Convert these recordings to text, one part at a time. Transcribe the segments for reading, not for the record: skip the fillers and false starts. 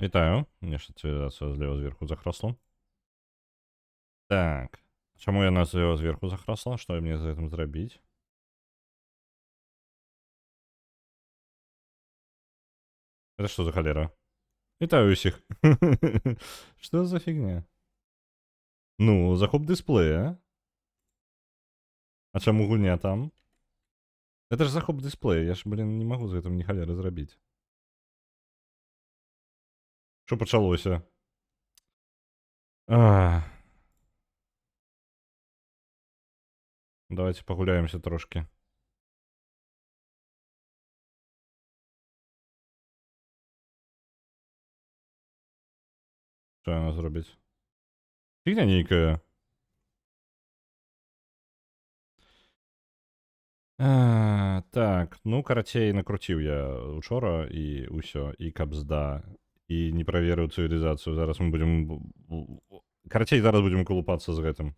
Вітаю. Мне ж цивілізація зліва зверху захросла. Так. Чому яна зліва зверху захросла? Што мне з гэтым зрабіць? Это што за халера? Вітаю усіх. Што за фігня? Ну, захоп дисплея. А чаму гульня там? Это ж захоп дисплея. Я ж, блін, не магу з гэтым ні халеры зрабіць. Што пачалося? Ах. Давайте пагуляемся трошки. Што яна зробіць? Фігня нейкая. Так, ну, карацей, накруціў я учора і ўсё, і кабзда, і не праверыў цывілізацыю. Зараз мы будзем... Карацей, зараз будзем калупацца з гэтым.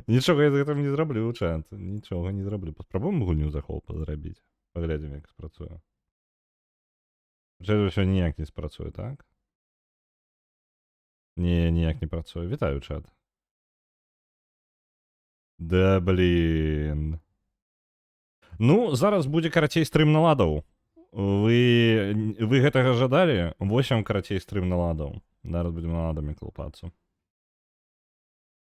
Нічога я з гэтым не зраблю, чат. Нічога не зраблю. Паспрабуем гульню захопа зрабіць. Паглядзім, як спрацуе. Чат, ўсё ніяк не спрацуе, так? Не, ніяк не працуе. Вітаю, чат. Да, блін. Ну, зараз будзе, карацей, стрым наладаў. Вы гэтага жадалі? Вось вам, карацей, стрым наладаў. Зараз будзем наладамі калупацца.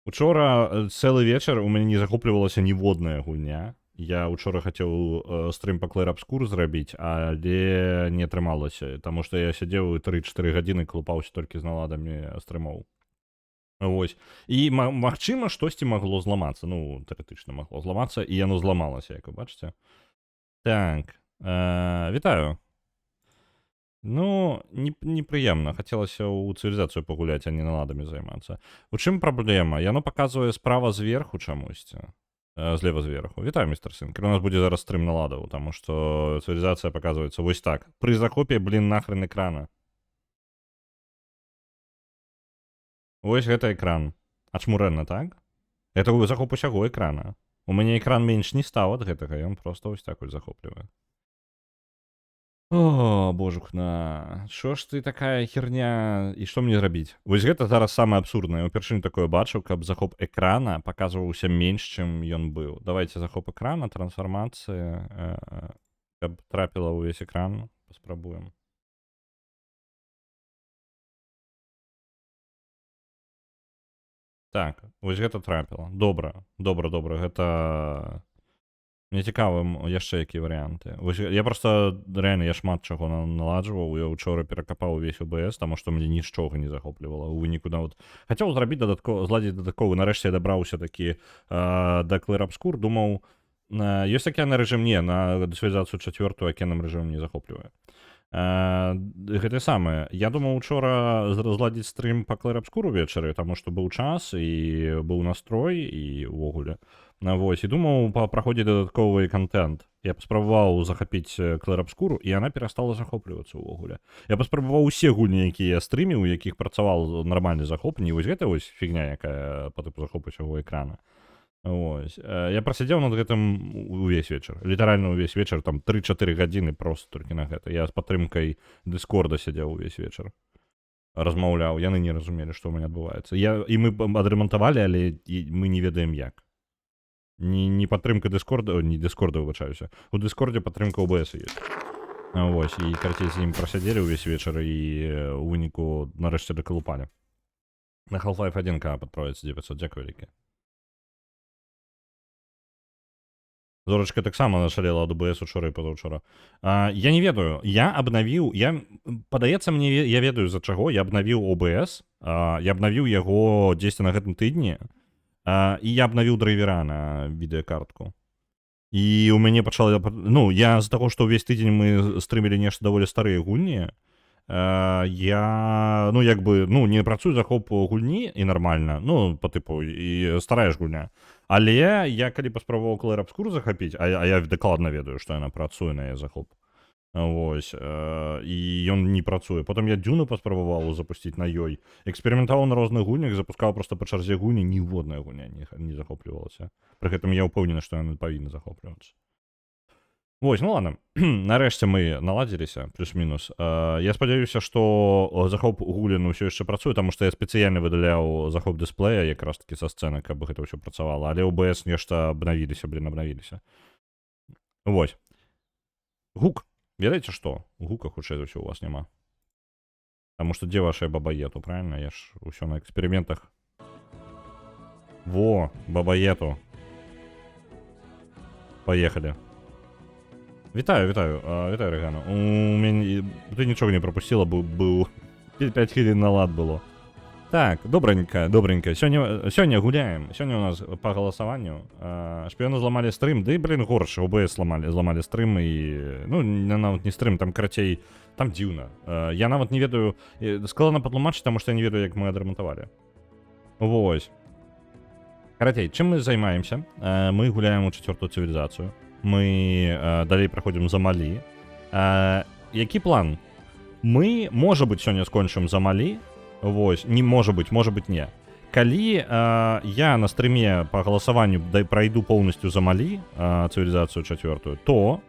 Учора цэлы вечар у мяне не захоплівалася ніводная гульня. Я учора хацеў стрым па Clair Obscur зрабіць, але не атрымалася, таму што я сядзеў 3-4 гадзіны калупаўся толькі з наладамі стрымоў. Вось. І магчыма, штосьці магло зламацца. Ну, тэарэтычна магло зламацца, і яно зламалася, як вы бачыце. Так, вітаю. Ну, непрыемна. Хацелася ў цывілізацыю пагуляць, а не наладамі займацца. У чым праблема? Яно паказвае справа зверху чамусьці. Злева зверху. Вітаю, містер Сінкер. У нас будзе зараз стрым наладаў, таму што цывілізацыя паказваецца вось так. Пры захопе, блін, нахрен экрана. Вось гэта экран. Ачмурэнна, так? Это захоп усяго экрана. У мяне экран менш не стаў ад гэтага, ён проста вось так вось захоплівае. О, божухна. Що ж ты такая херня, і што мне зрабіць? Вось гэта зараз самае абсурднае. Упершыню такое бачыў, каб захоп экрана паказваўся менш, чым ён быў. Давайте захоп экрана, трансфармацыя, каб трапіла ўвесь экран. Паспрабуем. Так, вось гэта трапіла. Добра, гэта... Мне цікава яшчэ якія варыянты. Вось я просто, рэальна, я шмат чаго наладжваў, я учора перакапаў увесь OBS, таму што мне нічога не захоплівала. У выніку нават... Хацеў зрабіць зладзіць дадатковы, нарэшце я дабраўся такі да Clair Obscur, думаў, ёсць акенны рэжым? Не, на цывілізацыю 4 акенным рэжымам не захоплівае. Гэта самае. Я думаў учора зладзіць стрым па Clair Obscur увечары, таму што быў час і быў настрой і ўвогуле. Вось, і думаў праходзіць дадатковы контент. Я паспрабаваў захапіць Clair Obscur, і яна перастала захоплівацца ўвогуле. Я паспрабаваў усе гульні, якія я стрыміў, у якіх працаваў нармальны захоп, не вось гэта вось фігня, якая па тыпу захопу усяго экрана. Вось. Я прасядзеў над гэтым увесь вечар. Літаральна ўвесь вечар, там 3-4 гадзіны проста толькі на гэта. Я з падтрымкай Дыскорда сядзеў увесь вечар. Размаўляў, яны не разумелі, што ў мяне адбываецца. І мы адрамантавалі, але мы не ведаем як. Не падтрымка Дыскорда, не Дыскорда, выбачаюся. У Дыскордзе падтрымка OBS ёсць. Вось, і карацей з ім прасядзелі ўвесь вечар, і ў выніку нарэшце дакалупалі. На Half-Life 1К падправіцца 900, дзякую вялікі. Зорачка таксама нашалела ад OBS учора і пазаўчора. Я не ведаю, я абнавіў, падаецца мне, я ведаю за чаго, я абнавіў OBS, я абнавіў яго дзесьці на гэтым тыдні, і я абнавіў драйвера на відэакартку. І ў мяне пачала... Ну, я з-за таго, што ўвесь тыдзень мы стрымілі нешта даволі старыя гульні, я, ну, як бы, ну, не працую захоп гульні і нармальна, ну, па тыпу, і старая ж гульня. Але я калі паспрабаваў Clair Obscur захапіць, а я дакладна ведаю, што яна працуе на яе захоп. Вось, і ён не працуе. Потым я Дзюну паспрабаваў запусціць на ёй. Эксперыментаваў на розных гульнях, запускаў проста па чарзе гульні, ніводная гульня не захоплівалася. Пры гэтым я ўпэўнены, што яны павінны захоплівацца. Вось, ну ладно. Нарэшце мы наладзіліся, плюс-мінус. Я спадзяюся, што захоп гулін усё яшчэ працуе, таму што я спецыяльна выдаляў захоп дысплея якраз такі са сцэны, каб гэта ўсё працавала. Але OBS нешта абнавіліся. Вось. Гук. Ведаеце што? Гука, хутчэй за ўсё, у вас няма. Таму што дзе вашая бабаету, правильно? Я ж усё на эксперыментах. Во, бабаету. Поехали. Вітаю, Регана. У мяне... Ты нічога не пропустила, быў 5 хвілін на лад было. Так, добренько. Сёння гуляем. Сёння у нас по галасаванню. Шпіёны зламалі стрым, ды, блин, горш, OBS зламалі стрым і... Ну, нават не стрым, там, карацей, там дзіўна. Я нават не ведаю... Складана патлумачыць, таму што я не ведаю, як мы адрамантавалі. Вось. Карацей, чым мы займаемся? Мы гуляем у 4-ю цывілізацыю. Мы далей праходзім за Малі. Які план? Мы, можа быць, сёння скончым за Малі. Вось, не можа быць не. Калі я на стрыме па галасаванню прайду поўнасцю за Малі, цывілізацыю 4-ю, то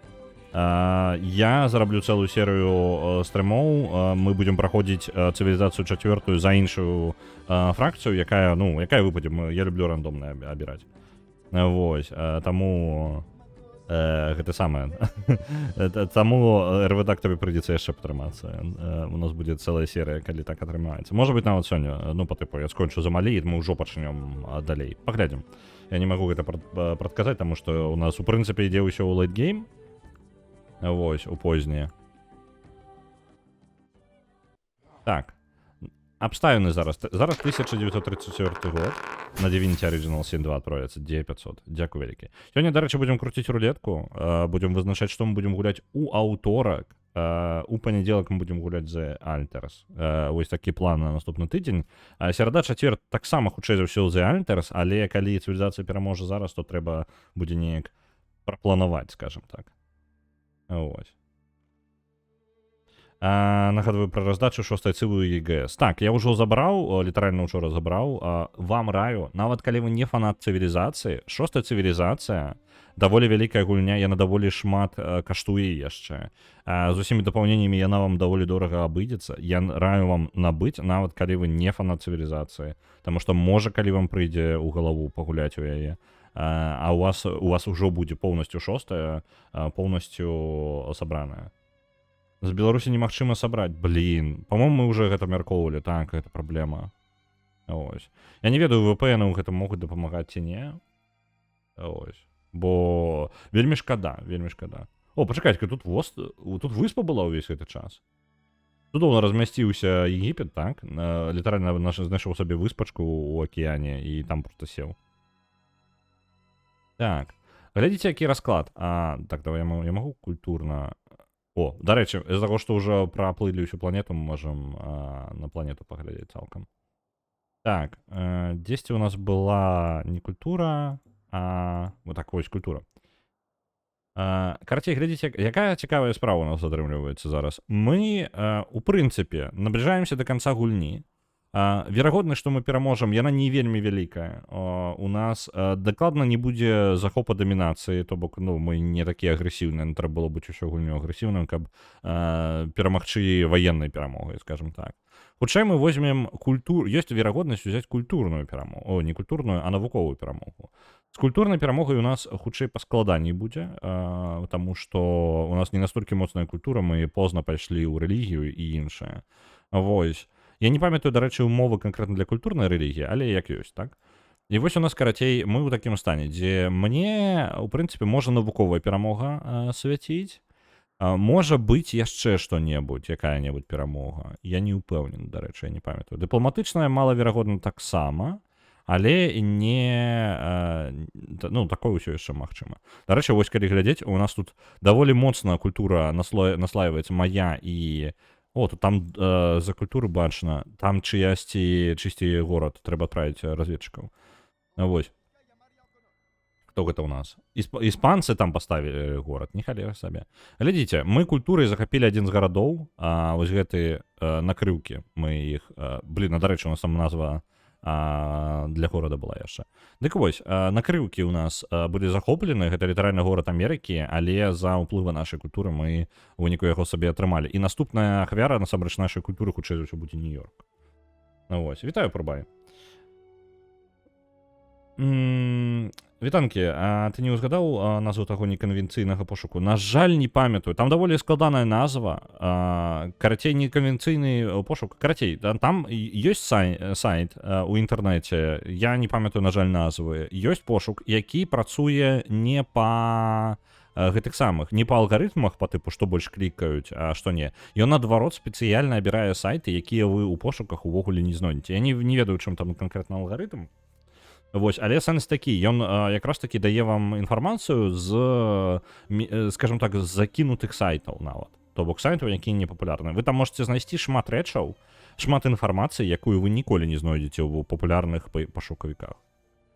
я зараблю цэлую серыю стрымоў, мы будзем праходзіць цывілізацыю 4-ю за іншую фракцыю, якая выпадзе, я люблю рандомна абіраць. Вось, таму... гэта самае. Таму РВ-дактару прыйдзецца яшчэ патрымацца. У нас будзе цэлая серыя, калі так атрымаецца. Можа быць, нават сёння, ну, па тыпу, я скончу за Малі, і мы ўжо пачнём далей. Паглядзім. Я не магу гэта прадказаць, таму што у нас, у прынцыпе, ідзе ўсё ў лейтгейм. Вось, у познія. Так. Абставіны зараз. Зараз 1934 год. На Divinity Original Sin 2 адправіцца. 9500. Дзякуй вялікі. Сёння, дарэчы, будзем круціць рулетку. Будзем вызначаць, што мы будзем гуляць у аўторак. У панядзелак мы будзем гуляць за Альтэрс. Вось такі план на наступны тыдзень. Серада, чацвер таксама хутчэй за ўсё за Альтэрс, але калі цывілізацыя пераможа зараз, то трэба будзе неяк прапланаваць, скажем так. Вось. Нагадваю пра раздачу 6-й цывы ЕГС. Так, я ўжо забраў, літаральна учора забраў. Вам раю, нават калі вы не фанат цывілізацыі, 6-я цывілізацыя даволі вялікая гульня, яна даволі шмат каштуе яшчэ. З усімі дапаўненнямі яна вам даволі дорага абыдзецца. Я раю вам набыць, нават калі вы не фанат цывілізацыі. Таму што можа, калі вам прыйдзе ў галаву пагуляць у яе. А у вас ужо будзе поўнасцю 6-я, поўнасцю сабраная. З Беларусі немагчыма сабраць. Блін, па-моему, мы ўжо гэта мяркоўвалі. Так, гэта праблема. Ось. Я не ведаю, VPN ў гэтым могуць дапамагаць ці не. Ось. Бо вельмі шкада. О, пачакайце, тут выспа была ўвесь гэты час. Цудоўна размясціўся Егіпет, так? Літаральна знайшоў сабе выспачку ў акіяне і там проста сеў. Так. Глядзіце, які расклад. Так, давай я магу культурна... О, дарэчы, з-за таго, што ўжо праплылі ўсю планету, мы можам на планету паглядзець цалкам. Так, дзесьці у нас была не культура, вот так, вось культура. Карацей, глядзіце, якая цікавая справа у нас атрымліваецца зараз. Мы, у прынцыпе, набліжаемся да канца гульні. Верагоднасць, што мы пераможам, яна не вельмі вялікая. У нас дакладна не будзе захопа дамінацыі, то бок, ну, мы не такія агрэсіўныя, трэба было быць усё гульню агрэсіўным, каб перамагчы ваеннай перамогай, скажем так. Хутчэй мы возьмем ёсць верагоднасць узяць культурную перамогу, не культурную, а навуковую перамогу. З культурнай перамогай у нас хутчэй паскладаней будзе, таму што у нас не настолькі моцная культура, мы позна пайшлі ў рэлігію і іншае. Вось. Я не памятаю, дарэчы, умовы канкрэтна для культурнай рэлігіі, але як ёсць, так? І вось у нас, карацей, мы ў такім стане, дзе мне, у прынцыпе, можа навуковая перамога свяціць, можа быць яшчэ што-небудзь, якая-небудзь перамога. Я не ўпэўнены, дарэчы, я не памятаю. Дыпламатычная малаверагодна таксама, але не... Ну, такое ўсё яшчэ магчыма. Дарэчы, вось калі глядзець, у нас тут даволі моцна культура наслаиваецца мая і... О, тут там за культуру бачна, там чысці горад, трэба адправіць разведчыкаў. Вось. Хто гэта ў нас? Іспанцы там паставілі горад, не халера сабе. Глядзіце, мы культурай захапілі адзін з гарадоў, вось гэты накрыўкі, мы іх... Блін, дарэчы, у нас там назва для горада была яшчэ. Дык вось, накрыўкі ў нас былі захоплены, гэта літаральна горад Амерыкі, але за ўплывы нашай культуры мы ў выніку яго сабе атрымалі. І наступная ахвяра насамрэч нашай культуры хутчэй за ўсё будзе Нью-Йорк. Ну вось, вітаю, Пурбай. Вітанкі, а ты не ўзгадаў назву таго неканвенцыйнага пошуку? На жаль, не памятаю. Там даволі складаная назва. Карацей, неканвенцыйны пошук. Карацей, там ёсць сайт у інтэрнэце. Я не памятаю, на жаль, назвы. Ёсць пошук, які працуе не па гэтых самых, не па алгарытмах па тыпу, што больш клікаюць, а што не. Ён, наадварот, спецыяльна абірае сайты, якія вы ў пошуках увогуле не знойдзеце. Я не ведаю, чым там канкрэтна алгарытм. Вось, але сэнс такі, ён якраз такі дае вам інфармацыю з, скажем так, з закінутых сайтаў нават. То бок сайтаў, якія не папулярныя. Вы там можете знайсці шмат рэчаў, шмат інфармацыі, якую вы ніколі не знойдзеце ў папулярных пашукавіках.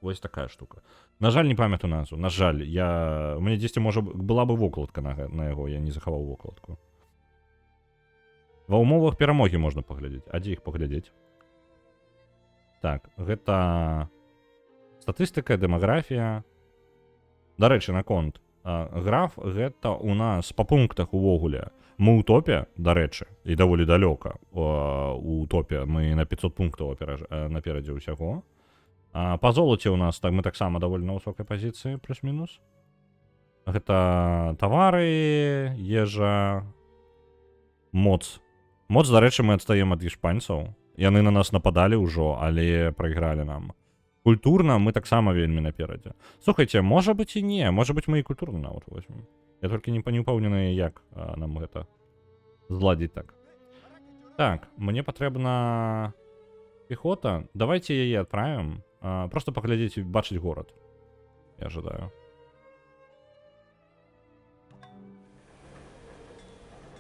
Вось такая штука. На жаль, не памятаю назву. На жаль, у мяне дзесьці, можа, была бы вокладка на яго, я не захаваў вокладку. Ва ўмовах перамогі можна паглядзець. А дзе іх паглядзець? Так, гэта... Статыстыка, дэмаграфія. Дарэчы, наконт. Граф гэта у нас па пунктах увогуле. Мы ў топе, дарэчы, і даволі далёка. У топе мы на 500 пунктаў наперадзе ўсяго. Па золаце у нас мы таксама даволі на высокай пазіцыі, плюс-мінус. Гэта тавары, ежа, моц. Моц, дарэчы, мы адстаем ад іспанцаў. Яны на нас нападалі ўжо, але прайгралі нам. Культурна мы таксама вельмі наперадзе. Слухайце, можа быць і не, можа быць мы і культурна нават возьмем. Я толькі не ўпэўнены, як нам гэта зладзіць так. Так, мне патрэбна пехота. Давайте яе адправім. Просто паглядзець і бачыць горад. Я жадаю.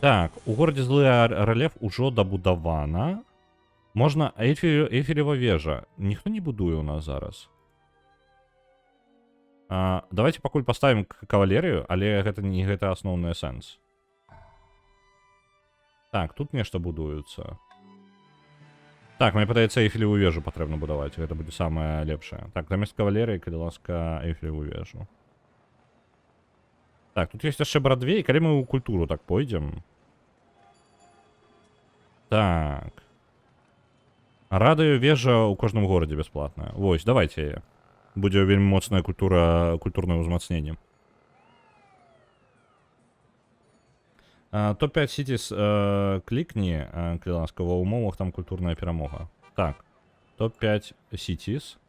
Так, у горадзе Злы Рэльеф ужо дабудавана. Можна Эйфелева вежа. Ніхто не будуе у нас зараз. Давайте пакуль паставім кавалерыю, але гэта не гэта асноўны сэнс. Так, тут нешта будуецца. Так, мне падаецца, Эйфелеву вежу патрэбна будаваць. Гэта будзе самае лепшае. Так, замест кавалерыі, калі ласка, Эйфелеву вежу. Так, тут ёсць яшчэ Брадвей. Калі мы ў культуру так пойдзем. Так. Радыё вежа ў кожным горадзе бясплатная. Вось, давайте яе. Будзе вельмі моцная культурнае ўзмацненне. Топ-5 cities клікні, калі ласка, ва ўмовах там культурная перамога. Так, топ-5 cities.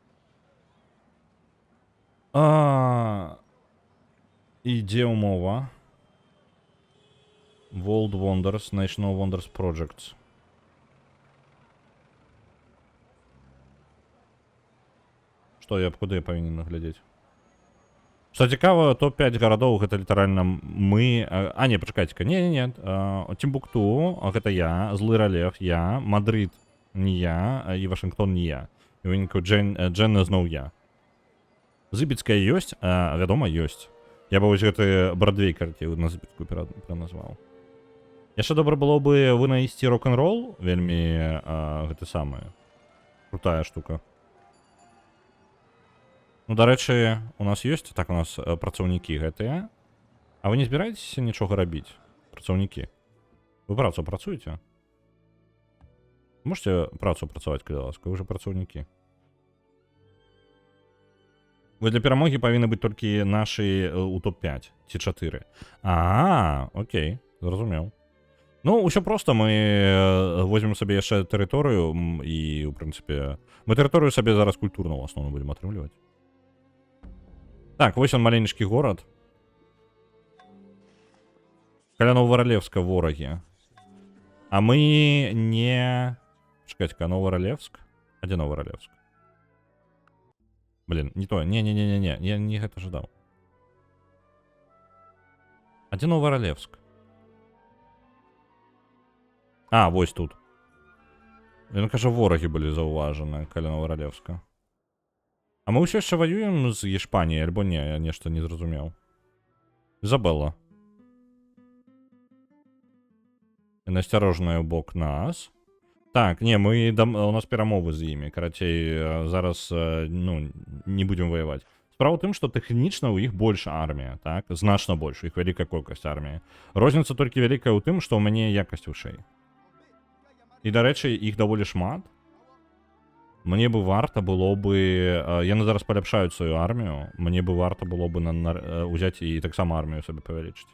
Ідзе ўмова. World Wonders, National Wonders Projects. Што я куды павінен наглядзець? Што цікава, топ-5 гарадоў гэта літаральна мы... не, пачакайце-ка, не. Тимбукту, гэта я, Злы Рэльеф, я, Мадрид не я, і Вашынгтон не я. І выніку Дженна зноў я. Зыбіцкая ёсць? Вядома, ёсць. Я бы вось гэты Брадвей карцей на Зыбіцкую пераназваў. Яшчэ добра было бы вынайсці рок-н-рол, вельмі гэта самае. Крутая штука. Ну, дарэчы, у нас ёсць, так у нас працаўнікі гэтыя. А вы не збіраецеся нічога рабіць, працаўнікі? Вы працу працуеце? Можете працу працаваць, калі ласка, вы же працаўнікі. Вы для перамогі павінны быць толькі нашы ў топ-5 ці 4. Окей, зразумеў. Ну, ўсё проста, мы возьмем сабе яшчэ тэрыторыю і, у прынцыпе, мы тэрыторыю сабе зараз культурна ў асноўным будзем атрымліваць. Так, вось он маленечкі горад. Каля Новоралевска ворагі. А мы не... Чакайце-ка, Новоралевск? А дзе Новоралевск? Блин, не то. Не-не-не-не-не. Я не гэта жадаў. А дзе Новоралевск? Вось тут. Ён кажа, ворагі былі заўважаны каля Новоралевска. А мы ўсё яшчэ ваюем з Іспаніяй, альбо не, я нешта не зразумеў. Изабелла. Яна асцярожная ў бок нас. Так, не, у нас перамовы з імі. Карацей, зараз ну, не будзем ваяваць. Справа ў тым, што тэхнічна ў іх больш армія, так? Значна больш, у іх вялікая колькасць арміі. Розніца толькі вялікая ў тым, што ў мяне якасць вышэй. І, дарэчы, іх даволі шмат. Мне бы варта было бы... Яны зараз паляпшаюць сваю армію. Мне бы варта было бы узяць і таксама армію сабе павялічыць.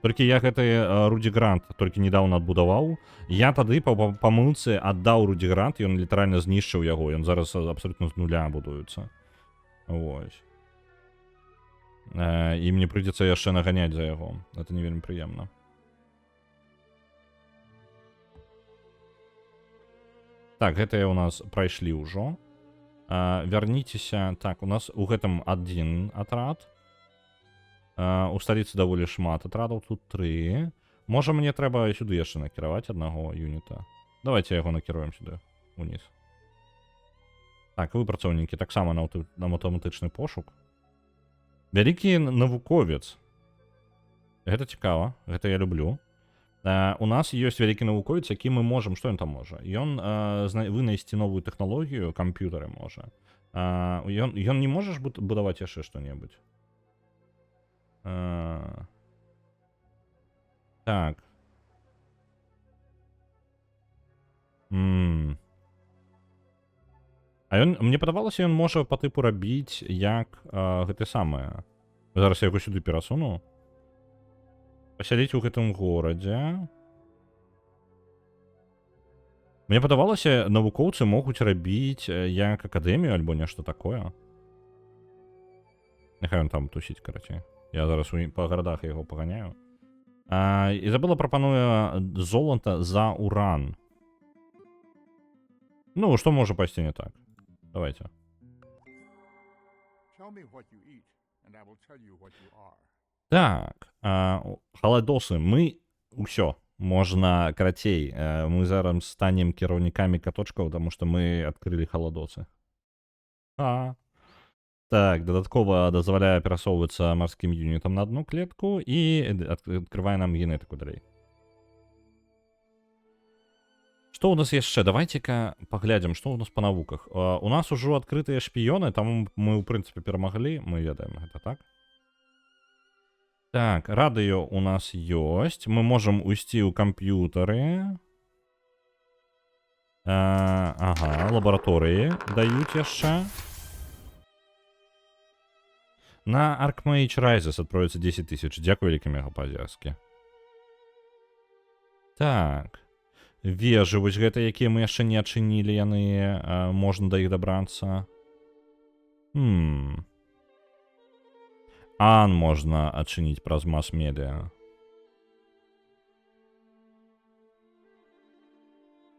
Толькі я гэты Руді Грант толькі недавно адбудаваў. Я тады па памылцы аддаў Руді Грант, ён літаральна знішчыў яго. Ён зараз абсолютно з нуля будуецца. Вось. І мне прыйдзецца яшчэ наганяць за яго. Это не вельмі прыемна. Так, гэтыя у нас прайшлі ўжо. Вярніцеся. Так, у нас у гэтым адзін атрад. У сталіцы даволі шмат атрадаў, тут 3. Можа, мне трэба сюды яшчэ накіраваць аднаго юніта. Давайте яго накіруем сюды, уніз. Так, выпрацоўнікі таксама на аўтаматычны пошук. Вялікі навуковец. Гэта цікава, гэта я люблю. У нас ёсць вялікі навуковец, які мы можам... Што ён там можа? Ён вынайсці новую тэхналогію, камп'ютары можа. Ён не можаш будаваць яшчэ што-небудзь? Так. Мне падавалася, ён можа па тыпу рабіць як гэты самае. Зараз я яго сюды перасуну. Пасяліць у гэтым горадзе. Мне падавалася, навукоўцы могуць рабіць як акадэмію альбо нешта такое. Няхай ён там тусіць, карацей. Я зараз па гарадах яго паганяю. Ізабела прапануе золата за уран. Ну, што можа пайсці не так? Давайте. Так, халадосы, мы... Усё, можна карацей. Мы зараз станем кіраўнікамі каточкаў, таму што мы адкрылі халадосы. Так, дадаткова дазваляе перасоўвацца марскім юнітам на одну клетку і адкрывае нам генетыку далей. Што ў нас яшчэ? Давайце-ка паглядзім, што ў нас па навуках. У нас ужо адкрытыя шпіёны, там мы, ў прынцыпе, перамаглі. Мы ведаем гэта, так? Так, радыё у нас ёсць. Мы можам уйсці ў камп'ютары. Ага, лабараторыі даюць яшчэ. На Archmage Rises адправіцца 10 000. Дзякуй вялікі мегапазерскі. Так. Вежы, вось гэта, якія мы яшчэ не адчынілі, яны, можна да іх дабрацца. Ан можна адчыніць праз мас-медыа.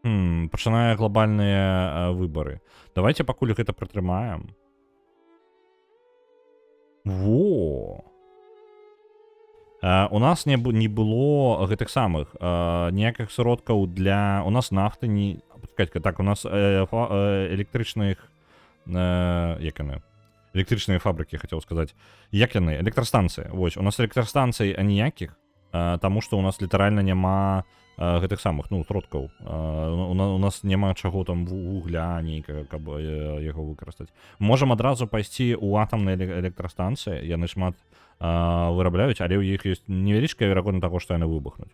Пачынае глобальныя выбары. Давайте пакуль гэта прытрымаем. Во! У нас не было гэтых самых ніякіх сродкаў для... У нас нафты не... Так, у нас электрычных... Як яны? Электрычныя фабрыкі, хацеў сказаць. Як яны? Электрастанцыі. Вось, у нас электрастанцый аніякіх, таму што у нас літаральна няма гэтых самых, ну, сродкаў. У нас няма чаго там вугля нейкага, каб яго выкарыстаць. Можам адразу пайсці ў атамныя электрастанцыі, яны шмат вырабляюць, але ў іх ёсць невялічкая верагодна таго, што яны выбухнуць.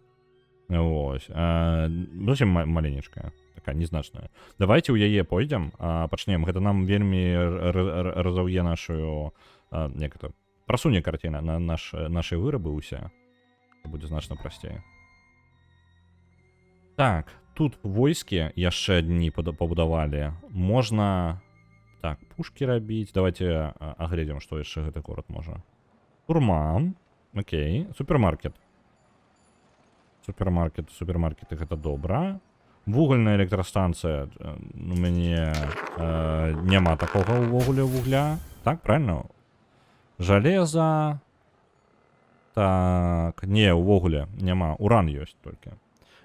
Вось. Зусім маленечкая, такая незначная. Давайте ў яе пойдзем, пачнем. Гэта нам вельмі разаўе нашую... Як это? Прасуне карціна на нашы вырабы ўсе. Будзе значна прасцей. Так, тут войскі яшчэ дні пабудавалі. Можна... Так, пушкі рабіць. Давайте агледзім, што яшчэ гэты горад можа. Турма. Окей. Супермаркет. Супермаркеты гэта добра. Вугальная электрастанцыя. У мяне няма такога ўвогуле вугля. Так, правильно? Жалеза. Так, не, увогуле няма. Уран ёсць толькі.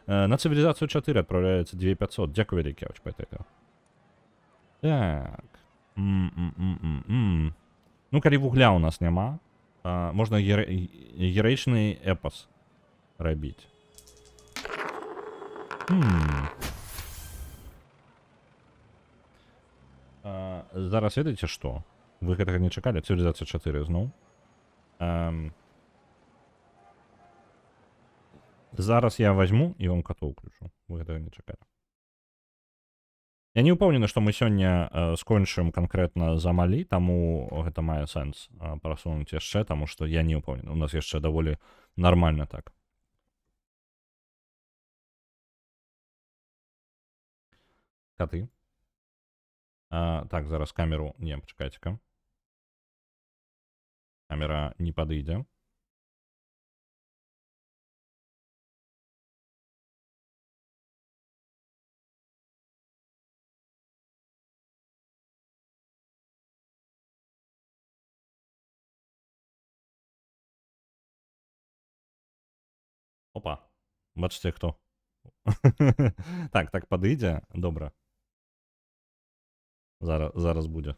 На цивілізацыю 4 адпраўляецца 2500. Дзякуй вялікі, Ауч-Пэтэка. Так. Ну, калі вугля у нас няма, можна гераічны эпос рабіць. зараз ведаеце што? Вы гэтага не чакалі? Цывілізацыя 4 зноў. Зараз я возьму і вам катоў включу. Вы гэтага не чакалі. Я не ўпэўнены, што мы сёння скончым канкрэтна за Малі, таму гэта мае сэнс прасунуць яшчэ, таму што я не ўпэўнены. У нас яшчэ даволі нармальна так. Каты. Так, зараз камеру... Не, пачакайце-ка. Камера не падыйдзе. Опа. Бачыце, хто? Так, падыдзе. Добра. Зараз будзе.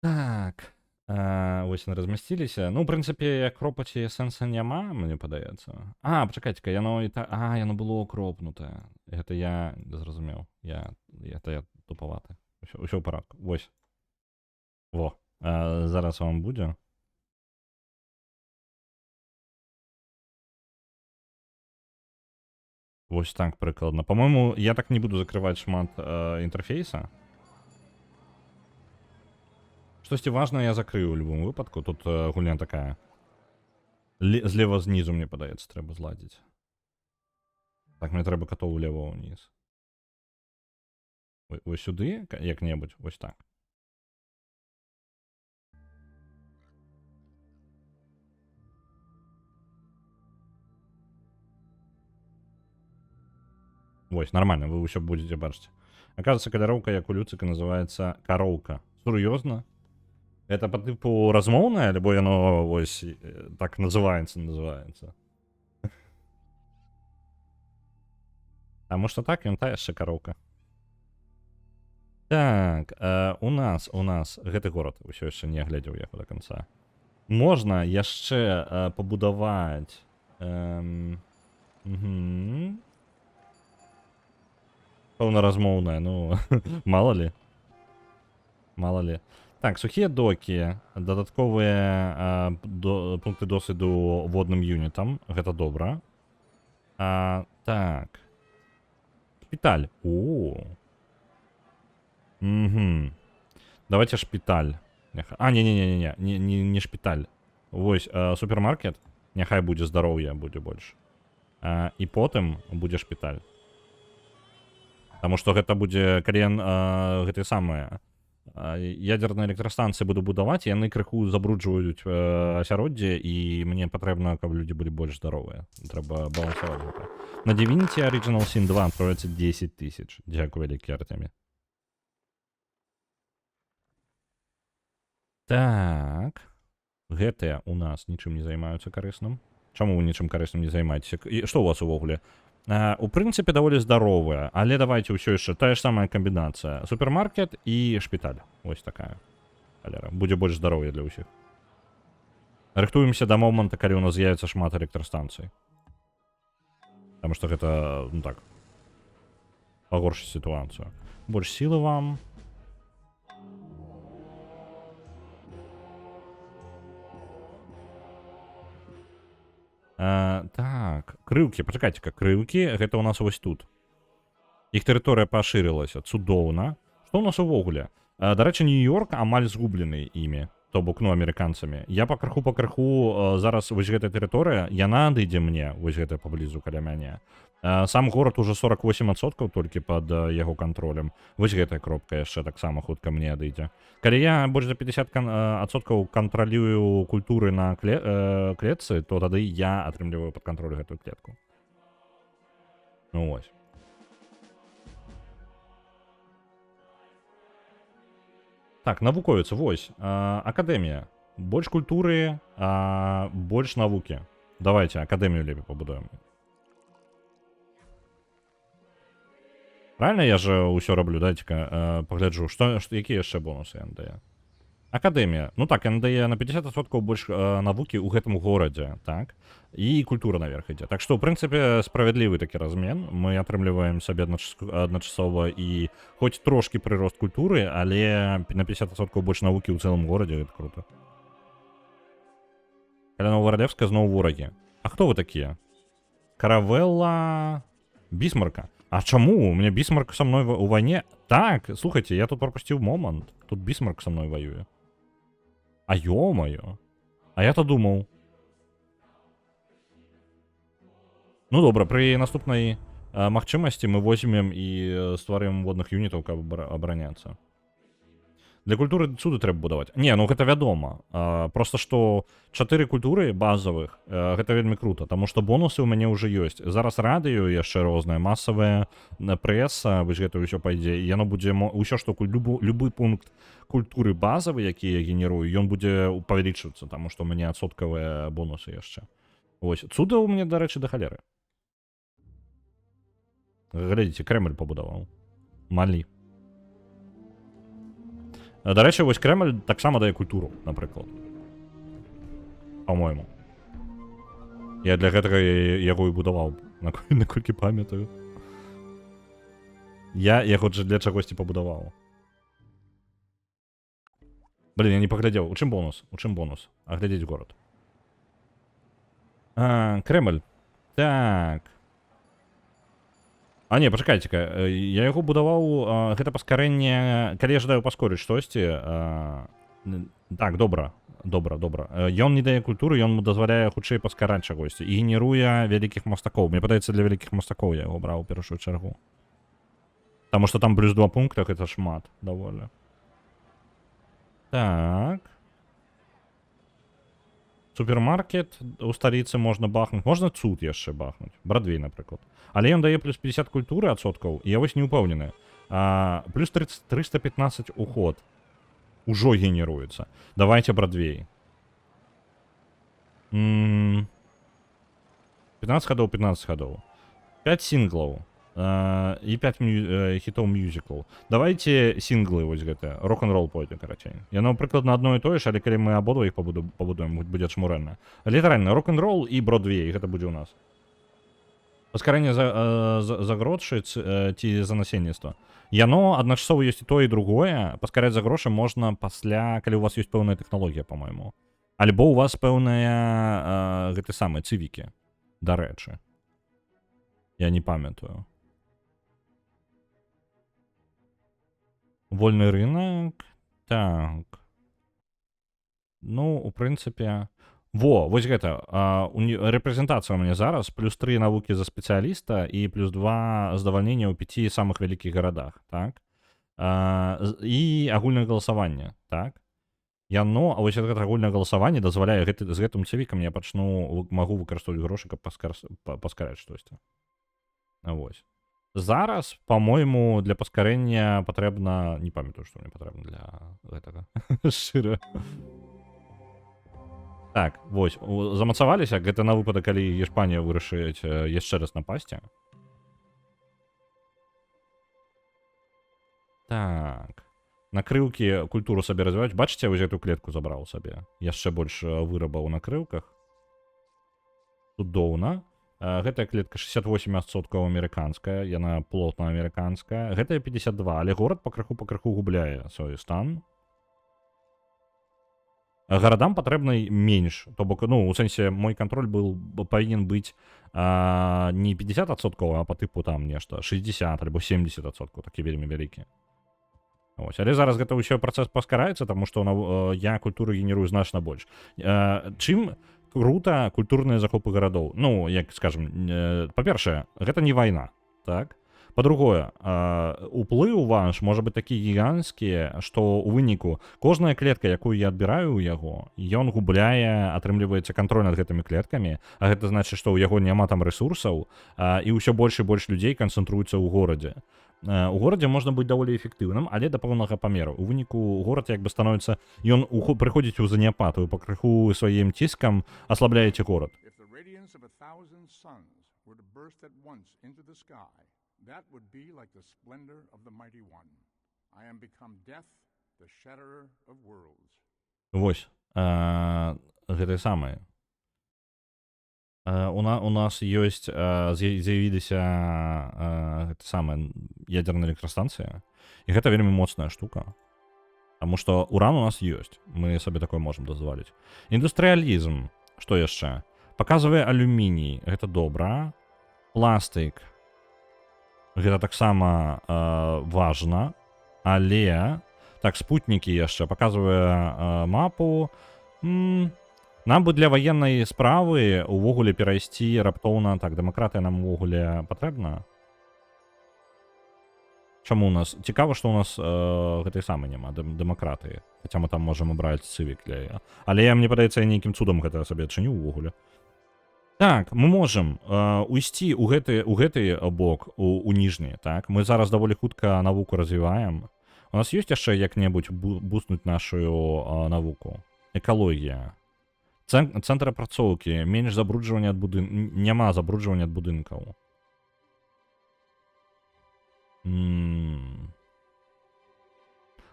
Так. Вось яны размясціліся. Ну, у прынцыпе, кропаць яе сэнса няма, мне падаецца. Пачакайце-ка, яно і так... яно было кропнутае. Гэта я зразумеў. Гэта я тупаваты. Усё ў парадку. Вось. Во. Зараз вам будзе. Вось так прыкладна. По-моему, я так не буду закрываць шмат інтэрфейса. Штосьці важнае я закрыю ў любым выпадку. Тут гульня такая. Злева знізу, мне падаецца, трэба зладзіць. Так, мне трэба катоў улева ўніз. Вось сюды, як-небудзь, вось так. Вось, нормально, вы ўсё будете бачыць. Оказывается, каляроўка, як у Люцыка, называется кароўка. Сур'ёзна? Это по типу размоўнае, альбо яно вось так называецца. Таму што так, ён та яшчэ кароўка. Так, у нас гэты горад усё яшчэ не агледзеў яго до конца. Можна яшчэ пабудаваць... Пэўна размоўная, ну, мало ли. Так, сухія докі, дадатковыя пункты досведу водным юнітам, гэта добра. Так. Шпіталь. Давайте шпіталь. Не шпіталь. Вось, супермаркет, няхай будзе здароўе, будзе больш. І потым будзе шпіталь. Таму што гэта будзе, калі гэтыя самыя ядерныя электрастанцыі буду будаваць, яны крыху забруджваюць асяроддзе, і мне патрэбна, каб людзі былі больш здаровыя. Трэба балансаваць гэта. На Divinity Original Sin 2 адправіцца 10 000. Дзякуй вялікі, Артемі. Так. Гэтыя у нас нічым не займаюцца карысным. Чаму вы нічым карысным не займаецеся? Што у вас увогуле? У прынцыпе, даволі здаровая, але давайте ўсё яшчэ тая ж самая камбінацыя. Супермаркет і шпіталь. Вось такая. Будзе больш здароўя для ўсіх. Рыхтуемся да моманта, калі ў нас з'явіцца шмат электрастанцый. Таму што гэта, ну так, пагоршыць сітуацыю. Больш сілы вам. Так, крыўкі, пачакайце-ка, крыўкі, гэта ў нас вось тут. Іх тэрыторыя пашырылася, цудоўна. Што ў нас увогуле? Дарэчы, Нью-Йорк амаль згублены імі, то бок, ну, амерыканцамі. Я пакрыху зараз вось гэтая тэрыторыя, яна адыдзе мне, вось гэта паблізу каля мяне. Сам горад уже 48% толькі пад яго кантролем. Вось гэтая кропка яшчэ таксама хутка мне адыдзе. Калі я больш за 50% кантралюю культуры на клетцы, то тады я атрымліваю пад кантроль гэтую клетку. Ну вось. Так, навуковец, вось. Акадэмія. Больш культуры, больш навукі. Давайте акадэмію лепей пабудуем. Правильно я же ўсё раблю, дайце-ка пагляджу, якія яшчэ бонусы ён дае. Акадэмія. Ну так, яна дае на 50% больш навукі ў гэтым горадзе, так? І культура наверх ідзе. Так што, ў прынцыпе, справядлівы такі размен. Мы атрымліваем сабе адначасова і хоць трошкі прырост культуры, але на 50% больш навукі ў цэлым горадзе, гэта круто. Каля Новогвардзеўска зноў ворагі. А хто вы такія? Каравелла Бісмарка. А чаму? У меня Бісмарк со мной у войне? Так, слухайте, я тут пропустил момент. Тут Бісмарк со мной воює. А ё-моё. А я-то думаў. Ну добра, пры наступнай магчымасці мы возьмем і стварым водных юнітаў, каб абараняцца. Для культуры цуды трэба будаваць. Не, ну гэта вядома. Просто што 4 культуры базавых, гэта вельмі крута, таму што бонусы ў мяне ўжо ёсць. Зараз радыё яшчэ рознае, масавая прэса, вось гэта ўсё пайдзе. Яно будзе ўсё, што любы пункт культуры базавы, які я генерую, ён будзе павялічвацца, таму што ў мяне адсоткавыя бонусы яшчэ. Вось, цуда ў мяне, дарэчы, да халеры. Глядзіце, Крэмль пабудаваў. Малі. Дарэчы, вось Крэмль таксама дае культуру, напрыклад. Па-мойму. Я для гэтага яго і будаваў, наколькі памятаю. Я яго для чагосьці пабудаваў. Блін, я не паглядзеў. У чым бонус? У чым бонус? Аглядзець горад. Крэмль. Так. А не, пачакайце-ка, я яго будаваў, гэта паскарэнне, калі я жадаю паскорыць штосьці, так, добра, ён не дае культуры, ён дазваляе хутчэй паскараць чагосьці і генеруе вялікіх мастакоў. Мне падаецца, для вялікіх мастакоў я яго браў у першую чаргу. Таму што там плюс 2 пункта, гэта шмат даволі. Так. Супермаркет у сталіцы можна бахнуць. Можна цуд яшчэ бахнуць. Брадвей, напрыклад. Але ён дае плюс 50 культуры адсоткаў, і я вось не ўпэўнены. Плюс 315 уход. Ужо генеруецца. Давайте Брадвей. 15 гадоў, 15 гадоў. 5 сінглаў. І 5 хітоў мюзіклаў. Давайте сінглы вось гэта. Рок-н-рол пойдзе, карацей. Яно прыкладна адно і тое ж, але калі мы абодва іх пабудуем, будзе чмурэнна. Літаральна, рок-н-рол і Бродвей, гэта будзе ў нас. Паскарэнне за грошы ці за насельніцтва. Яно адначасова ёсць і тое, і другое. Паскаряць за грошы можна пасля, калі у вас ёсць пэўная тэхналогія, па-мойму. Альбо у вас пэўныя гэты самыя цывікі. Дарэчы. Я не памятаю. Вольны рынок. Так. Ну, у прынцыпе... Вось гэта. Рэпрэзентацыя ў мяне зараз. Плюс 3 навукі за спецыяліста і плюс 2 здавальнення ў 5 самых вялікіх гарадах. Так? І агульнае галасаванне. Так? Яно, а вось гэта агульнае галасаванне дазваляе з гэтым цывікам я магу выкарыстоўваць грошы, каб паскараць штосьці. Вось. Зараз, па-мойму, для паскарэння патрэбна... Не памятаю, што мне патрэбна для гэтага. Шчыра. Так, вось. Замацаваліся? Гэта на выпадак, калі Іспанія вырашыць яшчэ раз напасці. Так. Накрыўкі культуру сабе развіваць. Бачыце, вось гэту клетку забраў сабе. Яшчэ больш вырабаў у накрыўках. Цудоўна. Гэтая клетка 68% амерыканская, яна плотна амерыканская. Гэтая 52, але горад пакрыху губляе свой стан. Гарадам патрэбна менш. То бок, ну, у сэнсе, мой кантроль павінен быць не 50%, а па тыпу там нешта 60 альбо 70%, такі вельмі вялікі. Ось. Але зараз гэта ўсё працэс паскараецца, таму што я культуру генерую значна больш. Чым круто культурныя захопы гарадоў. Ну, як скажем, па-першае, гэта не вайна, так? Па-другое, уплыў ваш можа быць такі гіганцкі, што ў выніку кожная клетка, якую я адбіраю ў яго, ён губляе, атрымліваецца кантроль над гэтымі клеткамі, а гэта значыць, што ў яго няма там рэсурсаў, і ўсё больш і больш людзей канцэнтруецца ў горадзе. У горадзе можна быць даволі эфектыўным, але да пэўнага памеру. У выніку горад як бы становіцца, ён прыходзіць у заняпад, і пакрыху сваім ціскам аслабляеце горад. Вось. Гэты самы. У нас ёсць, з'явіліся гэта самая ядерная электрастанцыя, і гэта вельмі моцная штука. Таму што уран у нас ёсць. Мы сабе такое можам дазволіць. Індустрыялізм. Што яшчэ? Паказвае алюміній. Гэта добра. Пластык. Гэта таксама важна. Але... Так, спутнікі яшчэ. Паказвае мапу. Нам бы для ваеннай справы увогуле перайсці раптоўна... Так, дэмакратыя нам увогуле патрэбна? Чаму у нас... Цікава, што у нас гэтай самай няма, дэмакратыі. Хаця мы там можам абраць цывік для яе. Але мне падаецца, я нейкім цудам гэта сабе адчыню ўвогуле. Так, мы можам уйсці ў гэты бок, у ніжні, так? Мы зараз даволі хутка навуку развіваем. У нас ёсць яшчэ як-небудзь буснуць нашу навуку? Экалогія. Цэнтр апрацоўкі, менш забруджвання ад будынкаў. Няма забруджвання ад будынкаў.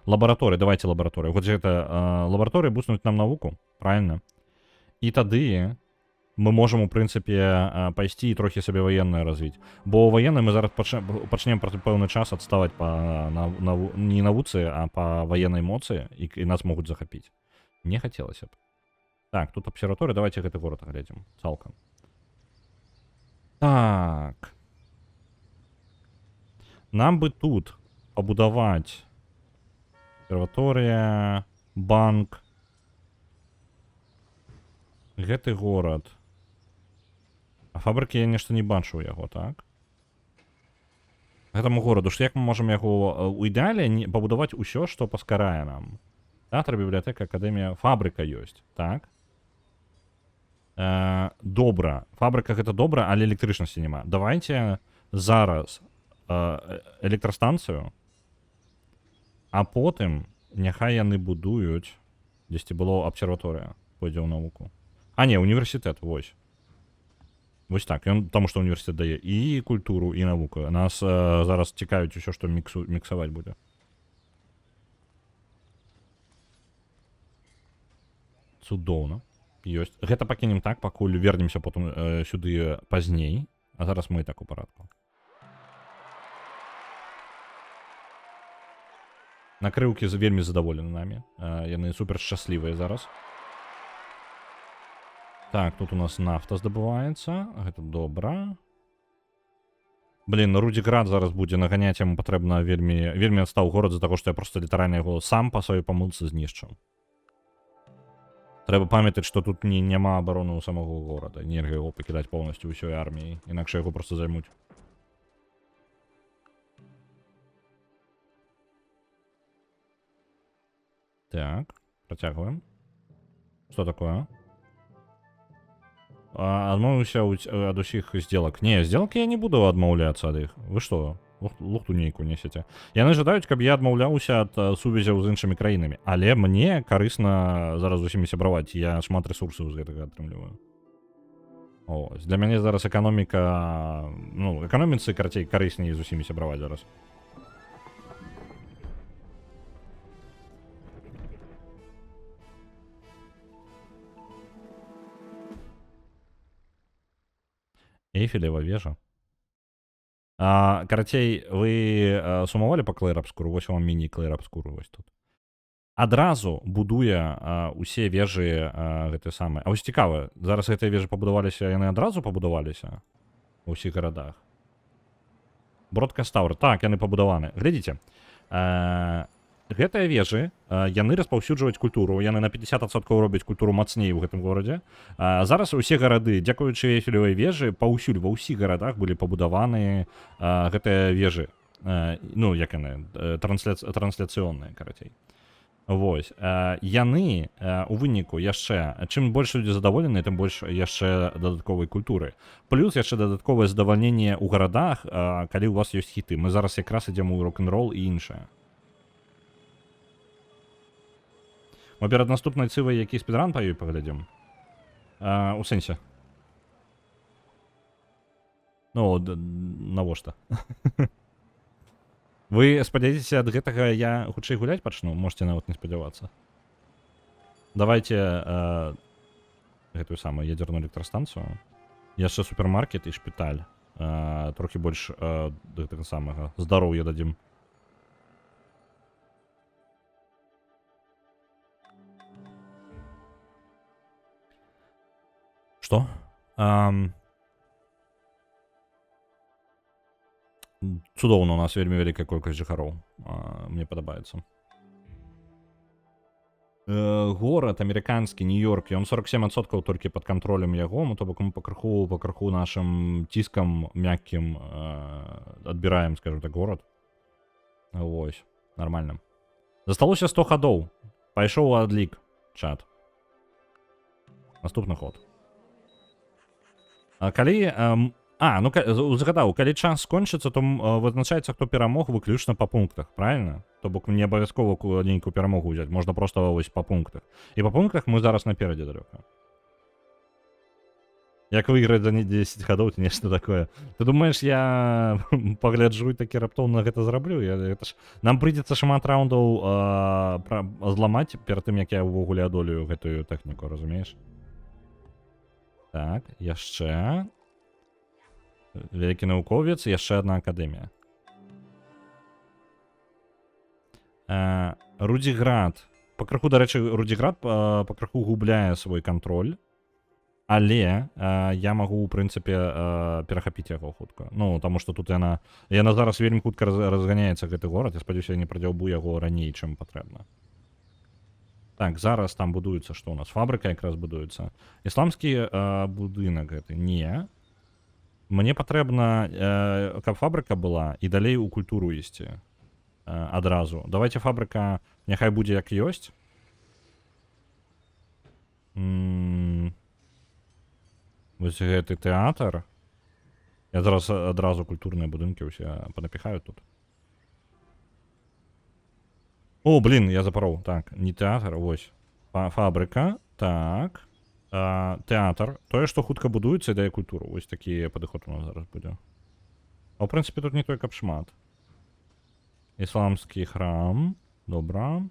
Лабараторыя, давайте лабараторыя. Вот гэта лабараторыя буснуць нам навуку, правильно? І тады мы можам, у прынцыпе, пайсці і трохі сабе ваеннае развіць. Бо ваеннае мы зараз пачнем праз пэўны час адставаць не навуцы, а па ваеннай моцы, і нас могуць захапіць. Не хацелася б. Так, тут абсерваторыя, давайте гэты горад агледзім. Цалкам. Так. Нам бы тут пабудаваць абсерваторыя, банк. Гэты горад. А фабрыкі я нешта не бачу яго, так? Гэтаму гораду, што як мы можам яго у ідэале пабудаваць усё, што паскарае нам? Тэатр, бібліятэка, акадэмія, фабрыка ёсць, так? Добра. Фабрыка гэта добра, але электрычнасці няма. Давайте зараз электрастанцыю, а потым няхай яны будуюць, дзесьці было абсерваторыя, пойдзе ў навуку. А не, універсітэт, вось. Вось так, таму што універсітэт дае і культуру, і навуку. Нас зараз цікавіць усё, што міксаваць будзе. Цудоўна. Ёсць. Гэта пакінем так, пакуль вернемся потым сюды пазней. А зараз мы і так у парадку. Накрыўкі вельмі задаволены намі. Яны супер шчаслівыя зараз. Так, тут у нас нафта здабываецца. Гэта добра. Блін, Рудзіград зараз будзе наганяць, яму патрэбна вельмі адстаў горад за таго, што я проста літаральна яго сам па сваёй памылцы знішчыў. Трэба памятаць, што тут няма абароны ў самого горада. Нельга яго пакідаць поўнасцю ўсёй арміі, інакш яго проста займуць. Так, працягваем. Што такое? Адмовіўся ад усіх здзелак. Не, здзелкі я не буду адмаўляцца ад іх. Вы што? Лухту нейкую несеце. Яны жадаюць, каб я адмаўляўся ад сувязяў з іншымі краінамі. Але мне карысна зараз з усімі сябраваць. Я шмат рэсурсаў з гэтага атрымліваю. Ось. Для мяне зараз эканоміка... Ну, эканоміцы, карацей, карысней з усімі сябраваць зараз. Эйфелева вежа. Карацей, вы сумавалі па клэйр-абскуру? Вось вам міні-клэйр-абскуру вось тут. Адразу будуе усе вежы гэты самы. А вось цікава, зараз гэтыя вежы пабудаваліся, яны адразу пабудаваліся ва ўсіх гарадах? Бродкастауэр. Так, яны пабудаваны. Глядзіце. Гэтыя вежы, яны распаўсюджваюць культуру, яны на 50% робяць культуру мацней у гэтым горадзе. Зараз усе гарады, дзякуючы Эйфелевай вежы, паўсюль ва ўсіх гарадах былі пабудаваны гэтыя вежы. Ну, як яны, трансляцыённыя, карацей. Вось. Яны у выніку яшчэ, чым больш людзі задаволены, тым больш яшчэ дадатковай культуры. Плюс яшчэ дадатковае задавальненне ў гарадах, калі у вас ёсць хіты. Мы зараз якраз ідзем у рок-н-рол і іншае. Мы перад наступнай цывай які спідран па ёй паглядзім? У сэнсе. Ну, навошта? Вы спадзяецеся, ад гэтага я хутчэй гуляць пачну? Можете нават не спадзявацца. Давайте гэтую самую ядерную электрастанцыю. Яшчэ супермаркет і шпіталь. Трохі больш гэтага самага здароўя дадзім. Што? Цудоўна, у нас вельмі вялікая колькасць жыхароў. Мне падабаецца. Горад амерыканскі, Нью-Йорк, ён 47% толькі пад кантролем яго, то бок мы пакрыху нашым ціскам мяккім адбіраем, скажем так, горад. Вось, нормально. Засталося 100 хадоў. Пайшоў адлік, чат. Наступны ход. Калі... ну, згадаў, калі час скончыцца, то вызначаецца, хто перамог выключна па пунктах, правильно? То бок не абавязкова нейкую перамогу ўзяць, можна проста вось па пунктах. І па пунктах мы зараз наперадзе далёка. Як выйграць за 10 хадоў, ці нешта такое. Ты думаеш, я пагляджу і такі раптоўна гэта зраблю? Нам прыйдзецца шмат раундаў зламаць перад тым, як я ўвогуле адолею гэтую тэхніку, разумееш? Так, яшчэ... Вялікі навуковец, яшчэ адна акадэмія. Рудзіград. Пакрыху, дарэчы, Рудзіград пакрыху губляе свой кантроль, але я магу, у прынцыпе, перахапіць яго хутка. Ну, таму што тут яна зараз вельмі хутка разганяецца гэты горад, я спадзяюся, я не прадзяўбу яго раней, чым патрэбна. Так, зараз там будуецца, што ў нас? Фабрыка якраз будуецца. Ісламскі будынак гэты? Не. Мне патрэбна, каб фабрыка была і далей у культуру ісці адразу. Давайте фабрыка няхай будзе як ёсць. Вось гэты тэатр. Я зараз адразу культурныя будынкі ўсе панапіхаю тут. О, блин, я запароў. Так, не тэатр, вось. Фабрыка, так. Тэатр, тое, што хутка будуецца і дае культуру. Вось такі падыход у нас зараз будзе. А ў прынцыпе тут не той, каб шмат. Ісламскі храм, добра.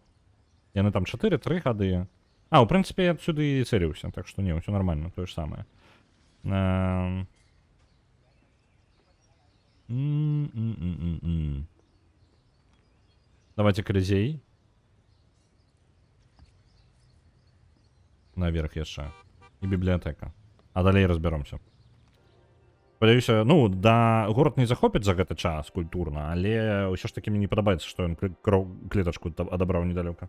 Яны там 4-3 гады. У прынцыпе, я сюды і цэліўся, так што не, ўсё нармальна, тое ж самае. Давайте Колізей. Наверх яшчэ. І бібліятэка. А далей разбяромся. Спадзяюся, ну, да, горад не захопіць за гэты час культурна, але ўсё ж такі мне не падабаецца, што ён клетачку адабраў недалёка.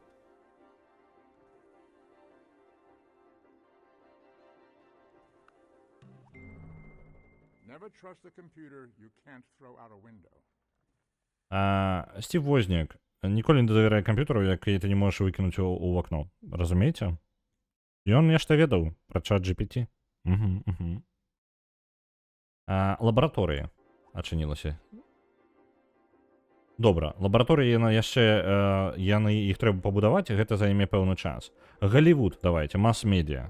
Стив Вознік. Ніколі не давярай камп'ютару, як ты не можаш выкінуць у вакно. Разумееце? Ён нешта ведаў пра чат GPT. Лабараторыя адчынілася. Добра, лабараторыі яшчэ іх трэба пабудаваць, гэта займе пэўны час. Галівуд, давайте, мас-медіа.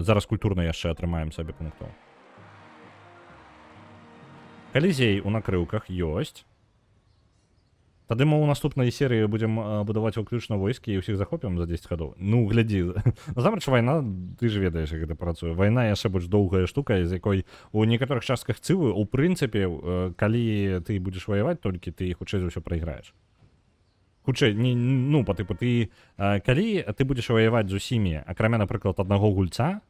Зараз культурна яшчэ атрымаем сабе пунктаў. Калізей у накрыўках ёсць. Тады мы ў наступнай серыі будзем будаваць выключна войскі і ўсіх захопім за 10 гадоў. Ну, глядзі. Насамрэч вайна, ты ж ведаеш, як гэта працуе. Вайна яшчэ больш доўгая штука, з якой у некаторых частках цывы, у прынцыпе, калі ты будзеш ваяваць, толькі ты хутчэй за ўсё прайграеш. Хутчэй, ну, па тыпу, калі ты будзеш ваяваць з усімі, акрамя, напрыклад, аднаго гульца,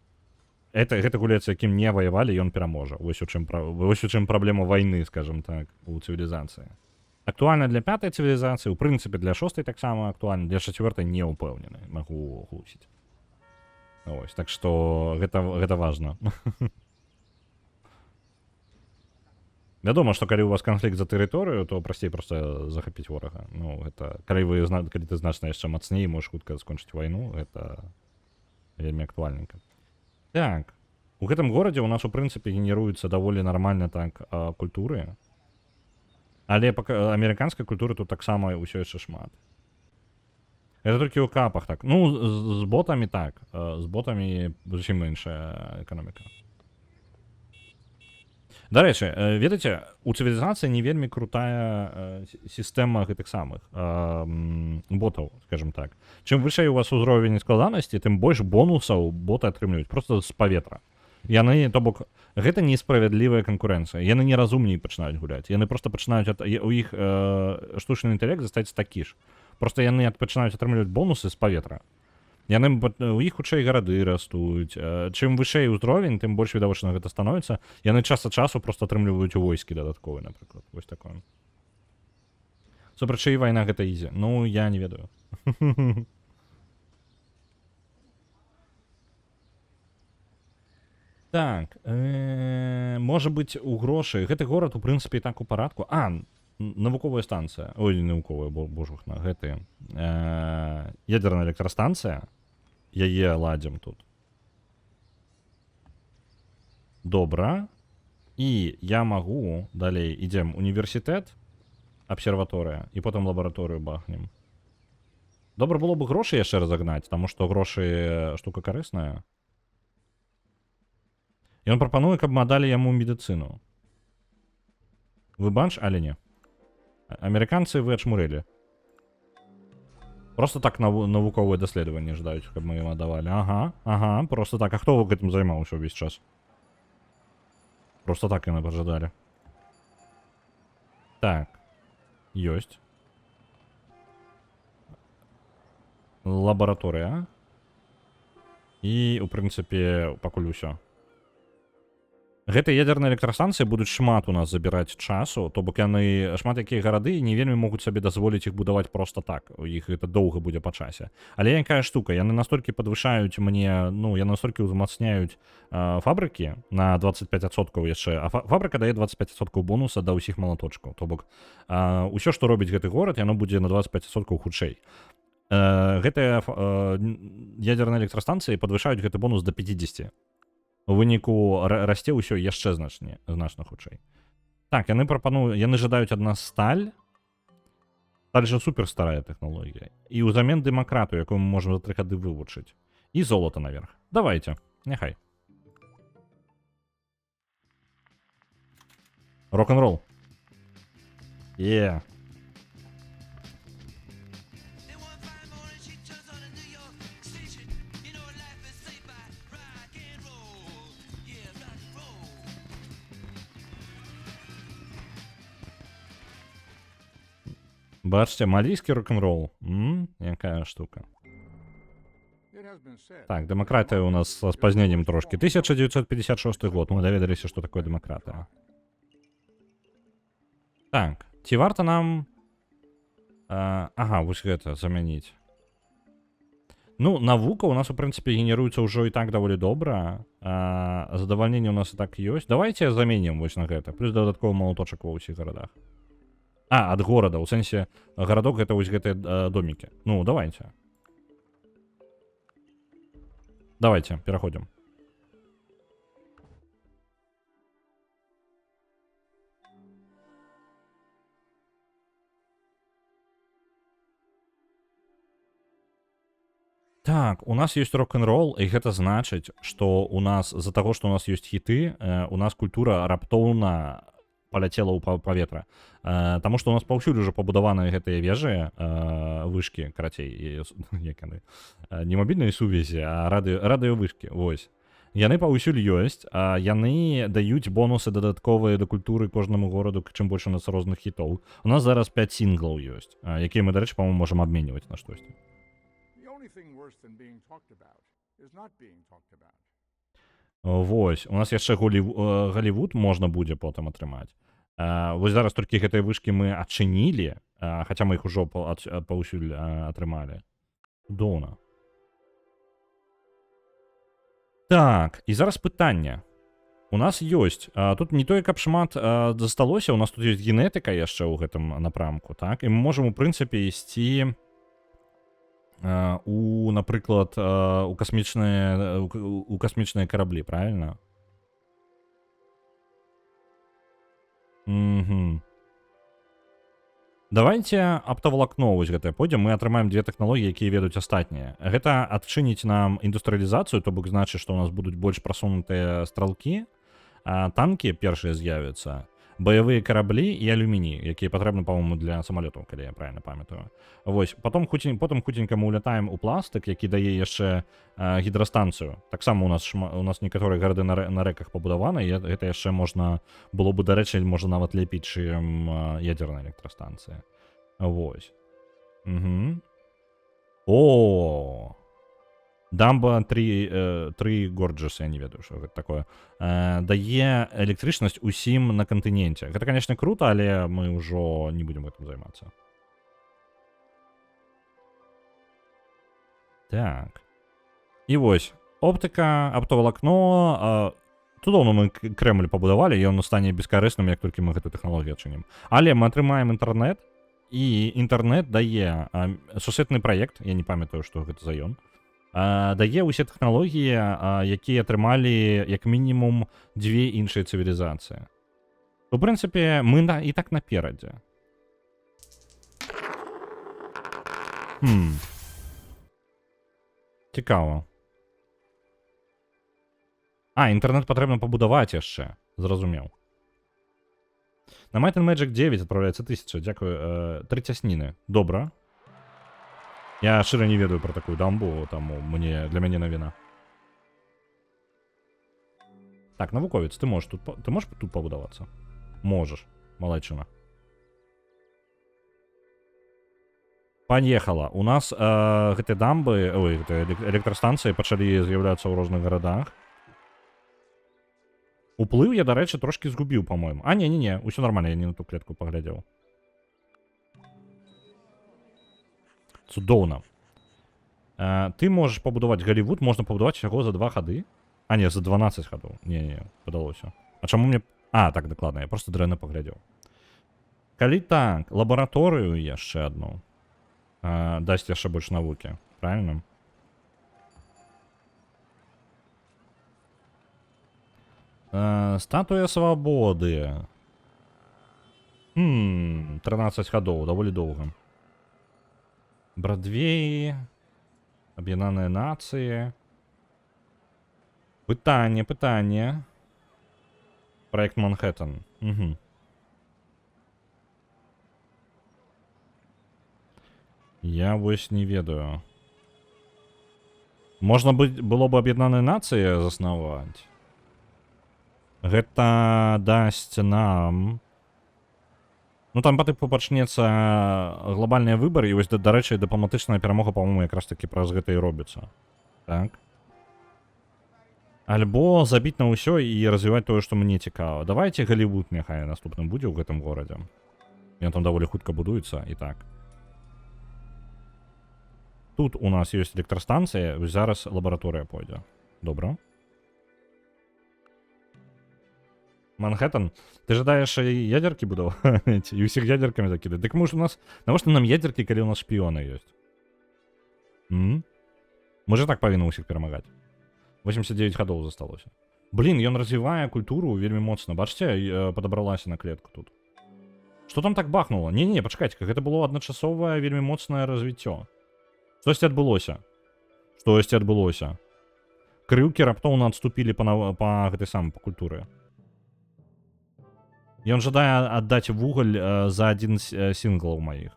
гэта гулец, якім не ваявалі, ён пераможа. Вось у чым праблема вайны, скажем так, у цывілізацыі. Актуальна для 5-й цывілізацыі, у прынцыпе для 6-й таксама актуальна, для 4-й не ўпэўнены, магу глусіць. Ось, так што гэта важна. Вядома, што калі у вас канфлікт за тэрыторыю, то прасцей проста захапіць ворага. Ну, гэта, калі ты значна яшчэ мацней, можаш хутка скончыць вайну, гэта вельмі актуальненька. Так, у гэтым горадзе у нас у прынцыпе генеруецца даволі нармальна так культуры. Але амерыканскай культуры тут таксама ўсё яшчэ шмат. Гэта толькі ў капах так. Ну, з ботамі так. З ботамі зусім іншая эканоміка. Дарэчы, ведаеце, у цывілізацыі не вельмі крутая сістэма гэтых самых ботаў, скажем так. Чым вышэй у вас узровень складанасці, тым больш бонусаў боты атрымліваюць просто з паветра. Яны, то бок, гэта несправядлівая канкурэнцыя. Яны неразумней пачынаюць гуляць. Яны просто пачынаюць у іх штучны інтэлект застаецца такі ж. Просто яны пачынаюць атрымліваць бонусы з паветра. Яны у іх хутчэй гарады растуць. Чым вышэй узровень, тым больш відавочна гэта становіцца. Яны час ад часу просто атрымліваюць у войскі дадатковы, напрыклад. Вось такое. Супраць чыі вайна гэта ізі? Ну, я не ведаю. Так, можа быць у грошы. Гэты горад, у прынцыпе, і так у парадку. Навуковая станцыя. Ой, не навуковая, божухна, гэты. Ядерная электрастанцыя. Яе ладзім тут. Добра. І я магу, далей, ідзем універсітэт, абсерваторыя, і потым лабараторыю бахнем. Добра было бы грошы яшчэ разагнаць, таму што грошы штука карысная. Ён прапануе, каб мы далі яму медыцыну. Вы банш, але не? Амерыканцы вы ачмурылі. Просто так навуковыя даследаванні ждаюць, каб мы ім аддавалі. Ага, просто так. А хто гэтым займаўся ўвесь час? Просто так яны пажадалі. Так. Ёсць. Лабараторыя. І, у прынцыпе, пакуль усё. Гэтыя ядерныя электрастанцыі будуць шмат у нас забіраць часу, то бок яны шмат якія гарады не вельмі могуць сабе дазволіць іх будаваць просто так. У іх гэта доўга будзе па часе. Але якая штука, яны настолькі падвышаюць мне, ну, яны настолькі ўзмацняюць фабрыкі на 25% яшчэ, а фабрыка дае 25% бонуса да ўсіх малаточкаў. То бок усё, што робіць гэты горад, яно будзе на 25% хутчэй. Гэтыя ядерныя электрастанцыі падвышаюць гэты бонус да 50%. У выніку расце ўсё яшчэ значна хутчэй. Так, яны прапануюць, яны жадаюць ад нас сталь. Сталь жа супер старая тэхналогія. І ўзамен дэмакрату, якую мы можам за 3 гады вывучыць. І золата наверх. Давайте, няхай. Рок-н-рол. Бачите, малійський рок-н-рол. Якая штука. Так, демократія у нас з спазненням трошки. 1956 год. Мы даведаліся, што такое демократія. Так, ці варта нам... Ага, вось гэта, замяніць. Ну, навука у нас, у прынцыпе, генеруецца ўжо і так даволі добра. Задавальненне у нас і так ёсць. Давайте заменім вось на гэта. Плюс дадатковы малаточак ва ўсіх гарадах. Ад горада, у сэнсе гарадок гэта вось гэтыя домікі. Ну, давайте. Давайте, пераходзім. Так, у нас ёсць рок-н-рол, і гэта значыць, што у нас з-за таго, што у нас ёсць хіты, у нас культура раптоўна паляцела ў паветра. Таму што у нас паўсюль ужо пабудаваныя гэтыя вежы, вышкі, карацей, як яны, не мабільныя сувязі, а радыёвышкі, вось. Яны паўсюль ёсць, а яны даюць бонусы дадатковыя да культуры кожнаму гораду, чым больш у нас розных хітоў. У нас зараз 5 сінглаў ёсць, якія мы, дарэчы, па-моему, можам абменьваць на штосьці. Вось, у нас яшчэ Голлівуд можна будзе потым атрымаць. Вось зараз толькі гэтыя вышкі мы адчынілі, хаця мы іх ужо паўсюль атрымалі. Цудоўна. Так, і зараз пытанне. У нас ёсць, тут не тое, каб шмат засталося, у нас тут ёсць генетыка яшчэ ў гэтым напрамку, так? І мы можам, у прынцыпе, ісці напрыклад, у касмічныя караблі, правильно? Давайте аптавалакно вось гэтае пойдзем, мы атрымаем две тэхналогіі, якія ведаюць астатнія. Гэта адчыніць нам індустрыялізацыю, то бок значыць, што у нас будуць больш прасунутыя стралкі, танкі першыя з'явяцца, баявыя караблі і алюміній, якія патрэбны, па-моему, для самалётаў, калі я правильно памятаю. Вось, потым хутенька мы улятаем у пластык, які дае яшчэ гідрастанцыю. Таксама у нас некаторыя гарады на рэках пабудаваны, і гэта яшчэ можна было бы, дарэчы, можа нават лепей, чым ядерная электрастанцыя. Вось. Угу. О, дамба 3 Gorges, я не ведаю, што гэта такое. Дае электрычнасць усім на кантыненце. Гэта, конечно, круто, але мы ўжо не будем гэтым займацца. Так. І вось, оптыка, аптовалакно. Цудоўна мы Крэмль пабудавалі, і ён стане бескарысным, як толькі мы гэту тэхналогію адчынім. Але мы атрымаем інтэрнэт, і інтэрнэт дае сусветны праект, я не памятаю, што гэта за ён, дае ўсе тэхналогіі, якія атрымалі як мінімум 2 іншыя цывілізацыі. У прынцыпе, мы і так наперадзе. Цікава. Інтэрнэт патрэбна пабудаваць яшчэ. Зразумеў. На Might and Magic 9 адпраўляецца 1000. Дзякую. 3 цясніны. Добра. Я шчыра не ведаю пра такую дамбу, таму для мяне навіна. Так, навуковец, ты можаш тут пабудавацца? Можаш. Малайчына. Паехала. У нас гэтыя дамбы, гэтыя электрастанцыі пачалі з'яўляцца ў розных гарадах. Уплыў я, дарэчы, трошкі згубіў, па-моему. Не, усё нормально, я не на ту клетку паглядзеў. Цудоўна. Ты можаш пабудаваць Галівуд, можна пабудаваць яго за 2 хады. За 12 хадоў. Не, падалося. А чаму мне... Так, дакладна, я просто дрэнна паглядзеў. Калі так, лабараторыю яшчэ адну. Дасць яшчэ больш навукі. Правильно? Статуя свабоды. 13 хадоў, даволі доўга. Брадвей. Аб'яднаныя нацыі. Пытанне. Проект Манхэттен. Я вось не ведаю. Можна было бы аб'яднаныя нацыі заснаваць. Гэта дасць нам... там па тыпу пачнецца глобальныя выбары, і вось, дарэчы, дыпламатычная перамога, па-моему, якраз такі праз гэта і робіцца. Так. Альбо забіць на ўсё і развіваць тое, што мне цікава. Давайте Галівуд няхай наступным будзе ў гэтым горадзе. Ён там даволі хутка будуецца, і так. Тут у нас ёсць электрастанцыя, зараз лабараторыя пойдзе. Добра. Манхэттен, ты жадаеш ядеркі будаваць? І ўсіх ядеркамі закідаць? Дык мы ж у нас... Навошта нам ядеркі, калі у нас шпіёны ёсць? Мы же так павінны ўсіх перамагаць. 89 хадоў засталося. Блін, ён развівае культуру вельмі моцна. Бачце, падабралася на клетку тут. Што там так бахнула? Не, пачакайце, гэта было адначасовае вельмі моцнае развіццё. Штосьці адбылося. Крыўкі раптоўна адступілі па гэтай самай па культуры. Ён жадае аддаць вугаль за адзін сінглаў маіх.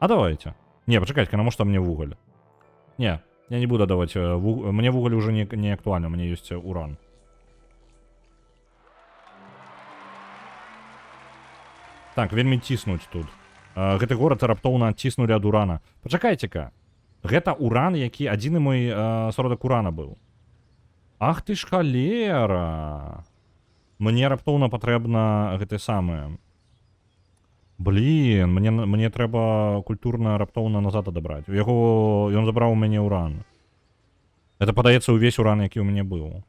Давайте. Не, пачакайце, навошта мне вугаль? Не, я не буду даваць вугаль. Мне вугаль уже не актуальна, у меня ёсць уран. Так, вельмі ціснуць тут. Гэты горад раптоўна адціснулі ад урана. Пачакайце-ка. Гэта уран, які адзіны мой сродак урана быў. Ах ты ж халера! Мне раптоўна патрэбна гэты самы. Блін, мне трэба культурна раптоўна назад адабраць. Ён забраў у мяне уран. Это падаецца ўвесь уран, які ў мяне быў.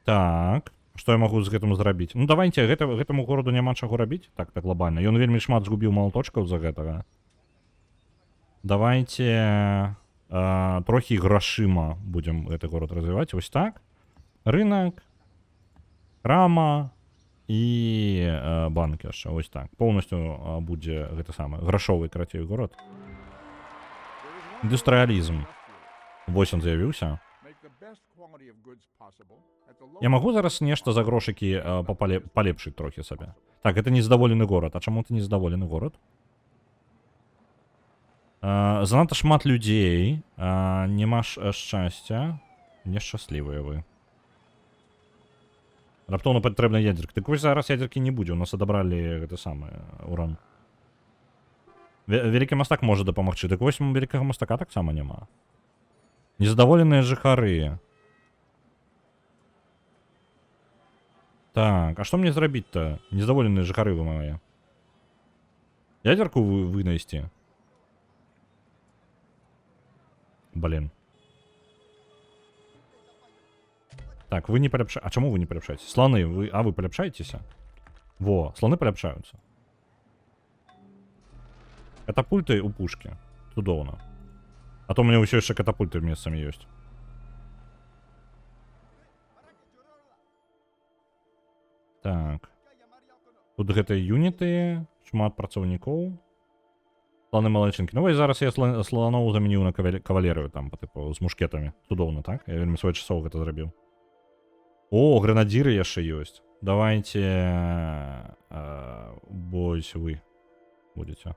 Так, што я магу з гэтым зрабіць? Давайте, гэтаму гораду няма чаго рабіць, так глобальна. Ён вельмі шмат згубіў малаточкаў з-за гэтага. Давайте трохі грашыма будзем гэты горад развіваць. Вось так. Рынок, крама і банк яшчэ. Ось так. Поўнасцю будзе гэта самае. Грашовы, карацей, горад. Індустрыялізм. Вось ён з'явіўся. Я магу зараз нешта за грошыкі палепшыць трохі сабе. Так, это незадаволены горад. А чаму ты незадаволены горад? Занадта шмат людзей, няма шчасця. Нешчаслівыя вы. Раптоўна патрэбна ядзерка. Дык вось зараз ядзеркі не будзе, у нас адабралі гэта самае уран. Вялікі мастак можа дапамагчы. Дык вось вялікага мастака таксама няма. Незадаволеныя жыхары. Так, а што мне зрабіць-то? Незадаволеныя жыхары вы мае. Ядзерку вынайсці? Блин. Так, вы не поляпшаете. А чему вы не поляпшаете? Слоны, вы поляпшаетесь? Во, слоны поляпшаются. Катапульты у пушки. Цудоўна. А то у меня ўсё яшчэ катапульты месцамі ёсць. Так. Тут гэтыя юніты, шмат працаўнікоў. Слоны малайчынкі. Ну вось зараз я слоноў замяніў на кавалерыю там, па тыпу, з мушкетамі. Цудоўна, так? Я вельмі своечасова гэта зрабіў. О, гранадзіры яшчэ ёсць. Давайте... Вось вы будете.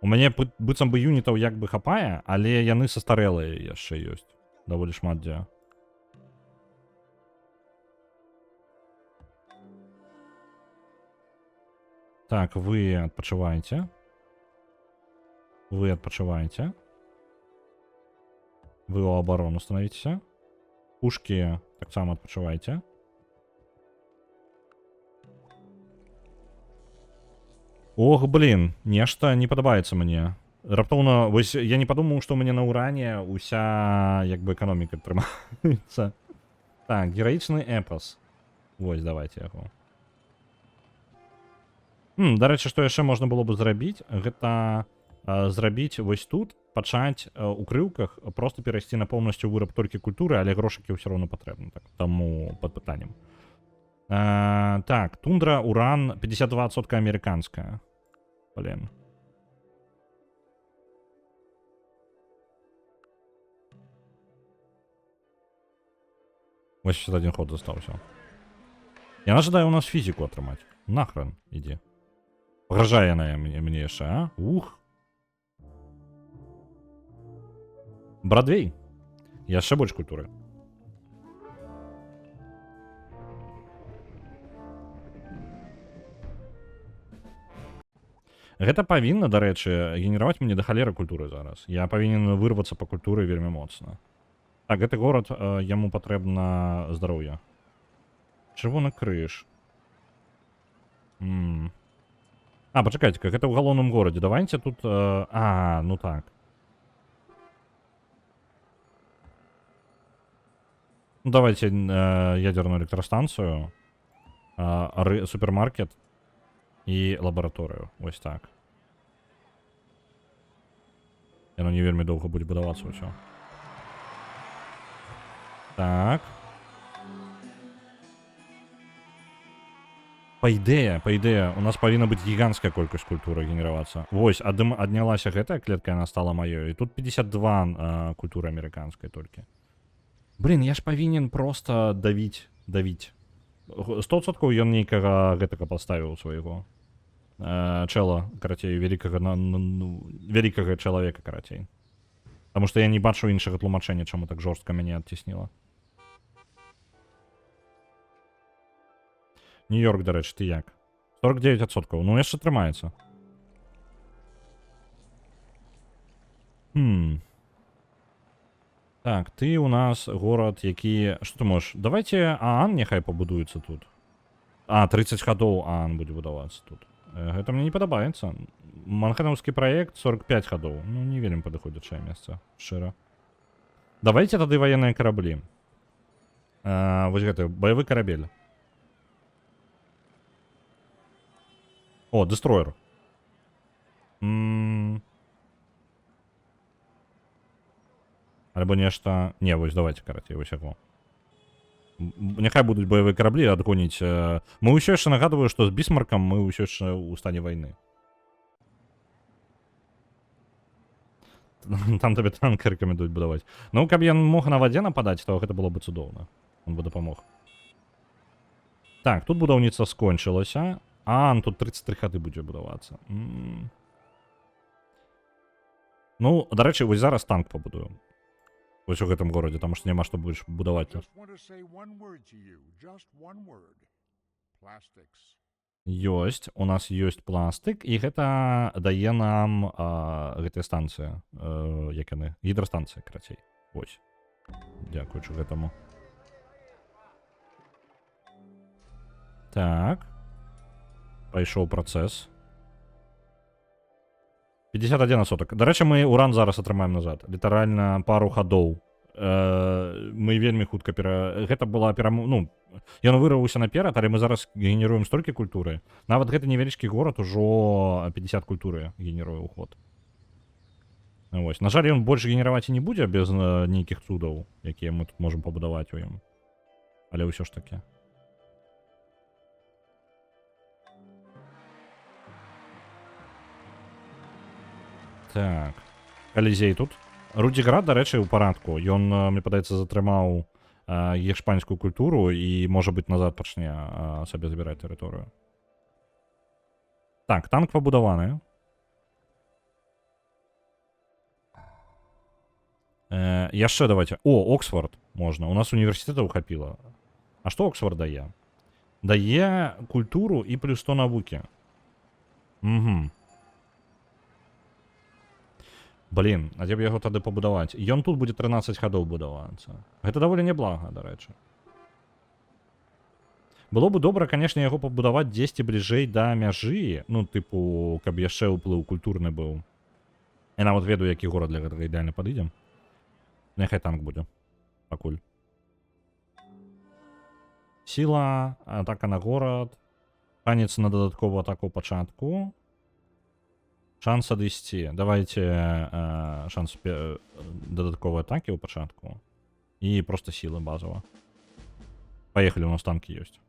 У мяне быццам бы юнітаў як бы хапае, але яны састарэлыя яшчэ ёсць. Даволі шмат дзе. Так, вы адпачываеце. Вы адпачываеце. Вы ў абарону становіцеся. Пушкі таксама адпачываеце. Ох, блин, нешта не падабаецца мне. Раптоўна, вось я не падумаў, што ў мяне на уране уся, як бы, эканоміка трымаецца. Так, гераічны эпос. Вось, давайте яго. Дарэчы, што яшчэ можна было бы зрабіць, гэта зрабіць вось тут, пачаць у крыўках, просто перайсці на поўнасцю выраб толькі культуры, але грошыкі ўсё роўна патрэбны, так, таму пад пытаннем. Так, тундра, уран, 52% амерыканская. Блин. Вось 61 ход застаўся. Яна жадае у нас фізіку атрымаць. Нахрен, ідзі. Пагражае яна мне яшчэ, а? Ух. Брадвей. Яшчэ больш культуры. Гэта павінна, дарэчы, генераваць мне да халеры культуры зараз. Я павінен вырвацца па культуры вельмі моцна. Так, гэты горад, яму патрэбна здароўе. Чырвоны крыж. А, пачакайце-ка, гэта ў галоўным горадзе. Давайце тут... ну так. Ну, давайте ядерную электростанцию, супермаркет і лабараторыю. Вось так. Яно не вельмі доўга будзе будавацца ўсё. Так. Па ідэе, у нас павінна быць гіганцкая колькасць культуры генеравацца. Вось, аднялася гэтая клетка, яна стала маёй. І тут 52 культуры амерыканскай толькі. Блин, я ж павінен просто давіць. 100% ён нейкага гэтага паставіў свайго. Чэла, карацей, вялікага чалавека, карацей. Таму што я не бачу іншага тлумачэння, чаму так жорстка мяне адцісніла. Нью-Йорк, дарэчы, ты як? 49%. Ну, яшчэ трымаецца. Так, ты у нас горад, які... Што ты можаш? Давайте Аан няхай пабудуецца тут. 30 гадоў Аан будзе будавацца тут. Гэта мне не падабаецца. Манхэттэнаўскі праект 45 гадоў. Ну, не вельмі падыходзячае месца, шчыра. Давайте тады ваенныя караблі. Вось гэты, баявы карабель. О, дестройер. Альбо нешта... Не, вось давайте, карацей, вось яго. Няхай будуць баявыя караблі адгоніць... Мы ўсё яшчэ нагадваю, што з Бісмаркам мы ўсё яшчэ ў стане вайны. там табе танк рэкамендуюць будаваць. Ну, каб ён мог на вадзе нападаць, то гэта было бы цудоўна. Он бы дапамог. Так, тут будаўніцтва скончылася. Тут 33 хаты будзе будавацца. Ну, дарэчы, вось зараз танк пабудую. Вось у гэтым горадзе, таму што няма што больш будаваць. Ёсць, у нас ёсць пластык, і гэта дае нам гэтая станцыя, як яны, гідрастанцыя, карацей. Вось. Дзякуючы гэтаму. Так. Пайшоў працэс. 51%. Дарэчы, мы уран зараз атрымаем назад. Літаральна пару хадоў. Мы вельмі хутка Гэта была ну, ён вырваўся наперад, але мы зараз генеруем столькі культуры. Нават гэты невялічкі горад ужо 50 культуры генеруе ўход. Вось. На жаль, ён больш генераваць і не будзе без нейкіх цудаў, якія мы тут можам пабудаваць у ім. Але ўсё ж такі. Так. Калізей тут. Рудзіград, дарэчы, у парадку. Ён, мне падаецца, затрымаў ешпанскую культуру і, можа быць, назад пачне сабе забіраць тэрыторыю. Так, танк пабудаваны. Яшчэ давайте. Оксфорд можна. У нас універсітэтаў хапіла. А што Оксфорд дае? Дае культуру і плюс 100 навукі. Угу. Блін, а дзе б яго тады пабудаваць? Ён тут будзе 13 хадоў будавацца. Гэта даволі няблага, дарэчы. Было бы добра, канешне, яго пабудаваць дзесьці бліжэй да мяжы, ну, тыпу, каб яшчэ ўплыў культурны быў. Я нават ведаю, які горад для гэтага ідэальна падыдзе. Няхай танк будзе. Пакуль. Сіла, атака на горад, шанец на дадатковую атаку ў пачатку. Шанс адысці. Давайте шанс дадатковай атакі ў пачатку. І проста сілы базова. Паехалі, у нас танкі ёсць.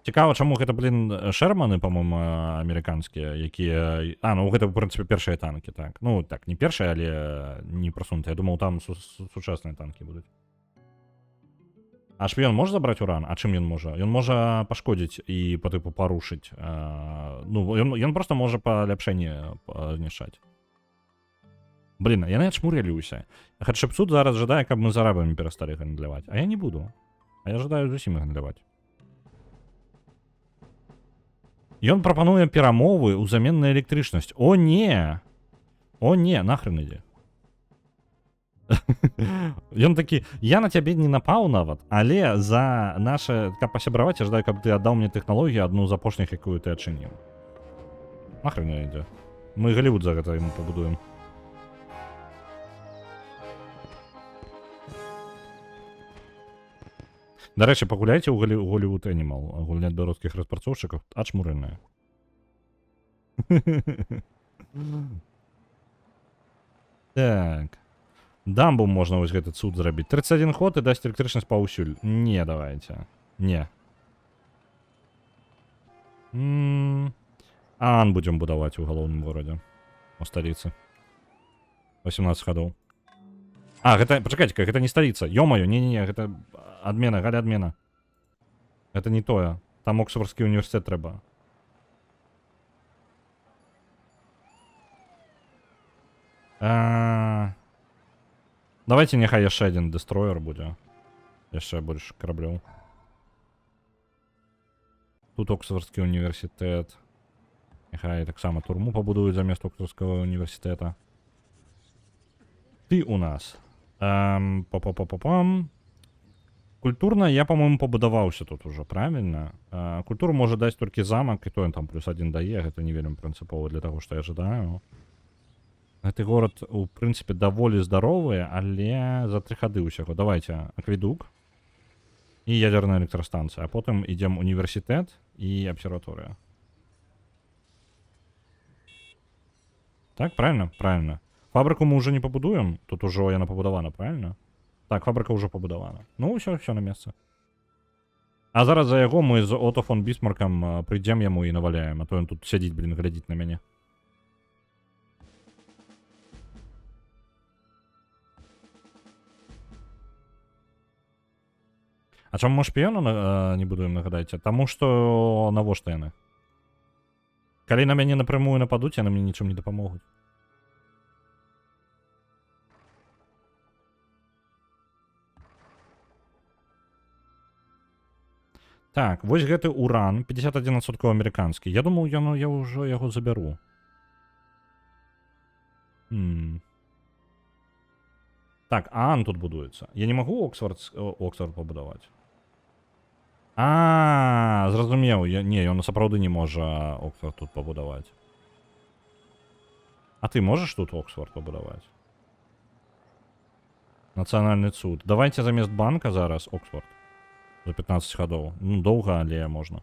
Цікава, чаму гэта, блін, Шерманы, па-моему, амерыканскія, якія... ну, гэта, ў прынцыпе, першыя танкі, так. Ну, так, не першыя, але не прасунутыя. Я думаў, там сучасныя танкі будуць. А шпіён можа забраць уран? А чым ён можа? Ён можа пашкодзіць і па тыпу парушыць. Ну, ён проста можа паляпшэнне знішчаць. Блін, яны адшмурылі ўсе. Хатшепсут зараз жадае, каб мы з арабамі перасталі гандляваць. А я не буду. А я жадаю зусім гандляваць. Ён прапануе перамовы ўзамен на электрычнасць. О, не! О, не, нахрен ідзе. Ён такі, я на цябе не напаў нават, але за наше, каб пасябраваць, я жадаю, каб ты аддаў мне тэхналогію адну з апошніх, якую ты адчыніў. Нахрен не ідзе. Мы Голівуд за гэта яму пабудуем. Дарэчы, пагуляйце ў Голівуд Animal, гульня беларускіх распрацоўшчыкаў, адшмурыльная. Так. Дамбу можна вось гэты цуд зрабіць. 31 ход і дасць электрычнасць паўсюль. Не, давайте. Не. Ан будзем будаваць у галоўным горадзе. У сталіцы. 18 хадоў. Гэта, пачакайце-ка, гэта не сталіца. Ё-маё, не-не-не, гэта адмена, галя адмена. Гэта не тое. Там Оксфордскі універсітэт трэба. Давайте няхай яшчэ адзін дэстроер будзе. Яшчэ больш караблёў. Тут Оксфордскі універсітэт. Няхай таксама турму пабудуюць замест Оксфордскага універсітэта. Ты у нас. Па-па-па-па-пам. Культурна я, по-моему, пабудаваўся тут ужо, правильно? Культуру можа даць толькі замак, і то ён там плюс 1 дае, гэта не вельмі прынцыпова для таго, што я жадаю. Гэты горад, у прынцыпе, даволі здаровы, але за 3 хады ўсяго. Давайте акведук і ядерная электрастанцыя, а потым ідзем універсітэт і абсерваторыя. Так, правильно? Правильно. Фабрыку мы уже не пабудуем, тут ужо яна пабудавана, правильно? Так, фабрыка ўжо пабудавана. Ну, ўсё на месцы. А зараз за яго мы з Ото фон Бісмаркам прыйдзем яму і наваляем, а то ён тут сядзіць, блін, глядзіць на мяне. А чаму мы шпіёну не будуем, нагадайце? Таму што навошта яны? Калі на мяне напрямую нападуць, яны мне нічым не дапамогуць. Так, вось гэты уран, 51% амерыканскі. Я думаў, я ўжо яго забяру. Так, Аан тут будуецца. Я не магу Оксфорд пабудаваць. Зразумеў. Не, ён сапраўды не можа Оксфорд тут пабудаваць. А ты можаш тут Оксфорд пабудаваць? Нацыянальны цуд. Давайте замест банка зараз Оксфорд. За 15 гадоў. Ну, доўга, але можна.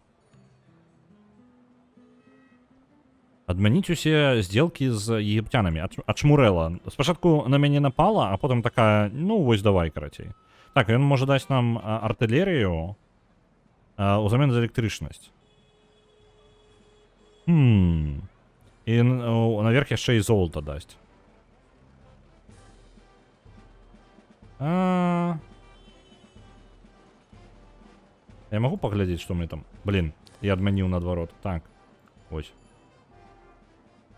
Адмяніць усе здзелкі з егіптянамі. Ачмурэла. Спачатку на мяне напала, а потым такая, ну, вось давай, карацей. Так, ён можа даць нам артылерыю узамен за электрычнасць. І наверх яшчэ і золата дасць. Я могу паглядзець, што мне там? Блин, я адмяніў наадварот. Так, ось.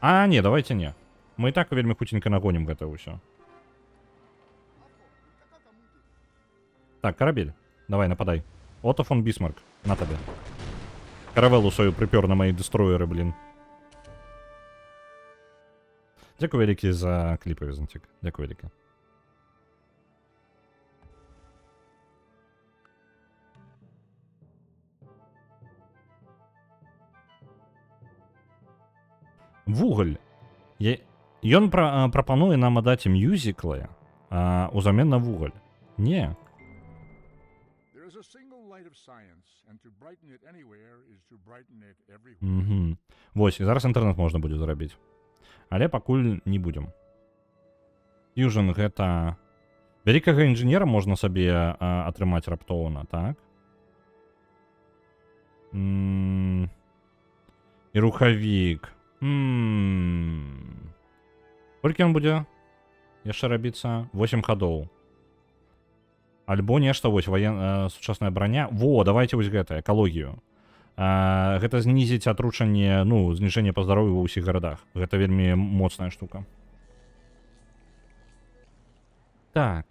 Не, давайте не. Мы і так вельмі хуценька нагонім гэта ўсё. Так, карабель. Давай, нападай. Отто фон Бісмарк, на табе. Каравеллу сваю прыпёр на мои дестройеры, блин. Дзякуй вялікі за кліпы, Візантик. Дзякуй вялікі. Вугаль. Ён прапануе нам аддаць мюзіклы узамен на вугаль. Не. Вось, і зараз інтэрнэт можна будзе зрабіць. Але пакуль не будзем. Фьюжн гэта... Вялікага інжынера можна сабе атрымаць раптоўна, так? І рухавік. Колькі ён будзе яшчэ рабіцца? 8 гадоў. Альбо нешта, вось, сучасная броня. Во, давайте вось гэта, экалогію. Гэта знізіць атручанне, ну, зніжэнне па здароўю ва ўсіх гарадах. Гэта вельмі моцная штука. Так.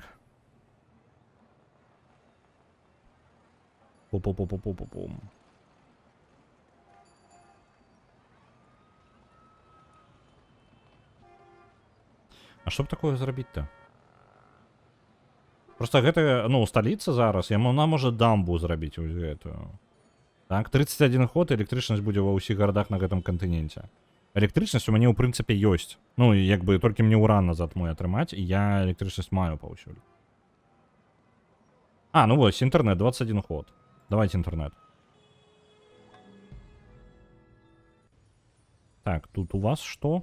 Пу-пу-пу-пу-пу-пу-пум. А што б такое зрабіць-то? Просто гэта, ну, сталіца зараз, яна можа дамбу зрабіць вось гэтую. Так, 31 ход, электрычнасць будзе ва ўсіх гарадах на гэтым кантыненце. Электрычнасць у мяне, ў прынцыпе, ёсць. Ну, як бы, толькі мне уран назад мой атрымаць, і я электрычнасць маю паўсюль. Ну вось, інтэрнэт, 21 ход. Давайте інтэрнэт. Так, тут у вас што?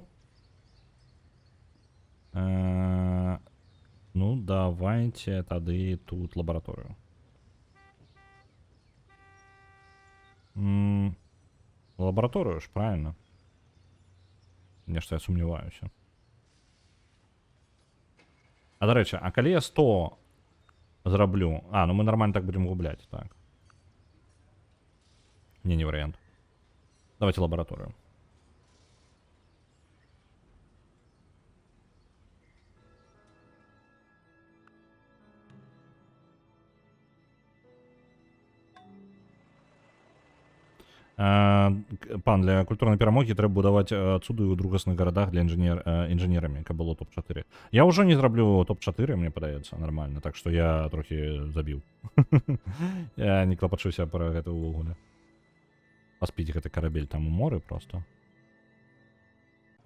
Ну, давайте тады тут лабараторыю. Лабараторыю ж, правильно. Нешта я сумняваюся. Дарэчы, калі я 100 зраблю... Ну мы нормально так будем губляць, так. Не варыянт. Давайте лабараторыю. Пан, для культурнай перамогі трэба будаваць цуды ў другасных гарадах для інжынерамі, каб было топ-4. Я ўжо не зраблю топ-4, мне падаецца, нормально, так што я трохі забіў. Я не клапачуся пра гэта ўвогуле. Паспіць гэты карабель там у моры просто.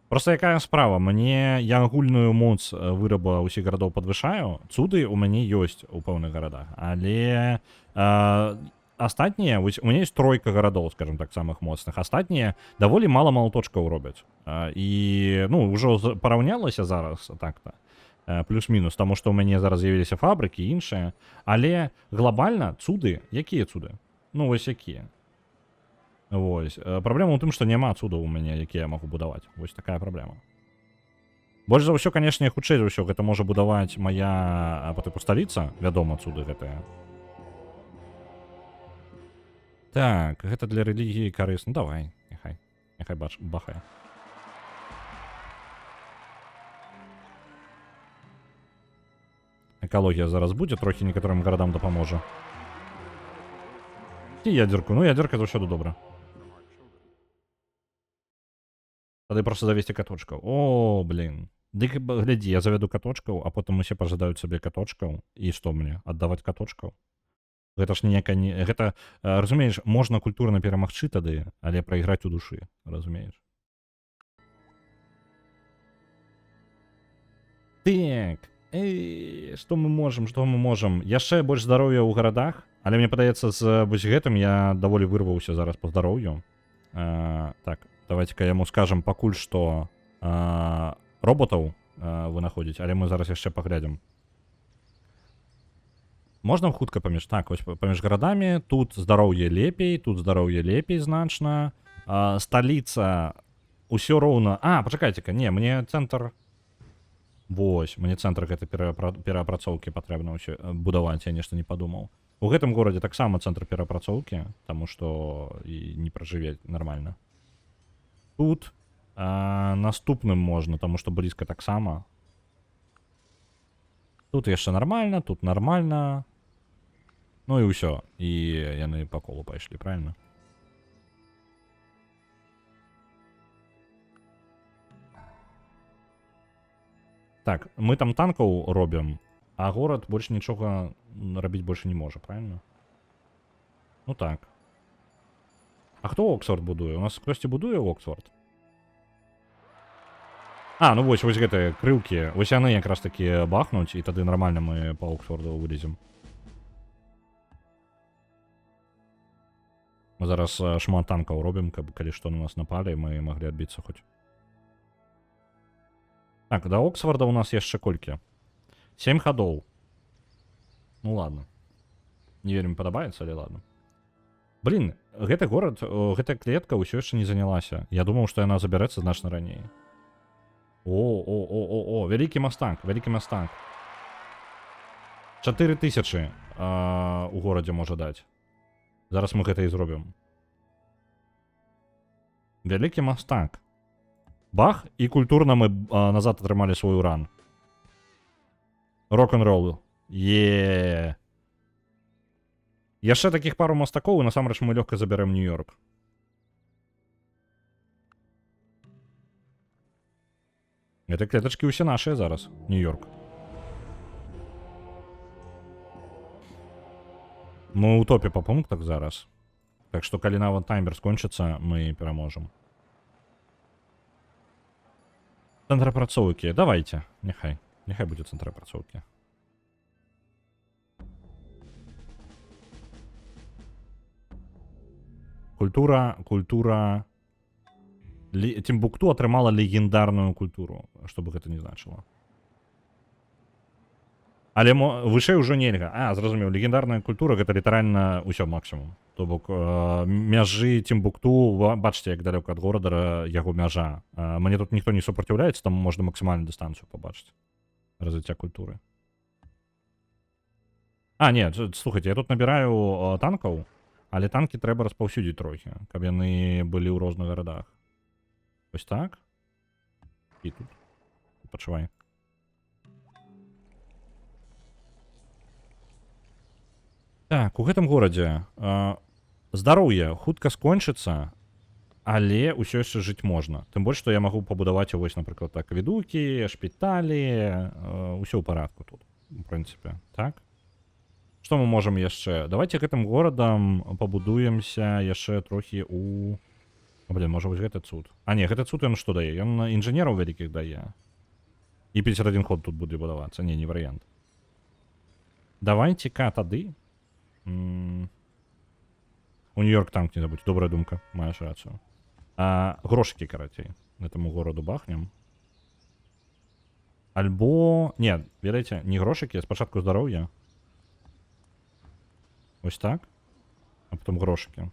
Просто якая справа, я агульную моц выраба ўсіх гарадоў падвышаю, цуды ў мяне ёсць у пэўных гарадах, але... Астатнія, у меня есть тройка городов, скажем так, самых моцных. Астатнія даволі мало малоточкаў робяць. І, ну, ўжо параўнялася зараз так-то. Плюс-мінус, таму што ў мяне зараз з'явіліся фабрыкі і іншыя. Але глобальна цуды, якія цуды? Ну, вось якія. Вось. Праблема ў тым, што няма цудаў у мяне, якія я магу будаваць. Вось такая праблема. Больш за ўсё, канешне, хутчэй за ўсё, гэта можа будаваць моя, па тыпу, сталіца. Вядома, цуды гэтыя. Так, гэта для рэлігіі карысна. Давай, няхай бахае. Экалогія зараз будзе, трохі некаторым гарадам дапаможа. І ядзерку, ну ядзерка заўсёды добра. Тады проста завесці каточкаў. О, блин. Дык глядзі, я завяду каточкаў, а потым усе пажадаюць сабе каточкаў. І што мне, аддаваць каточкаў? Гэта ж ніяка не... Гэта, разумееш, можна культурна перамагчы тады, але прайграць у душы, разумееш? Так, што мы можам? Яшчэ больш здароўя ў гарадах, але мне падаецца, з вось гэтым я даволі вырваўся зараз па здароўю. Так, давайте-ка яму скажам пакуль што роботаў вынаходзіць, але мы зараз яшчэ паглядзім. Можна хутка паміж, так, вось паміж гарадамі, тут здароўе лепей значна. Сталіца ўсё роўна... пачакайце-ка, не, мне цэнтр... Вось, мне цэнтр гэтай пераапрацоўкі патрэбна ўсё будаваць, я нешта не падумаў. У гэтым горадзе таксама цэнтр пераапрацоўкі, таму што і не пражыве нармальна. Тут наступным можна, таму што блізка таксама. Тут яшчэ нармальна, тут нармальна. Ну і ўсё. І яны па колу пайшлі, правильно? Так, мы там танкаў робім, а горад больш нічога рабіць больше не можа, правильно? Ну так. А хто Оксфорд будуе? У нас хтосьці будуе Оксфорд? Ну вось гэтыя крылкі. Вось яны якраз такі бахнуць, і тады нармальна мы па Оксфорду вылезем. Мы зараз шмат танкаў робім, калі што на нас напалі, мы маглі адбіцца хоць. Так, да Оксфорда у нас яшчэ колькі? 7 хадоў. Ну ладно. Не вельмі падабаецца, але ладно. Блин, гэты горад, гэтая клетка ўсё яшчэ не занялася. Я думаў, што яна забярэцца значна раней. О, вялікі мастак. 4000 у горадзе можа даць. Зараз мы гэта і зробім. Вялікі мастак. Бах, і культурна мы назад атрымалі свой уран. Рок-н-ролл. Яшчэ такіх пару мастакоў, і насамрэч мы лёгка забярэм Нью-Йорк. Гэта клетачкі ўсе нашыя зараз, Нью-Йорк. Мы ў топе па пунктах зараз. Так што калі нават таймер скончыцца, мы пераможам. Цэнтр апрацоўкі. Давайте. Няхай будзе цэнтр апрацоўкі. Культура... Тимбукту атрымала легендарную культуру, што бы гэта не значыла. Але вышэй ужо нельга. Зразумеў, легендарная культура гэта літаральна ўсё максімум. То бок мяжы Тимбукту, бачыце, як далёка ад горада яго мяжа. Мне тут ніхто не супраціўляецца, там можна максімальную дыстанцыю пабачыць. Развіцця культуры. Не, слухайце, я тут набіраю танкаў, але танкі трэба распаўсюдзіць трохі, каб яны былі ў розных гарадах. Вось так. І тут. Пачувай. Так, у гэтым горадзе здароўе хутка скончыцца, але ўсё яшчэ жыць можна. Тым больш, што я магу пабудаваць вось, напрыклад, так, акведукі, шпіталі, ўсё ў парадку тут, у прынцыпе, так? Што мы можам яшчэ? Давайте гэтым горадам пабудуемся яшчэ трохі у... Блин, можа быць, гэта цуд. Не, гэта цуд ён што дае? Ён інжынераў вялікіх дае. І 51 ход тут будзе будавацца. Не варыянт. Давайте-ка тады... У Нью-Йорк танк не забудь. Добрая думка. Маеш рацыю. Грошыкі, карацей. Гэтаму гораду бахнем. Альбо... Не, ведаеце, не грошыкі, а спачатку здароўя. Вось так. А потом грошыкі.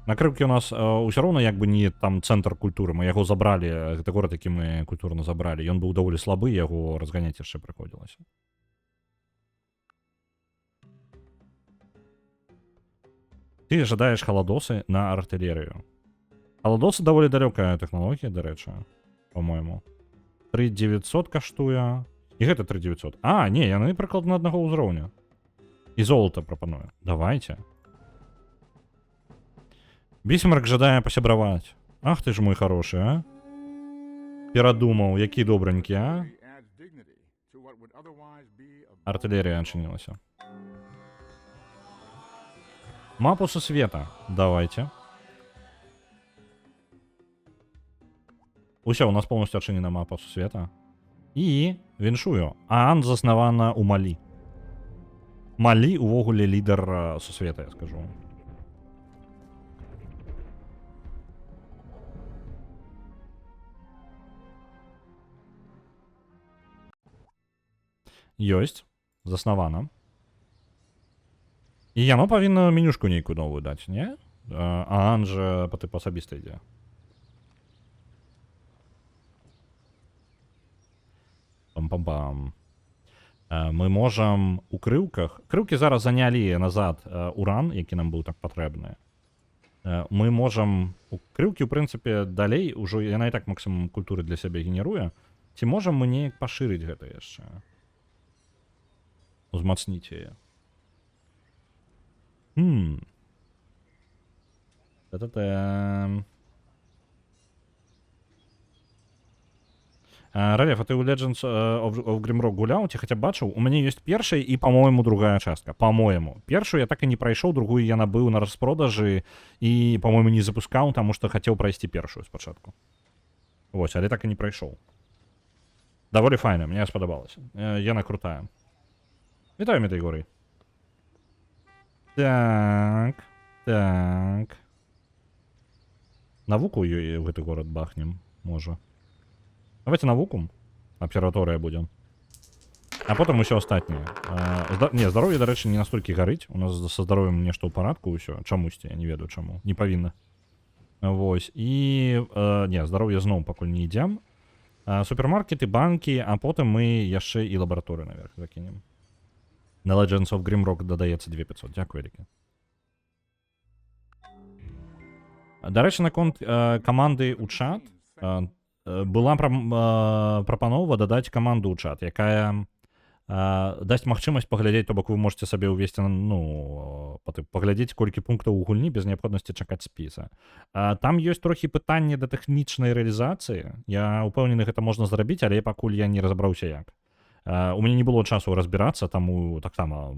Накрыўкі у нас ўсё роўна як бы не там цэнтр культуры. Мы яго забралі, гэта горад, які мы культурна забралі. Ён быў даволі слабы, яго разганяць яшчэ прыходзілася. Ты жадаеш халадосы на артылерыю. Халадосы даволі далёкая тэхналогія, дарэчы, по-мойму. 3900 каштуе. І гэта 3900. А, не, яны прыкладна аднаго ўзроўня. І золата прапаную. Давайте. Бісмарк жадае пасябраваць. Ах ты ж мой хорошы, а? Перадумаў, які добранькі, а? Артылерія адчынілася. Мапу сусвета. Давайте. Усё, у нас полностью адчынена мапа сусвета. І, віншую, Аан заснавана ў Малі. Малі увогуле лідар сусвета, я скажу. Ёсць. Заснавана. І яно павінна менюшку нейкую новую даць, не? Аан жа па тыпу асабіста ідзе. Пам-пам-пам. Мы можам у крыўках... Крыўкі зараз занялі назад уран, які нам быў так патрэбны. Мы можам... У крыўкі, у прынцыпе, далей, ужо яна і так максімум культуры для сябе генеруе. Ці можам мы неяк пашырыць гэта яшчэ? Узмацніць яе. Та-та-та... Ралеф, а ты ў Legends of Grimrock гуляў, ці хаця бачыў? У мяне ёсць першая і, па-моему, другая частка. Па-моему. Першую я так і не прайшоў, другую я набыў на распродажы і, па-моему, не запускаў, таму што хацеў прайсці першую спачатку. Вось, але так і не прайшоў. Даволі файна, мне спадабалася. Яна крутая. Вітаю, Метайгорый. Так. Так. Навуку ў гэты горад бахнем, можа. Давайте навуку. Обсерватория будем. А потом еще остатнее. Не, здоровье, до речі, не настолько горить. У нас со здоровьем нешта ў парадку ўсё. Чамусьці, я не ведаю чаму. Не павінна. Вось. І... Не, здоровье зноў пакуль не ідзем. Супермаркеты, банки, а потым мы яшчэ і лабараторыю наверх закінем. На Legends of Grimrock дадаецца 2500. Дзякуй, вялікі. Дарэчы, наконт каманды ў чат... Была прапанова дадаць каманду ў чат, якая дасць магчымасць паглядзець, то бок вы можете сабе ўвесці, ну, паглядзець, колькі пунктаў у гульні без неабходнасці чакаць спіса. Там ёсць трохі пытанне да тэхнічнай рэалізацыі. Я ўпэўнены, гэта можна зрабіць, але пакуль я не разабраўся як. У мяне не было часу разбірацца, таму таксама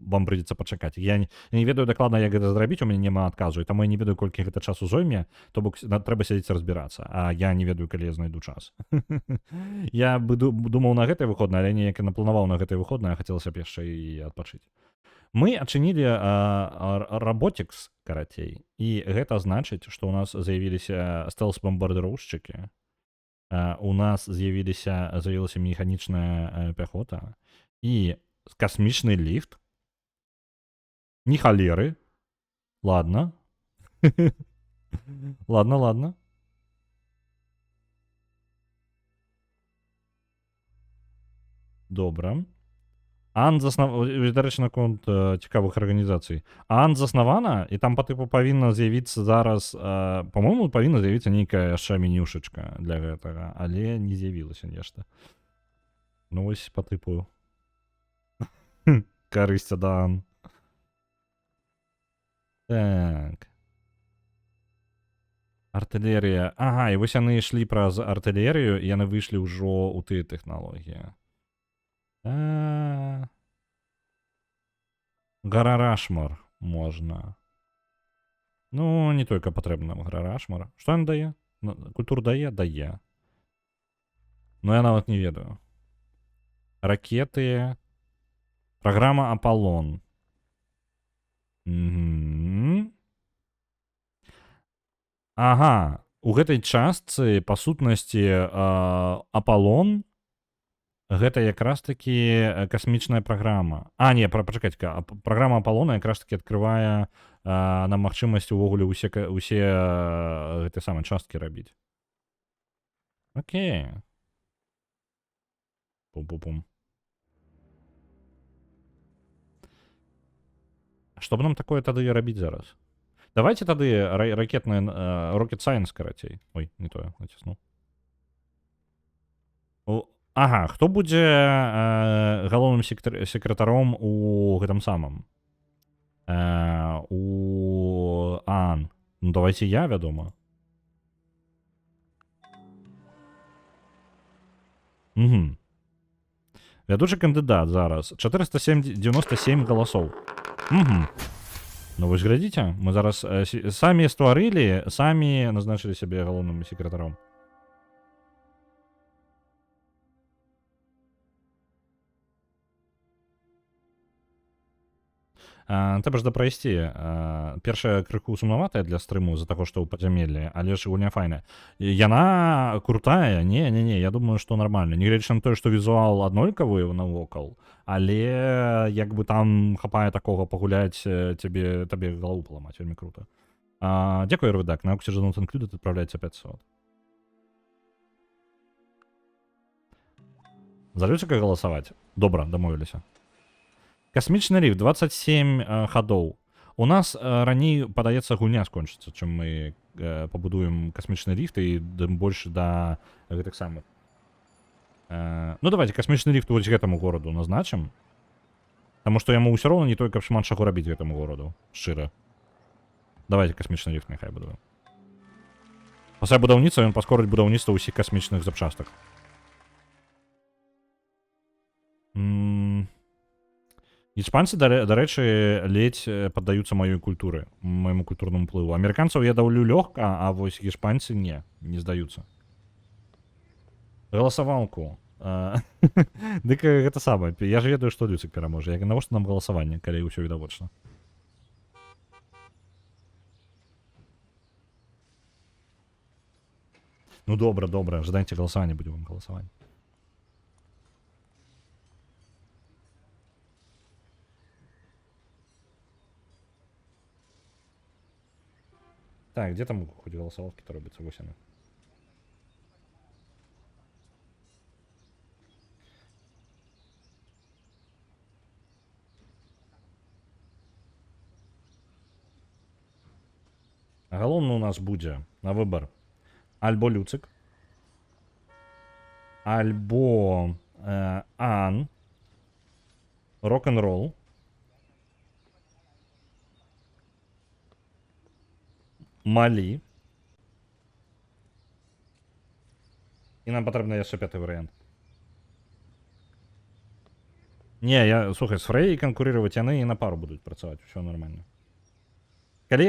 вам прыйдзецца пачакаць. Я не ведаю дакладна, як гэта зрабіць, у мяне няма адказу, і таму я не ведаю, колькі гэта часу зойме, то бок трэба сядзець разбірацца, а я не ведаю, калі я знайду час. Я бы думаў на гэтай выходнай, але неяк напланаваў на гэтай выходнай, а хацелася б яшчэ і адпачыць. Мы адчынілі Robotics, карацей, і гэта значыць, што ў нас з'явіліся стэлс-бамбардыроўшчыкі, у нас з'явілася механічная пяхота і касмічны ліфт. Не халеры. Ладно. Ладно, ладно. Добра. Аан заснавана, дарэчы, наконт цікавых арганізацый. Аан заснавана, і там па тыпу павінна з'явіцца зараз, па-мойму, павінна з'явіцца нейкая яшчэ менюшачка для гэтага, але не з'явілася нешта. Ну вось па тыпу карысць ад Аан. Так. Артылерія. Ага, і вось яны ішлі праз артылерію, і яны выйшлі ўжо ў тыя тэхналогіі. Гора Рашмар можна. Ну, не толькі патрэбна гора Рашмар. Што ён дае? Культур дае? Дае. Ну, я нават не ведаю. Ракеты. Праграма Аполлон. Ага. У гэтай частцы, па сутнасці, Аполлон гэта якраз такі касмічная праграма. А, не, пачакайце-ка. Праграма Аполлона якраз такі адкрывае нам магчымасць увогуле ўсе гэтыя самыя часткі рабіць. Окей. Пум-пум-пум. Што б нам такое тады рабіць зараз? Давайте тады ракетны Rocket Science карацей. Ой, не тое, націснуў. Ага, хто будзе галоўным секретаром у гэтым самым? У ААН. Ну, давайте я, вядома. Угу. Вядучы кандыдат зараз. 497 галасоў. Угу. Ну, вось глядзіце, мы зараз самі стварылі, самі назначылі сябе галоўным секретаром. Трэба ж прайсці. Першая крыху сумнаватая для стрыму з-за таго, што ў падзямеллі, але ж гульня файная. Яна крутая, не, я думаю, што нармальна. Нягледзячы на тое, што візуал аднолькавы навокал, але як бы там хапае такога пагуляць, табе галаву паламаць, вельмі крута. Дзякую, рэдак, на Oxygen Not Included адпраўляецца 500. За Люціка галасаваць? Добра, дамовіліся. Касмічны ліфт, 27 хадоў. У нас раней, падаецца, гульня скончыцца, чым мы пабудуем касмічны ліфт і больш да гэтых самых. Ну, давайте касмічны ліфт вось гэтаму гораду назначым. Таму што яму ўсё роўна не той, каб шмат чаго рабіць гэтаму гораду, шчыра. Давайте касмічны ліфт няхай будуем. Пасля будаўніцтва ён паскорыць будаўніцтва ўсіх касмічных запчастак. Іспанцы, дарэчы, ледзь паддаюцца маёй культуры, майму культурнаму ўплыву. Амерыканцаў я даўлю лёгка, а вось іспанцы не здаюцца. Галасаванку. Дык гэта самае. Я ж ведаю, што Люцік пераможа. Навошта нам галасаванне, калі ўсё відавочна? Ну добра, жаданьце галасавання, будзе вам галасаванне. Так, где там хоть голосовалки-то робятся, восьми? Галоўны у нас будзе на выбор альбо Люцик, альбо Ан, рок-н-ролл, Малі. І нам патрэбна яшчэ пяты варыянт. Не, слухай, з Фрей канкурировать яны і на пару будуць працаваць, усё нормально. Калі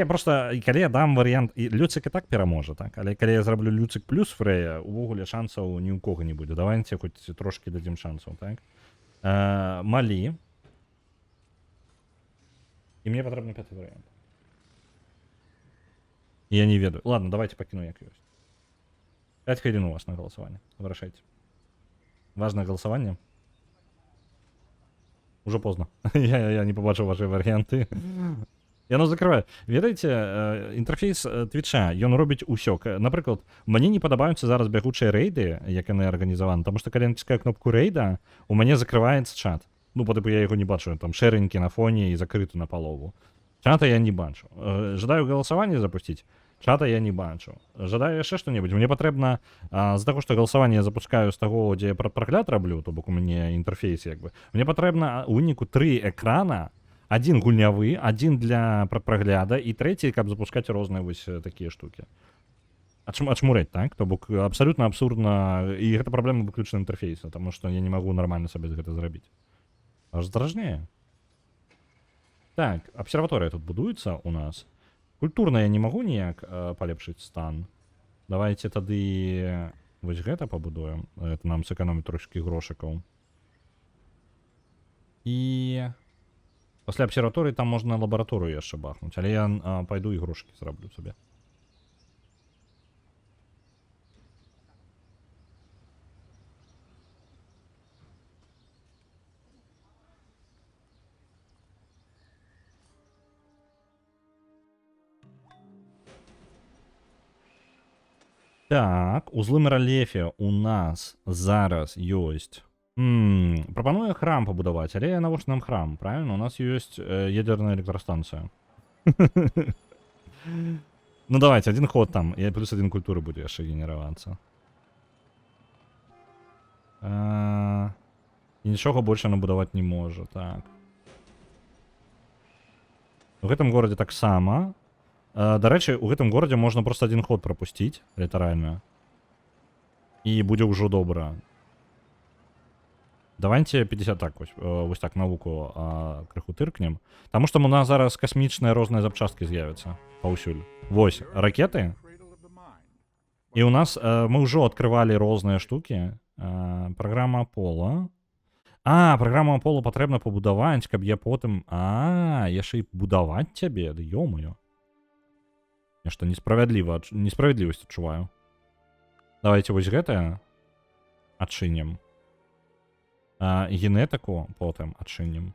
я дам варыянт, і Люцик і так пераможа, так? Але калі я зраблю Люцик плюс Фрея, увогуле шансаў ні ў кого не будзе. Давайте хоць трошки дадзім шансаў, так? Малі. І мне патрэбны пяты варыянт. Я не ведаю. Ладно, давайте покину як ёсць. 5 хвілін у вас на голосование. Вырашайте. Важное голосование. Уже поздно. я не побачыў ваши варианты. Яно закрываю. Ведаеце, інтэрфейс Твіча, ён робіць усё. Напрыклад, мне не падабаюцца зараз бягучыя рэйды, як яны арганізаваны, таму што калі я націскаю кнопку рэйда, у мяне закрываецца чат. Ну, по типу я яго не бачу, там шэренькі на фоне і закрыты на палову. Чата я не бачу. Жадаю голосование запустить. Чата я не бачу. Жадаю яшчэ што-небудзь. Мне патрэбна з-за таго, што галасаванне я запускаю з таго, дзе я прагляд раблю, то бок у мяне інтэрфейс як бы. Мне патрэбна у выніку 3 экрана, один гульнявы, один для прагляда і трэці, каб запускаць розныя вось такія штукі. Ачмураць, так? То бок абсалютна абсурдна, і гэта праблема выключна інтэрфейса, таму што я не магу нармальна сабе гэта зрабіць. Аж здражнее. Так, абсерваторыя тут будуецца у нас. Культурна я не магу ніяк палепшыць стан. Давайте тады вось гэта пабудуем. Это нам сэканоміць трошкі грошыкаў. І пасля абсерваторыі там можна лабараторыю яшчэ бахнуць, але я пайду і грошыкі зраблю сабе. Так, у злым рэльефе у нас зараз ёсць. Прапаную храм пабудаваць, але навошта нам храм, правильно? У нас ёсць ядерная электрастанцыя. Ну давайте, один ход там, и плюс один культуры будет яшчэ генеравацца. І нічога больше набудаваць не можа, так. У гэтым горадзе таксама. Да рэчы, у гэтым горадзе можна просто один ход пропусціць, літаральна. І будзе ўжо добра. Давайте 50 так, вось так навуку крыху тыркнем. Таму што у нас зараз касмічныя розныя запчасткі з'явяцца паўсюль. Вось, ракеты. І у нас мы ўжо адкрывалі розныя штукі. Праграма Аполло. Праграму Аполло патрэбна пабудаваць, каб я потым... яшчэ і будаваць цябе, ды ё-моё. Нешта несправядлівасць адчуваю. Давайте вось гэтае адчынем. Генетыку потым адчынем.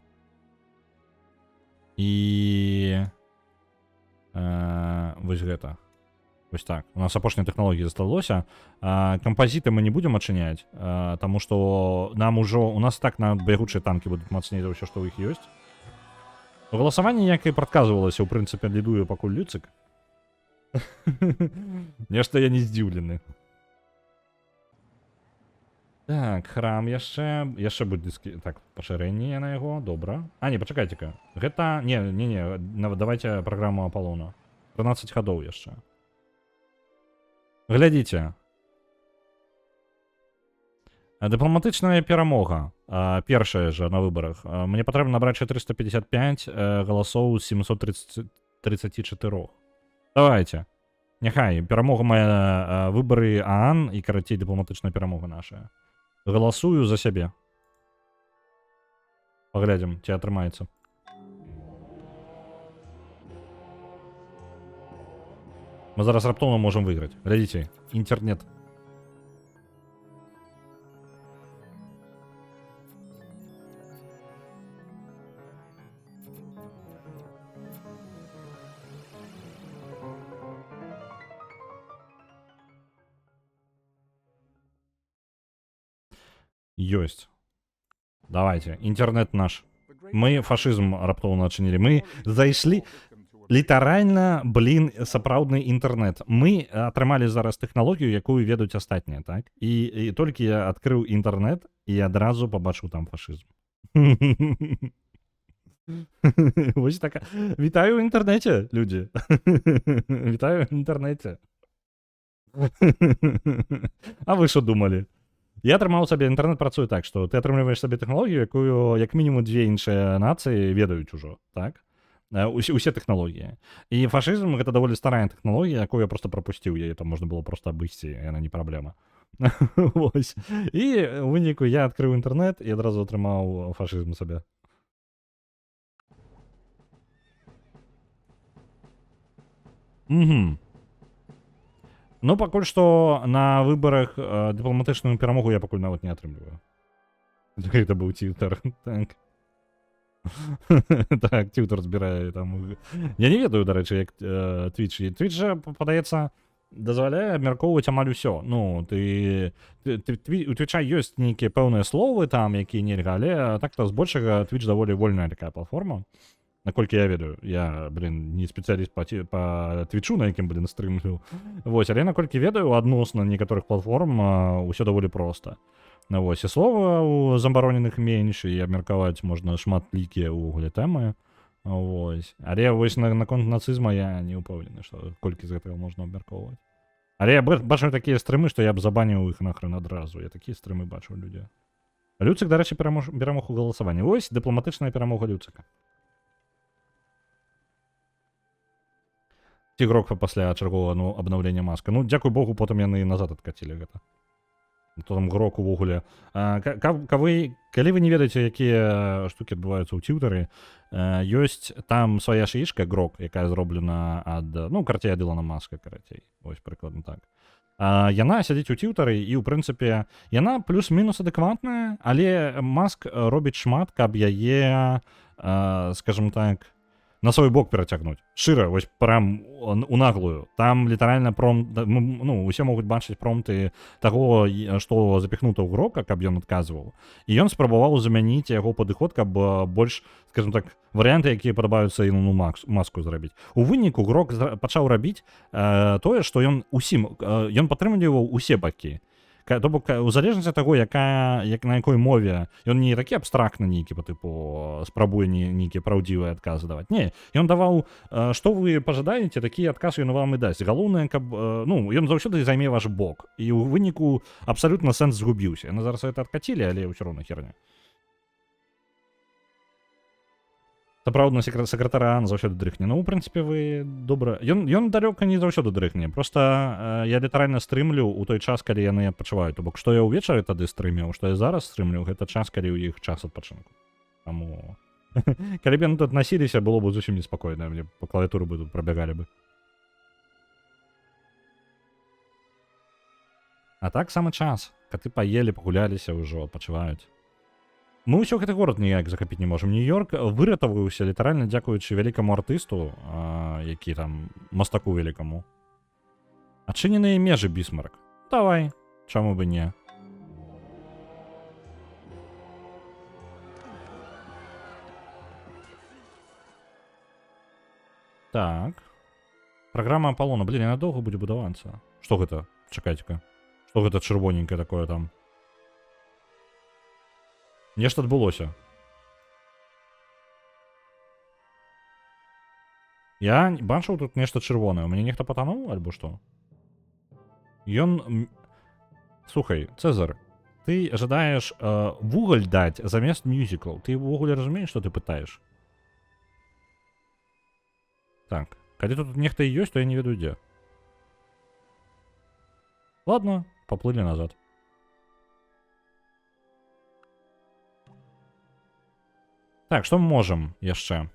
І... вось гэта. Вось так. У нас апошняя тэхналогія засталося. Кампазіты мы не будзем адчыняць, таму што нам ужо... У нас так нават бягучыя танкі будуць мацней за ўсё, што ў іх ёсць. Галасаванне, як і прадказвалася, ў прынцыпе, лідуе пакуль Люцык. Нешта я не здзіўлены. Так, храм яшчэ буддысцкі... Так, пашырэнне на яго, добра. Не, пачакайце-ка. Гэта... Не, давайте праграму Аполлона. 13 хадоў яшчэ. Глядзіце. Дыпламатычная перамога. Першая жа на выбарах. Мне патрэбна набраць 455 галасоў з 734. Давайте. Няхай, перамога моя, выбары ААН і, карацей, дыпламатычная перамога наша. Галасую за сябе. Паглядзім, ці атрымаецца. Мы зараз раптоўна можам выйграць. Глядзіце, інтэрнет. Ёсць. Давайте, інтэрнет наш. Мы фашызм раптоўна адчынілі. Мы зайшлі... Літаральна, сапраўдны інтэрнэт. Мы атрымалі зараз тэхналогію, якую ведаюць астатнія, так? І толькі я адкрыў інтэрнэт і адразу пабачыў там фашызм. Вось така. Вітаю ў інтэрнэце, людзі. Вітаю ў інтэрнэце. А вы што думалі? Я атрымаў сабе, інтэрнэт працуе так, што ты атрымліваеш сабе тэхналогію, якую як мінімум дзве іншыя нацыі ведаюць ужо, так? Усе тэхналогіі. І фашызм гэта даволі старая тэхналогія, якую я просто прапусціў, яе там можна было просто абысці, яна не праблема. Вось. І ў выніку я адкрыў інтэрнэт і адразу атрымаў фашызм сабе. Ну, пакуль што на выбарах дыпламатычную перамогу я пакуль нават не атрымліваю. Гэта быў Twitter, так. Так, Twitter збірае там... Я не ведаю, дарэчы, як Twitch. Twitch жа, падаецца, дазваляе абмяркоўваць амаль усё. Ну, у Twitcha ёсць нейкія пэўныя словы там, якія нельга, але так-то збольшага Twitch даволі вольная такая платформа. Наколькі я ведаю. Я, не спецыяліст па Twitchu, на якім, стрымлю. Вось, але наколькі ведаю, адносна некаторых платформ усё даволі проста. Вось, і слова ў забароненых менш, і абмеркаваць можна шматлікія ўвогуле тэмы. Вось. Але вось наконт нацызма я не ўпэўнены, што колькі з гэтага можна абмяркоўваць. Але я бачу такія стрымы, што я б забаніў іх нахрен адразу. Я такія стрымы бачу людзі. Люцык, дарэчы, перамог у галасаванні. Вось дыпламатычная перамога Люцыка. Ці грок пасля чарговага абнаўлення Маска. Ну, дзякуй Богу, потым яны назад адкацілі гэта. То там грок увогуле. Калі вы не ведаеце, якія штукі адбываюцца ў Твітары, ёсць там свая шишка, грок, якая зроблена ад, карцей ад Ілона Маска, карацей. Вось, прыкладна так. Яна сядзіць у Твітары, і, ў прынцыпе, яна плюс-мінус адэкватная, але Маск робіць шмат, каб яе, скажем так, на свой бок перацягнуць. Шчыра, вось прям у наглую. Там літаральна усе могуць бачыць промты таго, што запіхнута ў грока, каб ён адказваў. І ён спрабаваў замяніць яго падыход, каб больш, скажем так, варыянты, якія падабаюцца Ілону Маску зрабіць. У выніку Грок пачаў рабіць тое, што ён усім ён падтрымліваў усе бакі. То бок у залежнасці ад таго, на якой мове ён не такі абстрактны нейкі па тыпу спрабуе нейкія праўдзівыя адказы даваць. Не, ён даваў, што вы пажадаеце, такі адказ ён вам і дасць. Галоўнае, каб ён заўсёды займе ваш бок. І ў выніку абсалютна сэнс згубіўся. Яны зараз гэта адкацілі, але ўсё роўна херня. Сапраўдна сакратарыан заўсёды дрыхне. Ну, у прынцыпе, вы добра. Ён далёка не заўсёды дрыхне. Просто я літаральна стрымлю ў той час, калі яны адпачываюць. То бок, што я ўвечары тады стрыміў, што я зараз стрымлю, гэта час, калі ў іх час адпачынку. Таму калі б яны тут насіліся, было б зусім неспакойна. Мне па клавіатуры бы тут прабягалі бы. А так самы час. Каты паелі, пагуляліся ўжо, адпачываюць. Мы ўсё гэты горад ніяк захапіць не можам. Нью-Йорк выратаваўся літаральна дзякуючы вялікаму артысту, які там мастаку вялікаму. Адчыненыя межы, Бісмарк. Давай, чаму бы не. Так. Праграма Аполлона. Блін, яна доўга будзе будавацца. Што гэта? Чакайце-ка. Што гэта чырвоненькае такое там? Нешта адбылося. Я бачыў тут нешта чырвонае. У мяне нехта патануў, альбо што? Ён... Слухай, Цезар, ты жадаеш вугаль даць замест мюзіклаў. Ты ўвогуле разумееш, што ты пытаеш? Так, калі тут нехта і ёсць, то я не ведаю дзе. Ладно, поплылі назад. Так, што мы можам яшчэ?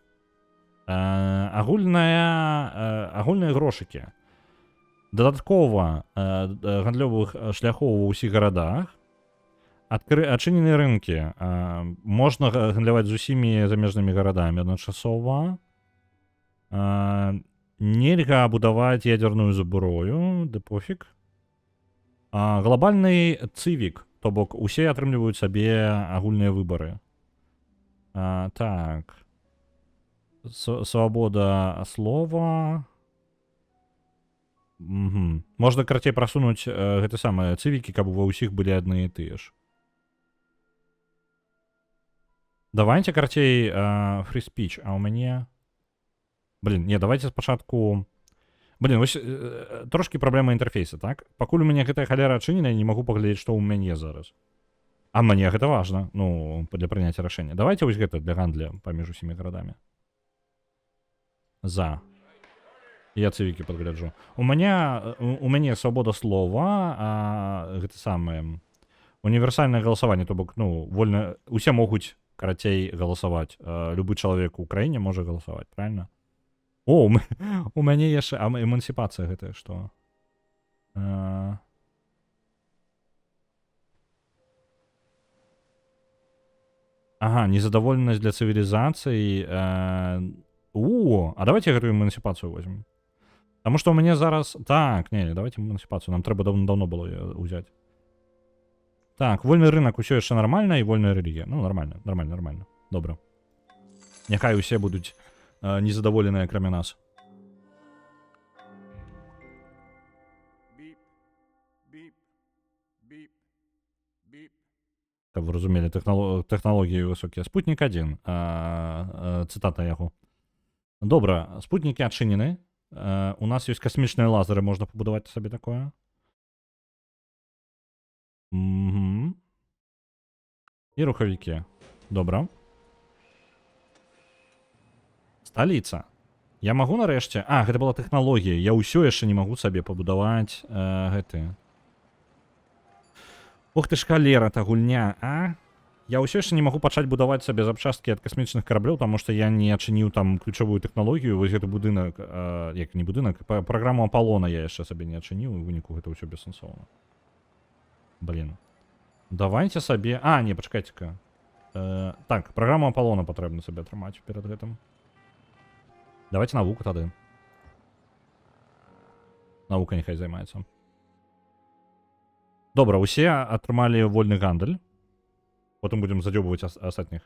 Агульныя грошыкі. Дадаткова гандлёвых шляхоў ва ўсіх гарадах. Адчыненыя рынкі. Можна гандляваць з усімі замежнымі гарадамі адначасова. Нельга будаваць ядзерную зброю, ды пофіг. Глобальны цывік, то бок усе атрымліваюць сабе агульныя выбары. Так. Свабода слова. Можна карацей прасунуць гэты самыя цывікі, каб ва ўсіх былі адны і тыя ж. Давайте карацей free speech, а ў мяне... Блін, не, давайте спачатку... Блін, вось трошкі праблема інтэрфейса, так? Пакуль у мяне гэтая халера адчыненая, не магу паглядзець, што ў мяне зараз. А мне гэта важна, ну, для прыняцця рашэння. Давайте вось гэта для гандля паміж усімі гарадамі. За. Я цывікі падгляджу. У мяне свабода слова, гэта самае універсальнае галасаванне, то бок, ну, вольна, усе могуць, карацей, галасаваць. Любы чалавек у краіне можа галасаваць, правильно? О, у мяне яшчэ... А эмансіпацыя гэтая што? Ага, незадаволенасць для цывілізацыі. А давайте гэтую эмансіпацыю возьмем. Таму што ў мяне зараз... Так, не, давайте эмансіпацыю. Нам трэба даўно было ўзяць. Так, вольны рынок усё яшчэ нармальна і вольная рэлігія. Ну, нармальна. Добра. Няхай усе будуць незадаволеныя, акрамя нас. Каб вы разумелі, тэхналогіі высокія. Спутнік 1. Цытата яго. Добра, спутнікі адчынены. У нас ёсць касмічныя лазеры, можна пабудаваць сабе такое. І рухавікі. Добра. Сталіца. Я магу нарэшце... гэта была тэхналогія. Я ўсё яшчэ не магу сабе пабудаваць гэты... Ух ты ж халера, та гульня, а? Я ўсё яшчэ не магу пачаць будаваць сабе запчасткі ад касмічных караблёў, таму што я не адчыніў там ключавую тэхналогію. Вось гэты будынак, як не будынак, праграму Аполлона я яшчэ сабе не адчыніў, і выніку гэта ўсё бессэнсоўна. Блін. Давайте сабе... не, пачакайце-ка. Так, праграму Аполлона патрэбна сабе атрымаць перад гэтым. Давайте навуку тады. Навука няхай займаецца. Добра, усе атрымалі вольны гандаль. Потым будзем задзёбваць астатніх.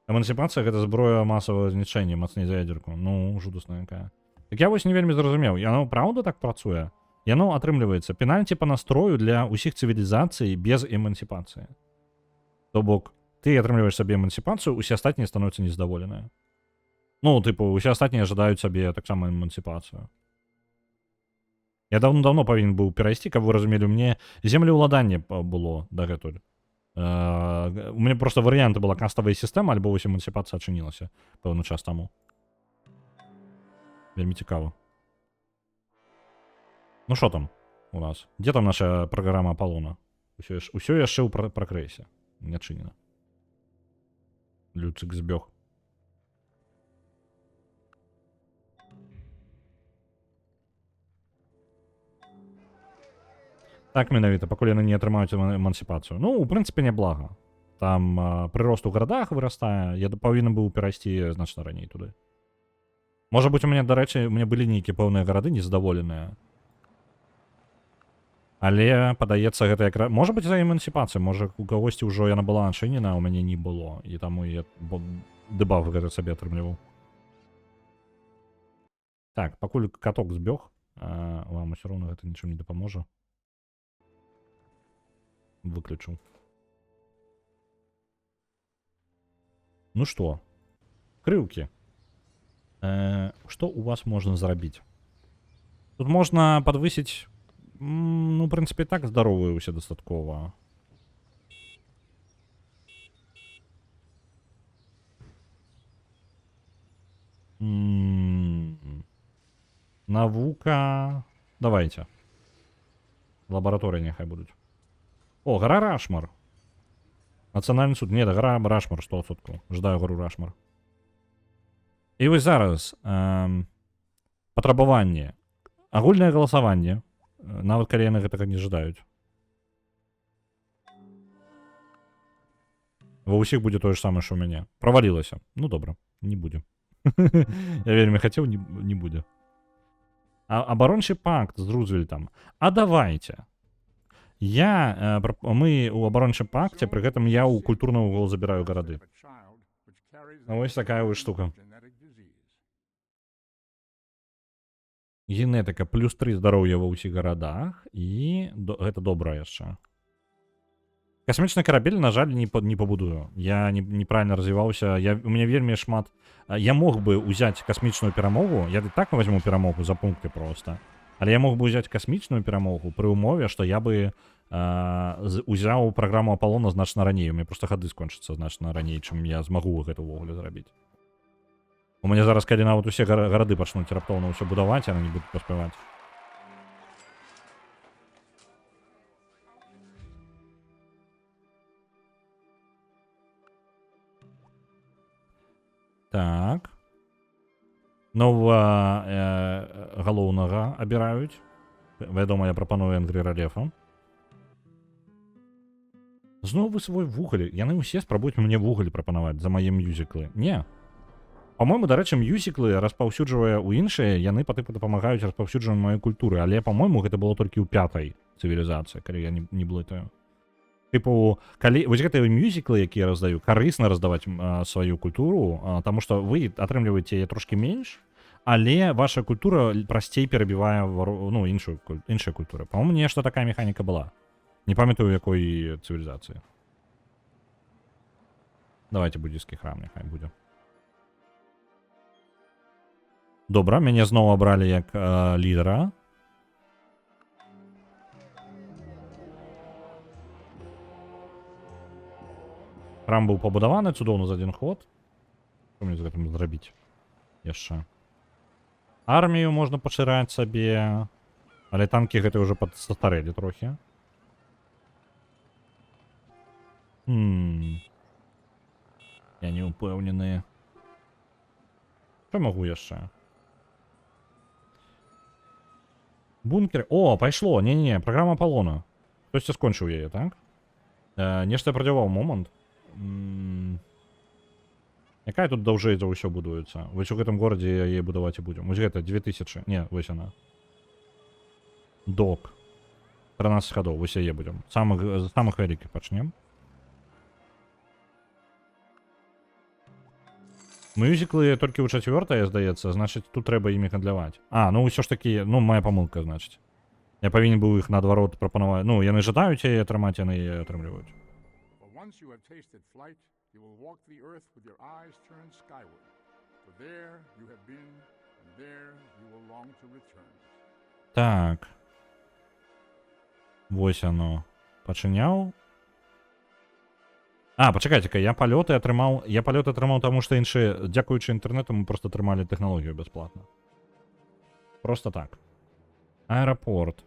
Эмансіпацыя гэта зброя масавага знішчэння, мацней за ядзерку. Ну, жудасная якая. Так я вось не вельмі зразумеў, яно праўда так працуе? Яно атрымліваецца пенальці па настрою для ўсіх цывілізацый без эмансіпацыі. То бок, ты атрымліваеш сабе эмансіпацыю, усе астатнія становяцца нездаволеныя. Ну, тыпу, усе астатнія жадаюць сабе таксама эмансіпацыю. Я даўно павінен быў перайсці, каб вы разумелі, мне землеўладанне было дагэтуль. У меня просто варианты была кастовая система, альбо вось эмансіпацыя адчынілася пэўны час таму. Вельмі цікава. Ну что там у нас? Где там наша программа Аполлона? Усё яшчэ ў пракрэсе. Не адчынена. Люцик збег. Так менавіта, пакуль яны не атрымаюць эмансіпацыю. Ну, у прынцыпе, няблага. Там прырост у гарадах вырастае. Я павінен быў перайсці значна раней туды. Можа быць, у мяне, дарэчы, у мяне былі нейкія пэўныя гарады незадаволеныя. Але, падаецца, гэта якраз... Можа быць, за эмансіпацыю. Можа, у кагосьці ўжо яна была адчынена, а ў мяне не было. І таму я дэбаф гэта сабе атрымліваў. Так, пакуль каток збег, вам усё роўна гэта нічым не дапаможа. Выключу. Ну что, крылки. Что у вас можно зарабить? Тут можно подвысить, ну, в принципе, так здоровые все достатково. Наука. Давайте. Лаборатории нехай будут. О, гора Рашмар. Национальный суд. Нет, гора Рашмар, 100%. Ждаю гору Рашмар. І вось зараз патрабаванне. Агульнае галасаванне. Нават калі яны гэтага не жадаюць. Ва ўсіх будзе тое ж самае, што ў мяне. Правалілася. Ну добра, не будзе. Я вельмі хацеў, не будзе. Абарончы пакт з Рузвельтам. А давайте. Мы у абарончым пакце, пры гэтым я ў культурны угол забіраю гарады. Вось такая вось штука. Генетыка плюс 3 здароўя ва ўсіх гарадах, і гэта добра яшчэ. Касмічны карабель, на жаль, не пабудую. Я неправильно развіваўся. У мяне вельмі шмат... Я мог бы ўзяць касмічную перамогу, я так возьму перамогу за пункты просто. Але я мог бы ўзяць касмічную перамогу пры ўмове, што я бы узяў праграму Аполлона значна раней. У мяне просто хады скончацца значна раней, чым я змагу гэта ўвогуле зрабіць. У мяне зараз, калі нават усе гарады пачнуць раптоўна ўсё будаваць, яны не будуць паспяваць. Так. Новага галоўнага абіраюць. Вядома, я прапаную Энгрі Ралефа. Зноў вы свой вугаль. Яны ўсе спрабуюць мне вугаль прапанаваць за мае мюзіклы. Не. Па-мойму, дарэчы, мюзіклы распаўсюджвае ў іншыя, яны па тыпу дапамагаюць распаўсюджванню маёй культуры, але, па-мойму, гэта было толькі ў 5-й цывілізацыі, калі я не блытаю. Тыпу, калі вось гэтыя мюзіклы, якія я раздаю, карысна раздаваць сваю культуру, таму што вы атрымліваеце яе трошкі менш, але ваша культура прасцей перабівае іншыя культуры. Па-мойму, нешта такая механіка была. Не памятаю, якой цывілізацыі. Давайте буддійскі храм няхай будзе. Добра, мяне зноў абралі як лідера. Храм быў пабудаваны цудоўна за адзін ход. Што мне з гэтым зрабіць яшчэ? Армію можна пашыраць сабе, але танкі гэтыя ўжо падстарэлі трохі. Я не ўпэўнены. Што магу яшчэ? Бункер. О, пайшло. Не-не-не, праграма Аполлона. Хтосьці скончыў яе, так? Нешта я прадзяваў момант. Якая тут даўжэй за ўсё будуецца? Вось у гэтым горадзе яе будаваць і будзем. Вось гэта 2000. Не, вось яна. Док. 13 гадоў, вось яе будзем. З самых вялікіх пачнем. Мюзіклы толькі ў 4-е, здаецца, значыць, тут трэба імі гандляваць. А, ну ўсё ж такі, ну, моя памылка, значыць. Я павінен быў іх наадварот прапанаваць. Ну, яны жадаюць яе атрымаць, яны яе атрымліваюць. For once you have tasted flight, you will walk the earth with your eyes turned skyward. For there you have been, and there you will long to return. Так. Вось оно. Пачыняў. А, пачакайце-ка, я палёты атрымаў, таму што іншыя, дзякуючы інтэрнэту, мы проста атрымалі тэхналогію бясплатна. Просто так. Аэрапорт.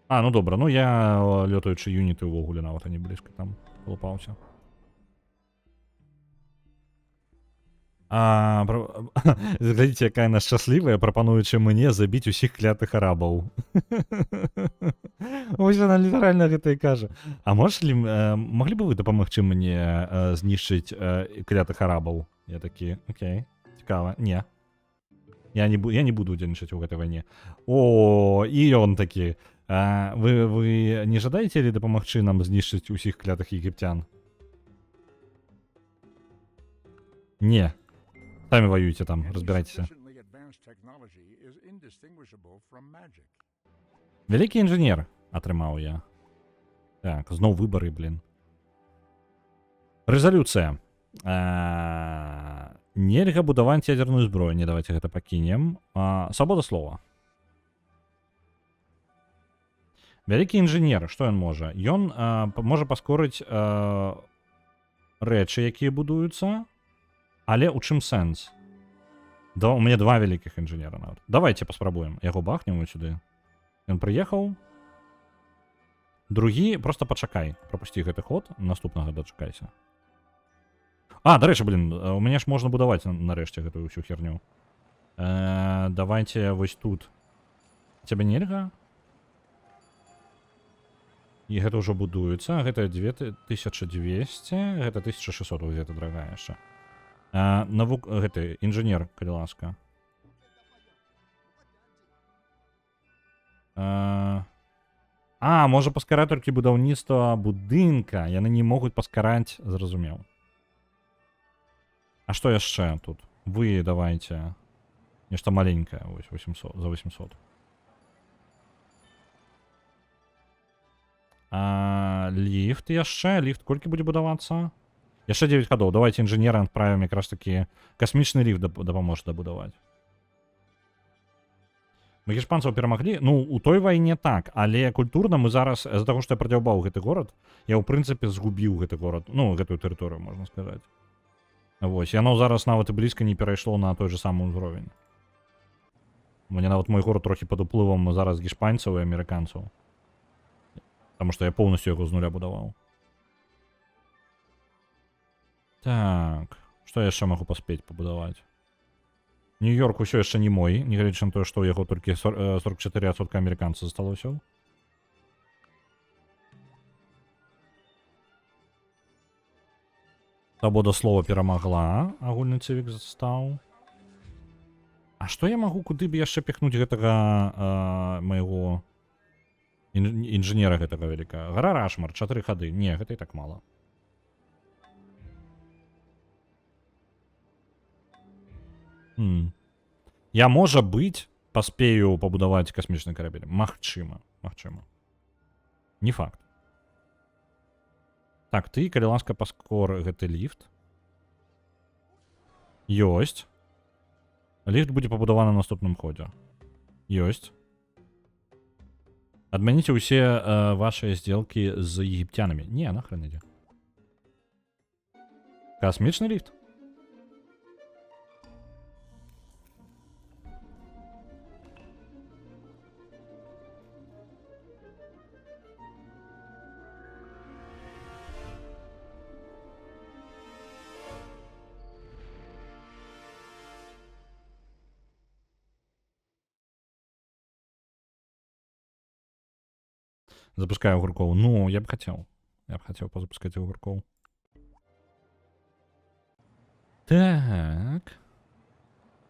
А, ну добра, ну я лётаючы юніты ўвогуле нават не блізка там лупаўся. Глядзіце, якая яна шчаслівая, прапануючы мне забіць усіх клятых арабаў. Вось яна літаральна гэта і кажа. А маглі б вы дапамагчы мне знішчыць клятых арабаў? Я такі, окей, цікава. Не. Я не буду удзельнічаць у гэтай вайне. О, і ён такі. Вы не жадаеце ли дапамагчы нам знішчыць усіх клятых егіпцян? Не. Самі воюйте там, разбирайтеся. Вялікі інжынер атрымаў я. Так, зноў выбары, блин. Рэзалюцыя. Нельга будаваць ядерную зброю. Не, давайте гэта пакінем. Свабода слова. Вялікі інжынер, што ён можа? Ён можа паскорыць рэчы, якія будуюцца. Але ў чым сэнс? У мяне два вялікіх інжынера нават. Давайте паспрабуем. Яго бахнем сюды. Ён прыехаў. Другі, просто пачакай. Прапусці гэты ход. Наступнага дачакайся. А, дарэчы, блин, у мяне ж можна будаваць нарэшце гэтую ўсю херню. Давайте вось тут. Цябе нельга? І гэта ўжо будуецца. Гэта 2200, гэта 1600, гэта дорогая яшчэ. Гэты інжынер, калі ласка. Можа паскараць толькі будаўніцтва будынка. Яны не могуць паскараць, зразумеў. А што яшчэ тут? Вы давайте. Нешта маленькае, вось 800, за 800. Ліфт яшчэ. Ліфт колькі будзе будавацца? Яшчэ 9 гадоў. Давайте інжынера адправім якраз такі касмічны ліфт дапаможа дабудаваць. Мы іспанцаў перамаглі. Ну, у той вайне так, але культурна мы зараз, з-за таго, што я прадзяўбаў гэты горад, я ў прынцыпе згубіў гэты горад, ну, гэтую тэрыторыю, можна сказаць. Вось, яно зараз нават і блізка не перайшло на той же самы ўзровень. Мне нават мой горад трохі пад уплывам зараз гішпанцаў і амерыканцаў. Таму што я поўнасцю яго з нуля будаваў. Так, што я яшчэ магу паспець пабудаваць? Нью-Йорк усё яшчэ не мой, нягледзячы на тое, што ў яго толькі 44% амерыканцаў засталося. Свабода слова перамагла, агульны цывік стаў. А што я магу куды б яшчэ піхнуць гэтага майго інжынера гэтага вялікага? Гара Рашмар, 4 хады. Не, гэта і так мала. Я, можа быць, паспею пабудаваць касмічны карабель. Магчыма. Не факт. Так, ты, калі ласка, паскор гэты ліфт. Ёсць. Ліфт будзе пабудаваны на наступным ходзе. Ёсць. Адмяніце ўсе вашыя здзелкі з егіпцянамі. Не, нахрен ідзе. Касмічны ліфт. Запускаю огурков. Ну, я бы хотел. Я бы хотел позапускать огурков. Так.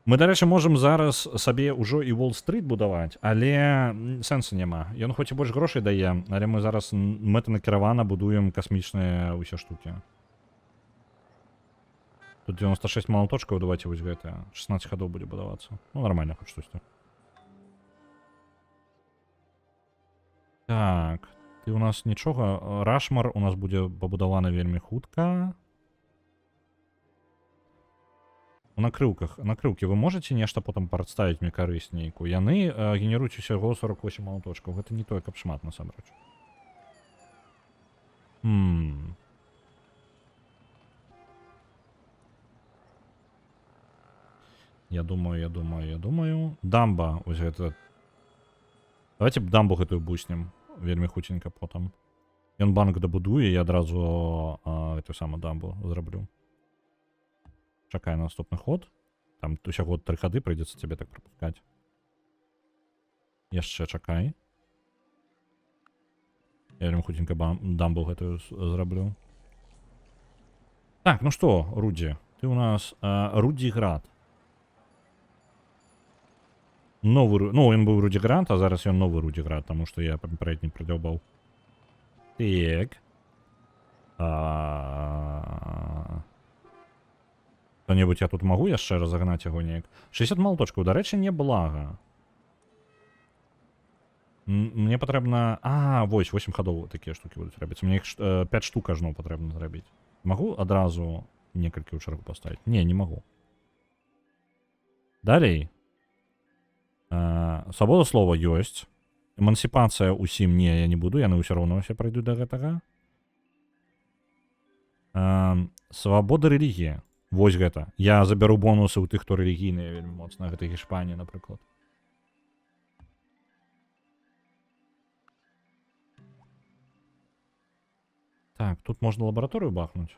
Мы, дарэчы, можам зараз сабе ўжо і Уолл-стрыт будаваць, але сэнсу няма. Ён хоць і больш грошай дае, але мы зараз мэтанакіравана будуем касмічныя ўсе штукі. Тут 96 молоточков, давайте вось гэта. 16 ходов будет будоваться. Ну, нормально, хоть что-то. Так, ты у нас нічога. Рашмар у нас буде побудована вельмі хутка. У накрылкі вы можете нешта потом прадставіць мне карыснейку? Яны генеруюць усяго 48 молоточков. Гэта не тое, каб шмат насамрэч. Я думаю. Дамба, ось гэта. Давайте дамбу гэтую буснем. Вельмі хутенька потом. Ён банк дабудуе, я адразу эту самую дамбу зраблю. Чакай на наступны ход. Там усяго 3 ходы прыйдзецца тебе так пропускать. Яшчэ чакай. Я вельмі хутенька дамбу гэтую зраблю. Так, ну што, Рудзі? Ты у нас Рудзіград. Новый, ну, он был Рудзіград, а зараз ён новый Рудзіград, потому что я папярэдні прыдзёбаў. Так. Кто-небудзь я тут могу яшчэ разогнаць яго неяк? 60 молоточкаў, дарэчы, не блага. Мне патрэбна... вось, 8 ходов такія штукі будуць рабіцца. Мне іх 5 штук ажно патрэбна зрабіць. Магу адразу некалькі ў чаргу паставіць? Не, не магу. Далей. Свабода слова ёсць. Эмансіпацыя ўсім не, я не буду, яны ўсё роўно ўсе пройдуць да гэтага. Свабода рэлігія. Вось гэта. Я забяру бонусы ў тых, хто рэлігійныя вельмі моцна. Гэта Гішпанія, напрыклад. Так, тут можна лабараторыю бахнуць.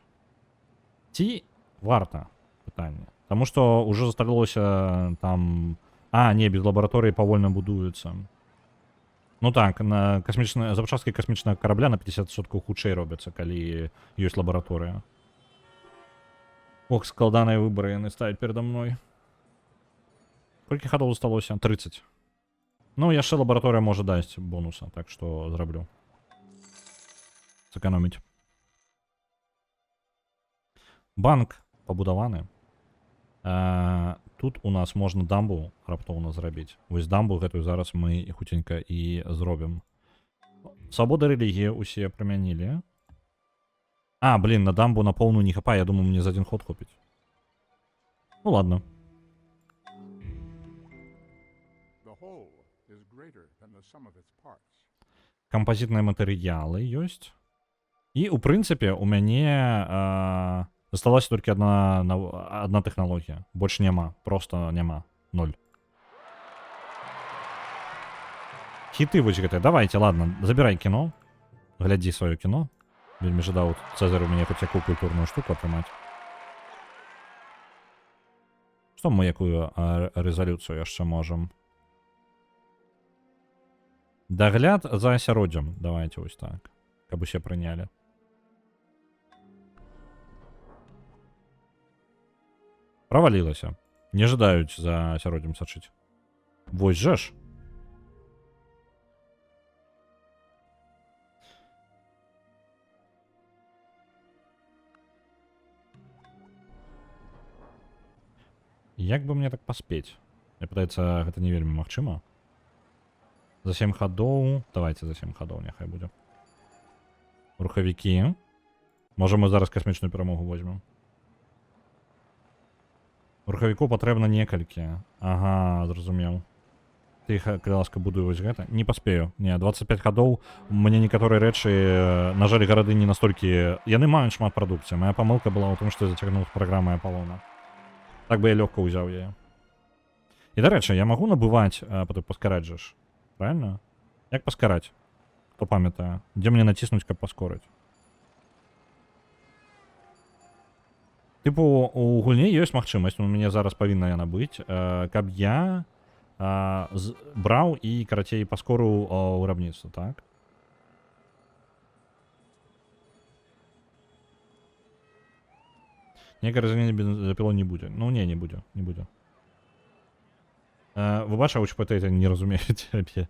Ці варта? Пытанне. Таму што ўжо засталося там... не, без лабараторыі павольна будуецца. Ну так, на запчасткі касмічнага карабля на 50% хутчэй робяцца, калі ёсць лабараторыя. Ох, складаныя выбары яны ставяць перада мной. Колькі ходов засталося? 30. Ну, яшчэ лабараторыя можа дасць бонуса, так што зраблю. Сэканоміць. Банк пабудаваны. Тут у нас можна дамбу раптоўна зрабіць. Вось дамбу гэтую зараз мы хутенька і зробім. Свабода рэлігіі усе прымянілі. Блин, на дамбу на поўную не хапае. Я думаю, мне за один ход хопіць. Ну ладно. Кампазітныя матэрыялы ёсць. І, у прынцыпе, у мяне... Засталася толькі одна тэхналогія. Больш няма. Просто няма. 0. Хіты вось гэтыя. Давайте, ладно. Забірай кіно. Глядзі сваё кіно. Вельмі жадаў Цезарь у мяне хоць якую культурную штуку атрымаць. Што мы якую рэзалюцыю яшчэ можам? Дагляд за асяроддзям. Давайте вось так. Каб усе прынялі. Правалілася. Не жадаюць за асяроддзем сачыць. Вось жа ж. Як бы мне так паспець? Мне падаецца, гэта не вельмі магчыма. За 7 ходов. Давайте за 7 ходов, няхай будзе. Рухавікі. Можа, мы зараз касмічную перамогу возьмем. Рухавіку патрэбна некалькі. Ага, зразумеў. Ты іх, калі ласка, будуй вось гэта. Не паспею. Не, 25 ходов. Мне некаторыя рэчы, на жаль, гарады не настолькі... Яны маюць шмат прадукцыі. Моя памылка была ў том, што я зацягнуў з праграмай Аполлона. Так бы я лёгка ўзяў яе. І, дарэчы, я магу набываць, потым паскараць жа ж. Правильно? Як паскараць? Хто памятае? Дзе мне націснуць, каб паскорыць? Типу, у гульні ёсць магчымасць, у мяне зараз павінна яна быць, каб я браў і, карацей, паскорыў вырабніцтва, так? Некае разганенне бензапілой не будзе. Ну, не будзе, не будзе. Вы бачыў, што это не разумеюць цябе.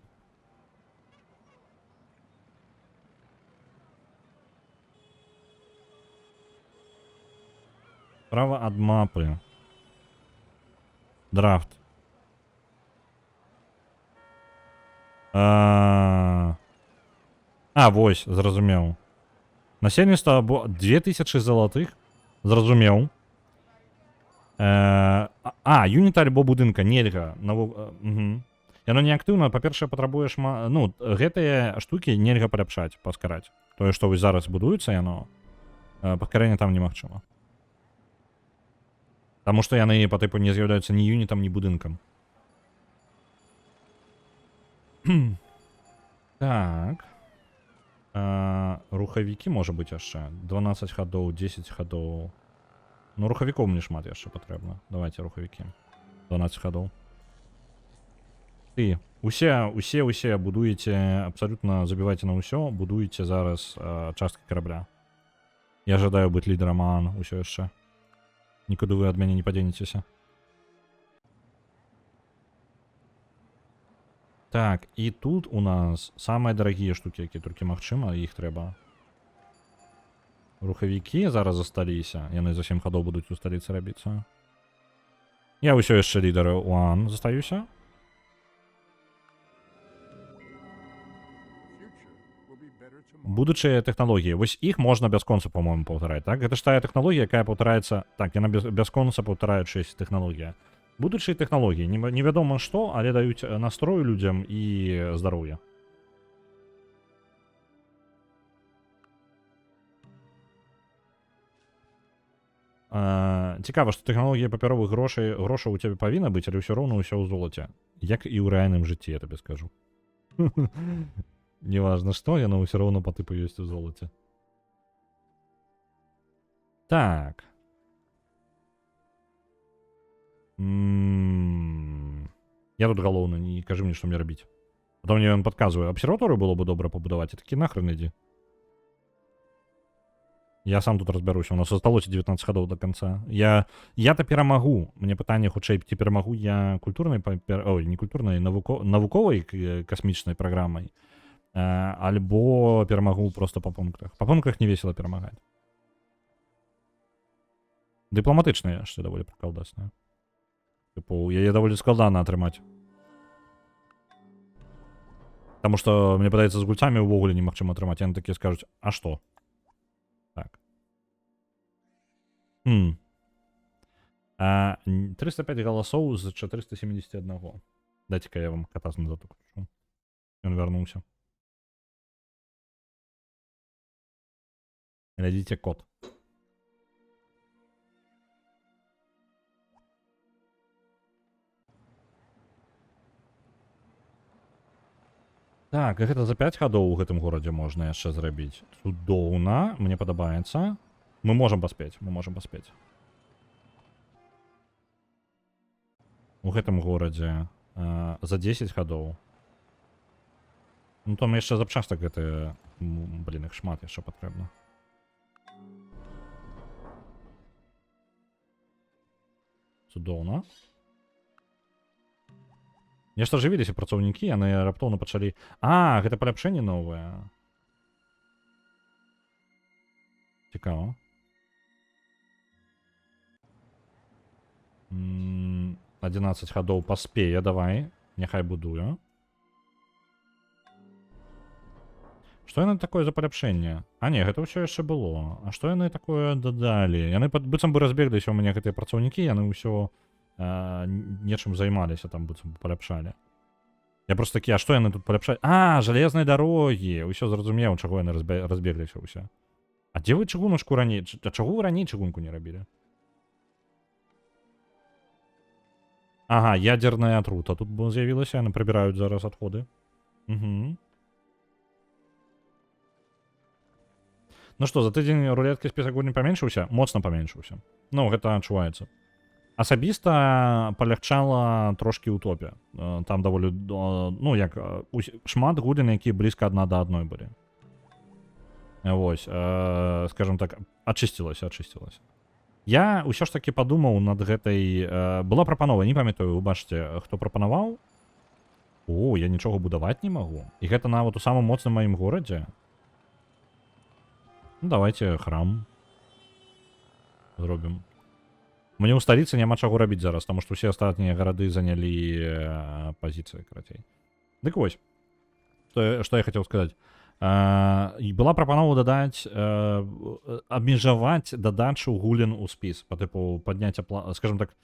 Справа ад мапы. Драфт. Вось, зразумеў. Насельніцтва 2000 залатых. Зразумеў. Юніт альбо будынка нельга. Яно неактыўна, па-першае, патрабуе ну, гэтыя штукі нельга паляпшаць, паскараць. Тое, што вось зараз будуецца яно, паскарэнне там немагчыма. Таму што яны па тыпу не з'яўляюцца ні юнітам, ні будынкам. Так. Рухавікі можа быць яшчэ. 12 хадоў, 10 хадоў. Ну, рухавікоў мне шмат яшчэ патрэбна. Давайте рухавікі. 12 хадоў. Ты, усе будуеце, абсолютно забівайце на ўсё, будуеце зараз часткі корабля. Я жадаю быць лідарам ААН усё яшчэ. Нікуды вы ад мяне не падзенецеся. Так, і тут у нас самыя дарагія штукі, якія толькі магчыма, іх трэба. Рухавікі зараз засталіся, яны за 7 хадоў будуць у сталіцы рабіцца. Я ўсё яшчэ лідар ААН застаюся. Будучыя тэхналогіі, вось іх можна бясконца, по-моему, паўтараць, так? Гэта ж тая тэхналогія, якая паўтараецца, так, яна бясконца паўтараючаяся тэхналогія. Будучыя тэхналогіі, невядома што, але даюць настрою людзям і здароўе. Цікава, што тэхналогія папяровых грошаў у цябе павінна быць, але ўсё роўна ўсё ў золаце. Як і ў рэальным жыцці, я табе скажу. Неважно што, яно ўсё роўна па тыпу ёсць у золаце. Так. Я тут галоўны, не кажы мне, што мне рабіць. Потом мне ён падказвае, абсерваторыю было бы добра пабудаваць, а такі нахрен ідзі. Я сам тут разбяруся, у нас асталося 19 хадоў до конца. Я-то перамагу. Мне пытанне хутчэй, ці перамагу я культурнай, ой, не культурнай, навуковай касмічнай праграмай. Альбо перамагу просто па пунктах. Па пунктах не весела перамагаць. Дыпламатычная яшчэ даволі прыкалдасная. Тыпу, яе даволі складана атрымаць. Таму што, мне падаецца, з гульцамі ўвогуле немагчыма атрымаць. Яны такія скажуць, а што? Так. 305 галасоў з 471. Дайце-ка я вам катас назад уключу. Ён вярнуўся. Глядзіце код. Так, гэта за 5 хадоў у гэтым горадзе можна яшчэ зрабіць. Цудоўна, мне падабаецца. Мы можам паспець, У гэтым горадзе за 10 хадоў. Ну там яшчэ запчастак гэты, блін, іх шмат яшчэ патрэбна. Цудоўна. Нешта жывіліся працаўнікі, яны раптоўна пачалі... гэта паляпшэнне новае. Цікава. 11 хадоў паспее, давай. Няхай будую. Што яны такое за паляпшэнне? Не, гэта ўсё яшчэ было. А што яны такое дадалі? Яны быццам бы разбегліся ў мяне гэтыя працаўнікі, яны ўсё нечым займаліся, там быццам паляпшалі. Я просто такі, а што яны тут паляпшалі? Жалезнай дарогі! Усё зразумеў, чаго яны разбегліся ўсе. А дзе вы чыгуначку раней? А чаго вы раней чыгунку не рабілі? Ядерная атрута тут з'явілася, яны прыбіраюць зараз адходы. Ну што, за тыдзень рулеткі спіс агульны паменшыўся? Моцна паменшыўся. Ну, гэта адчуваецца. Асабіста палягчала трошкі ў топе. Там даволі, ну, як, шмат гудзін, якія блізка адна да адной былі. Вось, скажем так, ачысцілася. Я ўсё ж такі падумаў над гэтай... Была прапанова, не памятаю, вы бачыце, хто прапанаваў? Я нічога будаваць не магу. І гэта нават у самым моцным маім горадзе. Ну, давайте храм зробім. Мне ў сталіцы няма чаго рабіць зараз, таму што ўсе астатнія гарады занялі пазіцыі, карацей. Дык вось, што я хацеў сказаць. І была прапанова дадаць, абмежаваць дадачу гулін у спіс, па тыпу падняць, скажем так,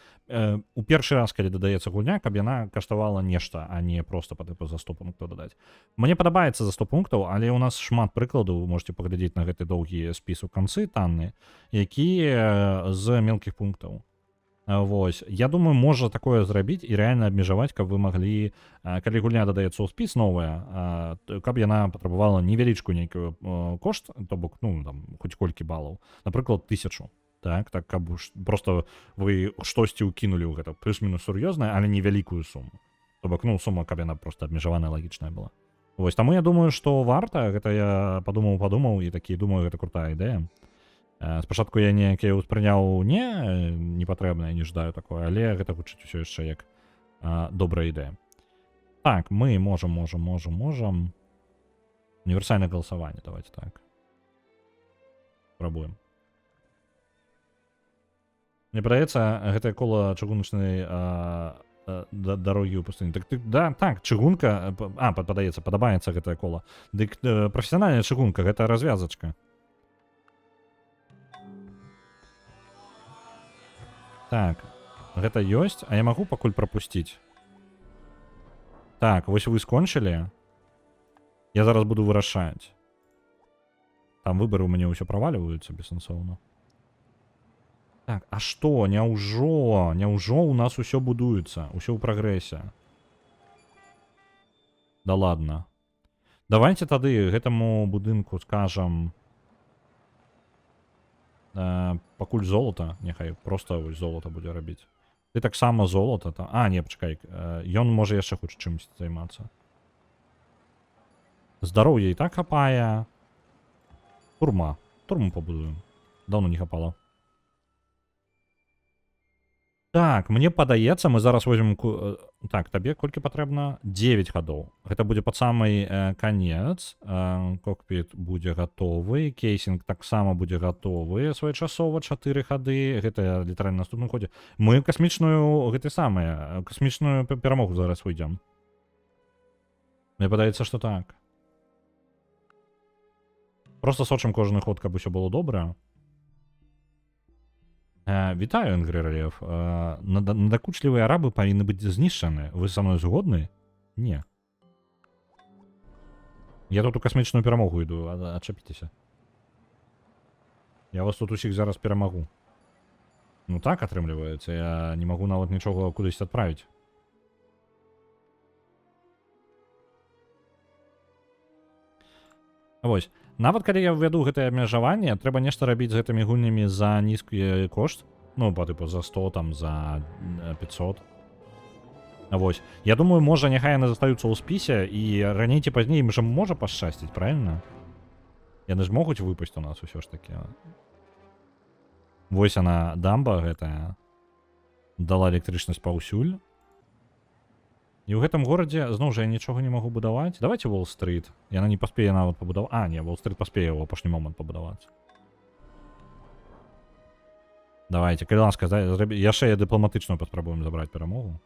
у першы раз, калі дадаецца гульня, каб яна каштавала нешта, а не проста па тыпу за 100 пунктаў дадаць. Мне падабаецца за 100 пунктаў, але ў нас шмат прыкладаў, вы можете паглядзець на гэты доўгі спіс у канцы танны, якія з мелкіх пунктаў. Вось, я думаю, можа такое зрабіць і рэальна абмежаваць, каб вы маглі, калі гульня дадаецца ў спіс новая, каб яна патрабавала невялічкую нейкую кошт, то бок, ну, там, хоць колькі балаў, напрыклад, 1000, так, каб просто вы штосьці ўкінулі ў гэта, плюс-мінус сур'ёзнае, але невялікую суму, то бок, ну, сума, каб яна просто абмежаваная, лагічная была. Вось, таму я думаю, што варта, гэта я падумаў і такі, думаю, гэта крутая ідэя. Спачатку я неяк ўспрыняў непатрэбнае, не ждаю такое, але гэта гучыць усё яшчэ як добрая ідэя. Так, мы можам. Універсальнае галасаванне, давайте так. Спрабуем. Мне падаецца, гэтае кола чыгуначнай дарогі ў пустыні. Так, чыгунка, падабаецца гэтае кола. Дык прафесіянальная чыгунка, гэта развязачка. Так, гэта ёсць, а я магу пакуль прапусціць. Так, вось вы скончылі. Я зараз буду вырашаць. Там выбары ў мяне ўсё правальваюцца бессэнсоўна. Так, а што? Няўжо ў нас усё будуецца, усё ў прагрэсе. Да ладно. Давайте тады гэтаму будынку скажам... пакуль золата, няхай просто золата будзе рабіць. Ты таксама золата там. Не, пачакай, ён можа яшчэ хоча чымсь займацца. Здароўя і так хапае. Турму пабудуем. Даўно не хапала. Так, мне падаецца, мы зараз возьмем... Так, табе колькі патрэбна? 9 гадоў. Гэта будзе пад самый канец. Кокпіт будзе гатовы. Кейсінг таксама будзе гатовы. Своечасова 4 гады. Гэта літаральна на наступным ходзе. Мы касмічную перамогу зараз выйдзем. Мне падаецца, што так. Просто сочым кожны ход, каб усё было добра. Вітаю, Інгрэралев. Надакучлівыя арабы павінны быць знішчаны. Вы са мной згодны? Не. Я тут у касмічную перамогу іду, адчапіцеся. Я вас тут усіх зараз перамагу. Ну так атрымліваецца, я не магу нават нічога кудысь адправіць. Вось. Нават калі я ввяду гэтае абмежаванне, трэба нешта рабіць з гэтымі гульнямі за нізкі кошт. Ну, па тыпу за 100, там, за 500. Вось. Я думаю, можа, няхай яны застаюцца ў спісе, і раней ці пазней ім жа можа пашчасціць, правильно? Яны ж могуць выпасць у нас усё ж такі. Вось яна, дамба гэтая. Дала электрычнасць паўсюль. І ў гэтым горадзе, зноў жа, я нічога не магу будаваць. Давайте Уолл-стрит. Яна не паспее нават пабудаваць. Не, Уолл-стрит паспее ў апошні момант пабудавацца. Давайте, калі ласка, яшчэ я дыпламатычную паспрабуем забраць перамогу.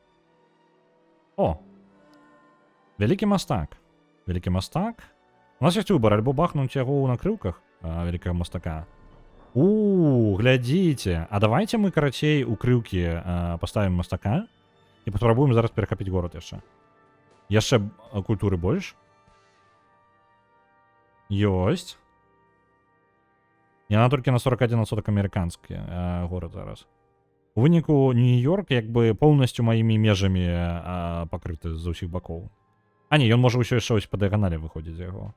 О! Вялікі мастак. Вялікі мастак. У нас ёсць выбар, альбо бахнуць яго ў накрыўках вялікага мастака. Глядзіце. А давайте мы, карацей, у крыўкі паставім мастака. І паспрабуем зараз перахапіць горад яшчэ. Яшчэ культуры больш. Ёсць. Яна толькі на 41% амерыканскі горад зараз. У выніку Нью-Йорк як бы поўнасцю маімі межамі пакрыты з усіх бакоў. Не, ён можа ўсё яшчэ па дыяганале выходзіць з яго.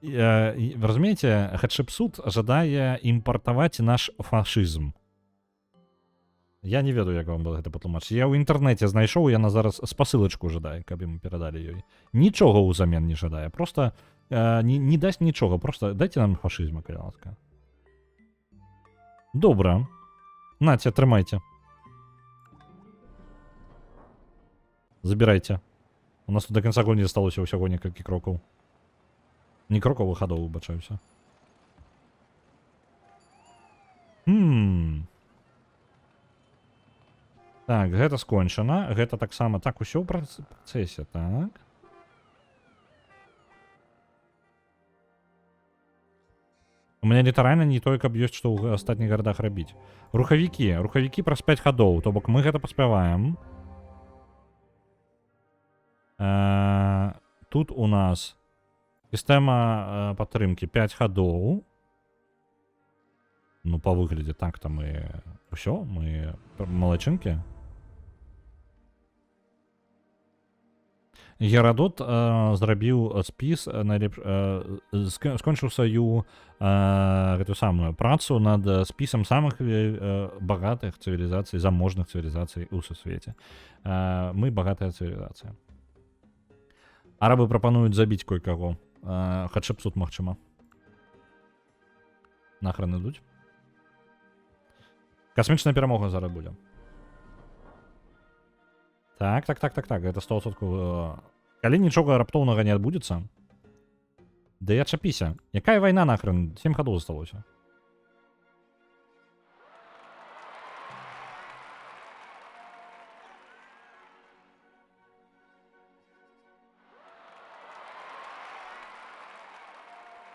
Вы разумееце, Хатшепсут жадае імпартаваць наш фашызм. Я не ведаю, як вам гэта патлумачыць. Я ў інтэрнэце знайшоў, яна зараз спасылачку жадае, каб ім перадалі ёй. Нічога ўзамен не жадае, просто не дасць нічога, просто дайце нам фашызма, калі ласка. Добра. Наце, трымайце. Забирайте. У нас тут до конца гульні засталося ўсяго некалькі крокаў. Не крокаў, а хадоў, выбачаюся. Так, гэта скончана. Гэта таксама... Так, усё ў працэсе, так. У меня літаральна не тое, каб ёсць што ў астатніх гарадах рабіць. Рухавікі. Рухавікі праз 5 хадоў. То бок мы гэта паспяваем. Тут у нас сістэма падтрымкі 5 хадоў. Ну, па выглядзе так-то мы... Усё, мы малайчынкі. Герадот зрабіў спіс скончыў сваю гэтую самую працу над спісам самых багатых цывілізацый, заможных цывілізацый у сусвеце. Мы багатая цывілізацыя. Арабы прапануюць забіць кой-каго. Хатшепсут, магчыма. Нахрен ідуць. Касмічная перамога зараз будзе. Так, гэта 100%. Калі нічога раптоўнага не адбудзецца, да я чапіся. Якая вайна нахрен? 7 хадоў засталося.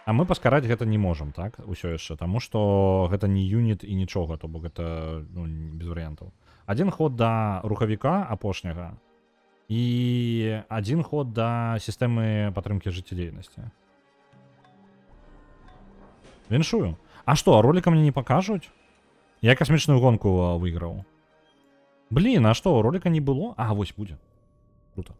А мы паскараць гэта не можам, так? Усё яшчэ, таму што гэта не юніт і нічога, то бок гэта, ну, без варыянтаў. Один ход да рухавіка апошняга і один ход да сістэмы падтрымкі жыццядзейнасці. Віншую. А што, роліка мне не пакажуць? Я касмічную гонку выйграў. Блін, а што, роліка не было? А, вось будзе. Круто.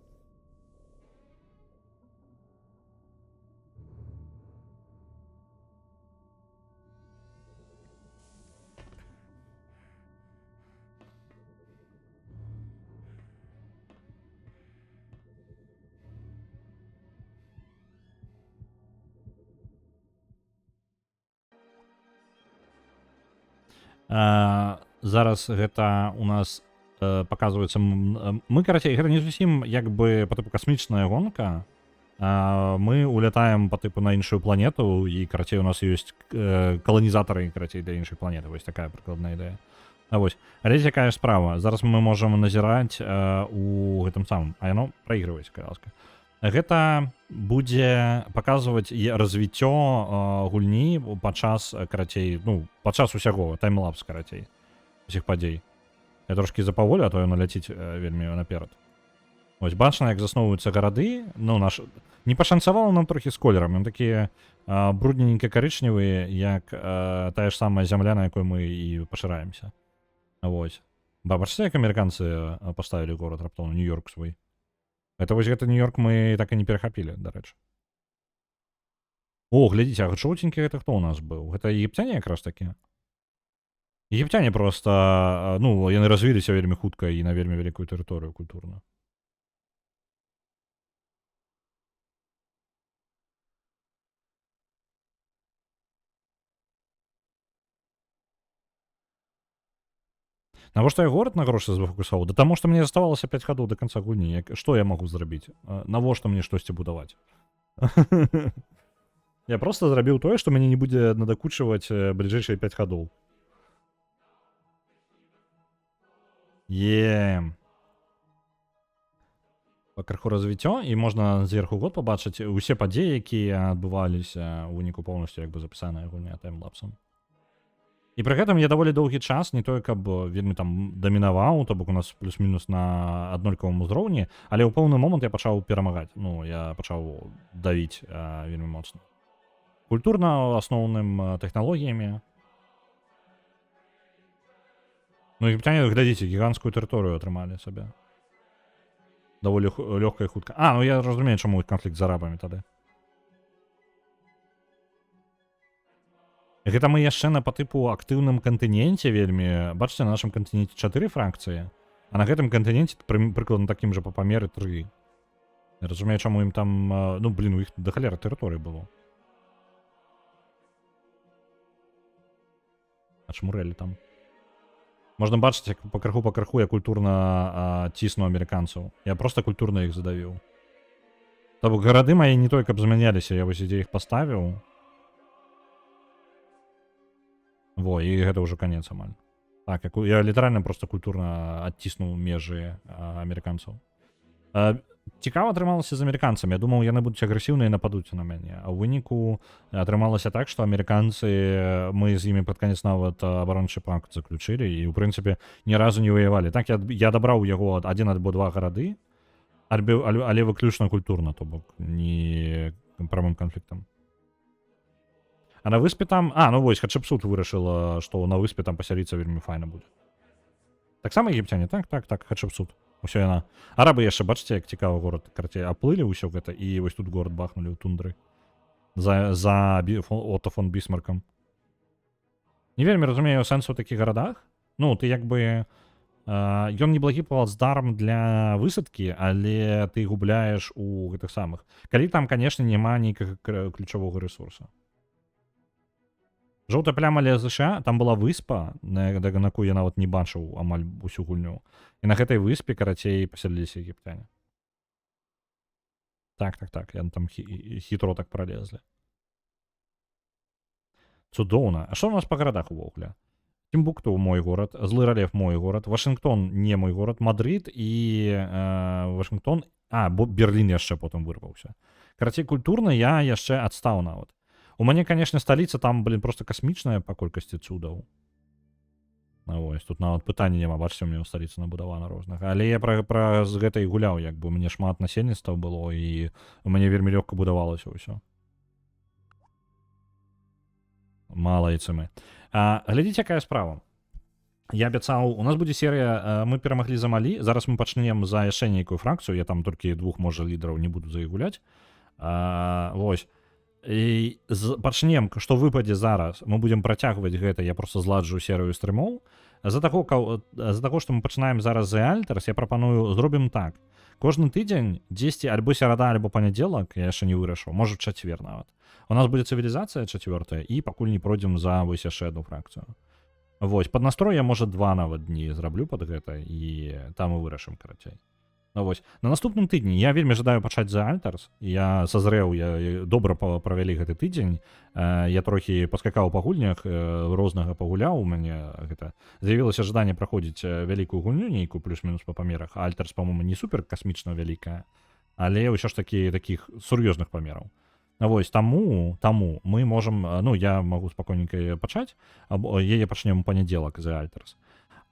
Зараз гэта у нас паказваецца... Мы, карацей, гэта не зусім як бы па тыпу касмічная гонка. Мы улятаем па тыпу на іншую планету, і, карацей, у нас ёсць каланізатары, карацей, для іншай планеты. Вось такая прыкладная ідэя. Вось. Але якая справа? Зараз мы можам назіраць у гэтым самым. А яно праігрываецца, калі ласка. Гэта будзе паказваць развіццё гульні падчас, карацей, ну, падчас усяго, таймлапс, карацей, усіх падзей. Я трошкі запаволю, а то яно ляціць вельмі наперад. Вось, бачна, як засноўваюцца гарады, ну, наш... Не пашанцавала нам трохі з колерам, ён такія брудненька-карычневыя, як тая ж самая зямля, на якой мы і пашыраемся. Вось. Бачыце, як амерыканцы паставілі горад раптоўна, Нью-Йорк свой. Это вось гэта Нью-Йорк мы так і не перахапілі, дарэчы. О, глядзіце, а жоўценькі гэта хто ў нас быў? Гэта егіпцяне якраз такі? Егіпцяне проста, ну, яны развіліся вельмі хутка і на вельмі вялікую тэрыторыю культурную. Навошта я горад на грошы зафокусаваў? Да таму, што мне заставалася 5 хадоў да канца гульні. Што я магу зрабіць? Навошта мне штосьці будаваць? Я проста зрабіў тое, што мяне не будзе надакучваць бліжэйшыя 5 хадоў. Пакрыху развіццё, і можна зверху год пабачыць усе падзеі, якія адбываліся ў выніку поўнасцю як бы запісаная гульня таймлапсам. І пры гэтым я даволі доўгі час не тое, каб вельмі там дамінаваў, то бок у нас плюс-мінус на аднолькавым узроўні, але ў пэўны момант я пачаў перамагаць. Ну, я пачаў давіць вельмі моцна. Культурна, асноўным тэхналогіямі. Ну, егіпцяне, глядзіце, гіганцкую тэрыторыю атрымалі сабе. Даволі лёгка і хутка. А, ну я разумею, чаму канфлікт з арабамі тады. Гэта мы яшчэ на па тыпу актыўным кантыненце вельмі. Бачыце, на нашым кантыненце 4 фракцыі, а на гэтым кантыненце прыкладна такім жа па памеры 3. Я разумею, чаму ім там, ну, блін, у іх да халеры тэрыторыі было. А чмурэлі там. Можна бачыць, як па краху я культурна цісну амерыканцаў. Я проста культурна іх задавіў. То бок гарады мае не той, каб змяняліся, я вось ідзе іх паставіў. Во, і гэта ўжо канец амаль. Так, я літаральна проста культурна адціснуў межы амерыканцаў. Цікава атрымалася з амерыканцамі. Я думаў, яны будуць агрэсіўныя і нападуць на мяне. А ў выніку атрымалася так, што амерыканцы, мы з імі пад канец нават абарончы пакт заключылі і, ў прынцыпе, ні разу не ваявалі. Так, я дабраў яго адзін альбо два гарады, але выключна культурна, то бок, не прамым канфліктам. А на выспе там... ну вось, Хатшепсут вырашыла, што на выспе там пасяліцца вельмі файна будзе. Таксама егіпцяне? Так, Хатшепсут. Усё яна. Арабы яшчэ, бачыце, як цікавы горад, карацей, аплылі ўсё гэта, і вось тут горад бахнулі ў тундры. За Отто фон Бісмаркам. Не вельмі разумею сэнс у такіх гарадах. Ну, ты як бы... Ён неблагі плацдарм для высадкі, але ты губляеш у гэтых самых. Калі там, канешне, няма нейкага ключавога рэсурса. Жоўтая пляма ля ЗША, там была выспа, на якую я нават не бачыў амаль усю гульню. І на гэтай выспе, карацей, пасяліліся егіпцяне. Так, яны там хітро так пролезлі. Цудоўна. А што у нас па гарадах увогуле? Тімбукту мой горад, Злы Ралеф мой горад, Вашынгтон не мой горад, Мадрид і Вашынгтон... бо Берлін яшчэ потым вырваўся. Карацей, культурна я яшчэ адстаў нават. У мяне, канешне, сталіца там, просто касмічная па колькасці цудаў. Вось, тут нават пытання няма, бачыце, у мяне сталіца набудавана рознага. Але я пра з гэтай гуляў, як бы, у мяне шмат насельніцтва было, і у мяне вельмі лёгка будавалася ўсё. Малайцы мы. Глядзіце, якая справа. Я абяцаў, у нас будзе серыя, мы перамаглі за Малі, зараз мы пачнем за яшчэ нейкую фракцыю, я там толькі двух, можа, лідараў не буду за іх гуляць. Вось. І пачнем, што выпадзе зараз, мы будзем працягваць гэта, я просто зладжу серыю стрымоў. З-за таго, што мы пачынаем зараз за Альтарс, я прапаную, зробім так. Кожны тыдзень, 10 альбо серада, альбо панядзелак, я яшчэ не вырашыў, можа чацвер нават. У нас будзе цывілізацыя чацвёртая, і пакуль не пройдзем за вось яшчэ одну фракцыю. Вось, пад настрой я, можа, 2 нават дні зраблю пад гэта, і там мы вырашым, карацей. Вось. На наступным тыдні я вельмі жадаю пачаць за Альтарс. Я сазрэў, я добра правялі гэты тыдзень. Я трохі паскакаў па гульнях, рознага пагуляў у мяне гэта. З'явілася жаданне праходзіць вялікую гульню, нейкую плюс-мінус па памерах. Альтарс, па-моему, не супер касмічна вялікая, але ўсё ж такі такіх сур'ёзных памераў. Вось, таму мы можам, я магу спакойненька пачаць, яе пачнем у панядзелак за Альтарс.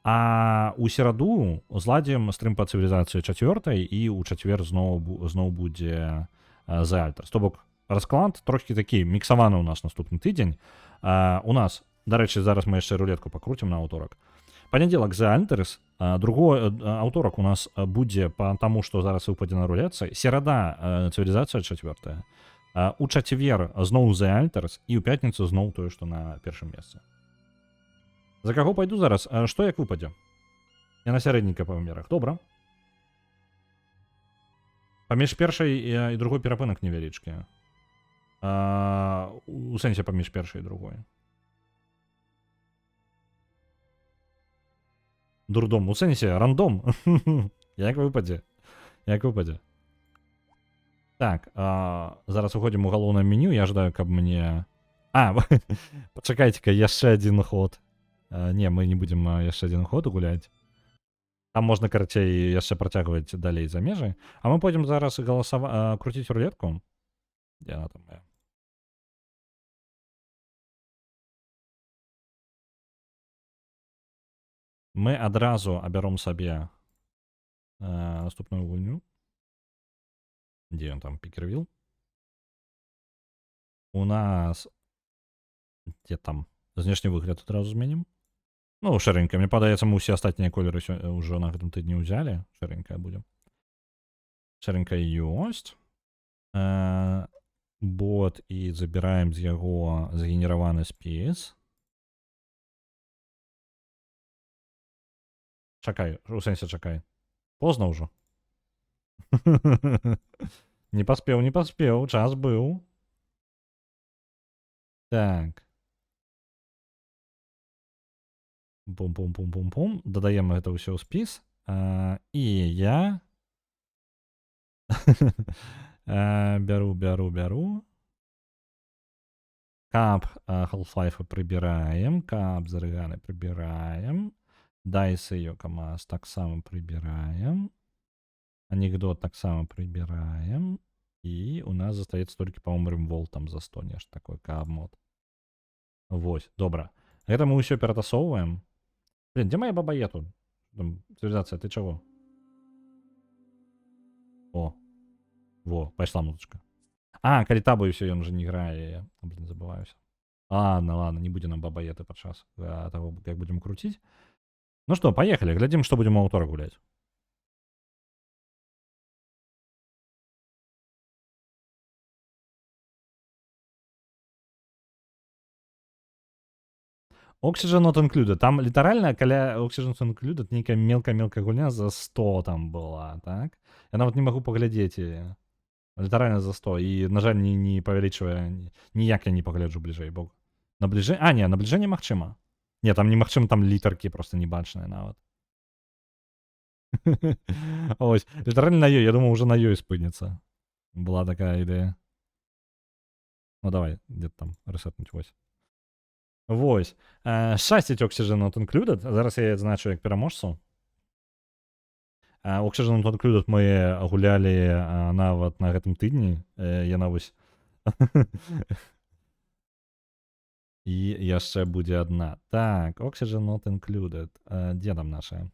А ў сераду зладзім стрым па цывілізацыі чацвёртай, і ў чацвер зноў будзе за Альтарс. То бок, расклад трохі такі міксаваны ў нас наступны тыдзень. У нас, дарэчы, зараз мы яшчэ рулетку пакруцім на аўторак. Панядзелак за Альтарс, другой аўторак у нас будзе па таму, што зараз выпадзе на рулетцы. Серада цывілізацыя чацвёртая. У чацвер зноў за Альтарс, і ў пятніцу зноў тое, што на першым месцы. За каго пайду зараз? Што як выпадзе? Я на сярэдненька па памерах. Добра. Паміж першай і другой перапынак невялічкі. У сэнсе паміж першай і другой. Дурдом. У сэнсе рандом. Як выпадзе? Так, зараз уходзім у галоўнае меню. Я жадаю, каб мне... Пачакайце-ка, яшчэ адзін ход. Не, мы не будзем яшчэ адзін ход гуляць. Там можна, карацей, яшчэ працягваць далей за межы. А мы пойдзем зараз круціць рулетку. Дзе яна там моя? Мы адразу абяром сабе наступную гульню. Дзе ён там, Пікервілл? У нас... Дзе там? Знешні выгляд адразу зменім. Шэренькая. Мне падаецца, мы ўсе астатнія колеры ўжо на гэтым тыдні ўзялі. Шэренькая будзе. Шэренькая ёсць. Бот, і забіраем з яго згенераваны спіс. Чакай, у сэнсе чакай. Позна ўжо. Не паспеў, час быў. Так. Пум-пум-пум-пум-пум. Дадаем гэта ўсё ў спіс. І я бяру. Кап Half-Life прыбіраем. Кап Зарыганы прыбіраем. Дайсы Йокамас таксама прыбіраем. Анекдот таксама прыбіраем. І у нас застаецца толькі, па-моему, Римвол там за 100, нешта такое, кааб-мод. Вось, добра. Гэта мы ўсё ператасоўваем. Блин, дзе моя баба-ету? Цывілізацыя, ты чаго? О, во, пайшла музычка. Калі табу ўсё, ён уже не грае. Блин, забываюся. Ладно, не будзе нам баба-еты падчас таго, як будзем круціць. Ну што, паехалі, глядзім, што будзем у аўторак гуляць. Oxygen Not Included. Там літаральна каля Oxygen Not Included нейкая мелкая гульня за 100 там была, так? Я нават не магу паглядзець яе. Літаральна за 100. І, на жаль, не павялічвае, ніяк я не пагляджу бліжэй, бо набліжэнне... не, набліжэнне магчыма. Не, там немагчыма, там літаркі проста небачныя нават. Ось, літаральна на ёй, я думаю, уже на ёй спыніцца. Была такая ідэя. Ну, давай, где-то там рэсетнуць, вось. Вось. Шасціць Oxygen Not Included. Зараз я адзначу як пераможцу. Oxygen Not Included мы гулялі нават на гэтым тыдні. Яна вось... І яшчэ будзе адна. Так, Oxygen Not Included. Дзе там наша?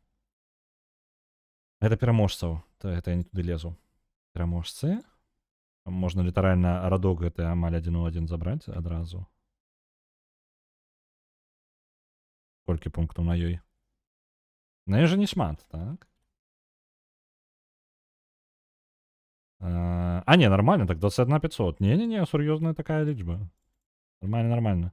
Гэта пераможцаў. Гэта я не туды лезу. Пераможцы. Можна літаральна радок гэты амаль 1-1 забраць адразу. Колькі пунктаў на ёй? На ёй жа не шмат, так? Не, нормально, так 21 500. Не-не-не, сур'ёзная такая лічба. Нормально.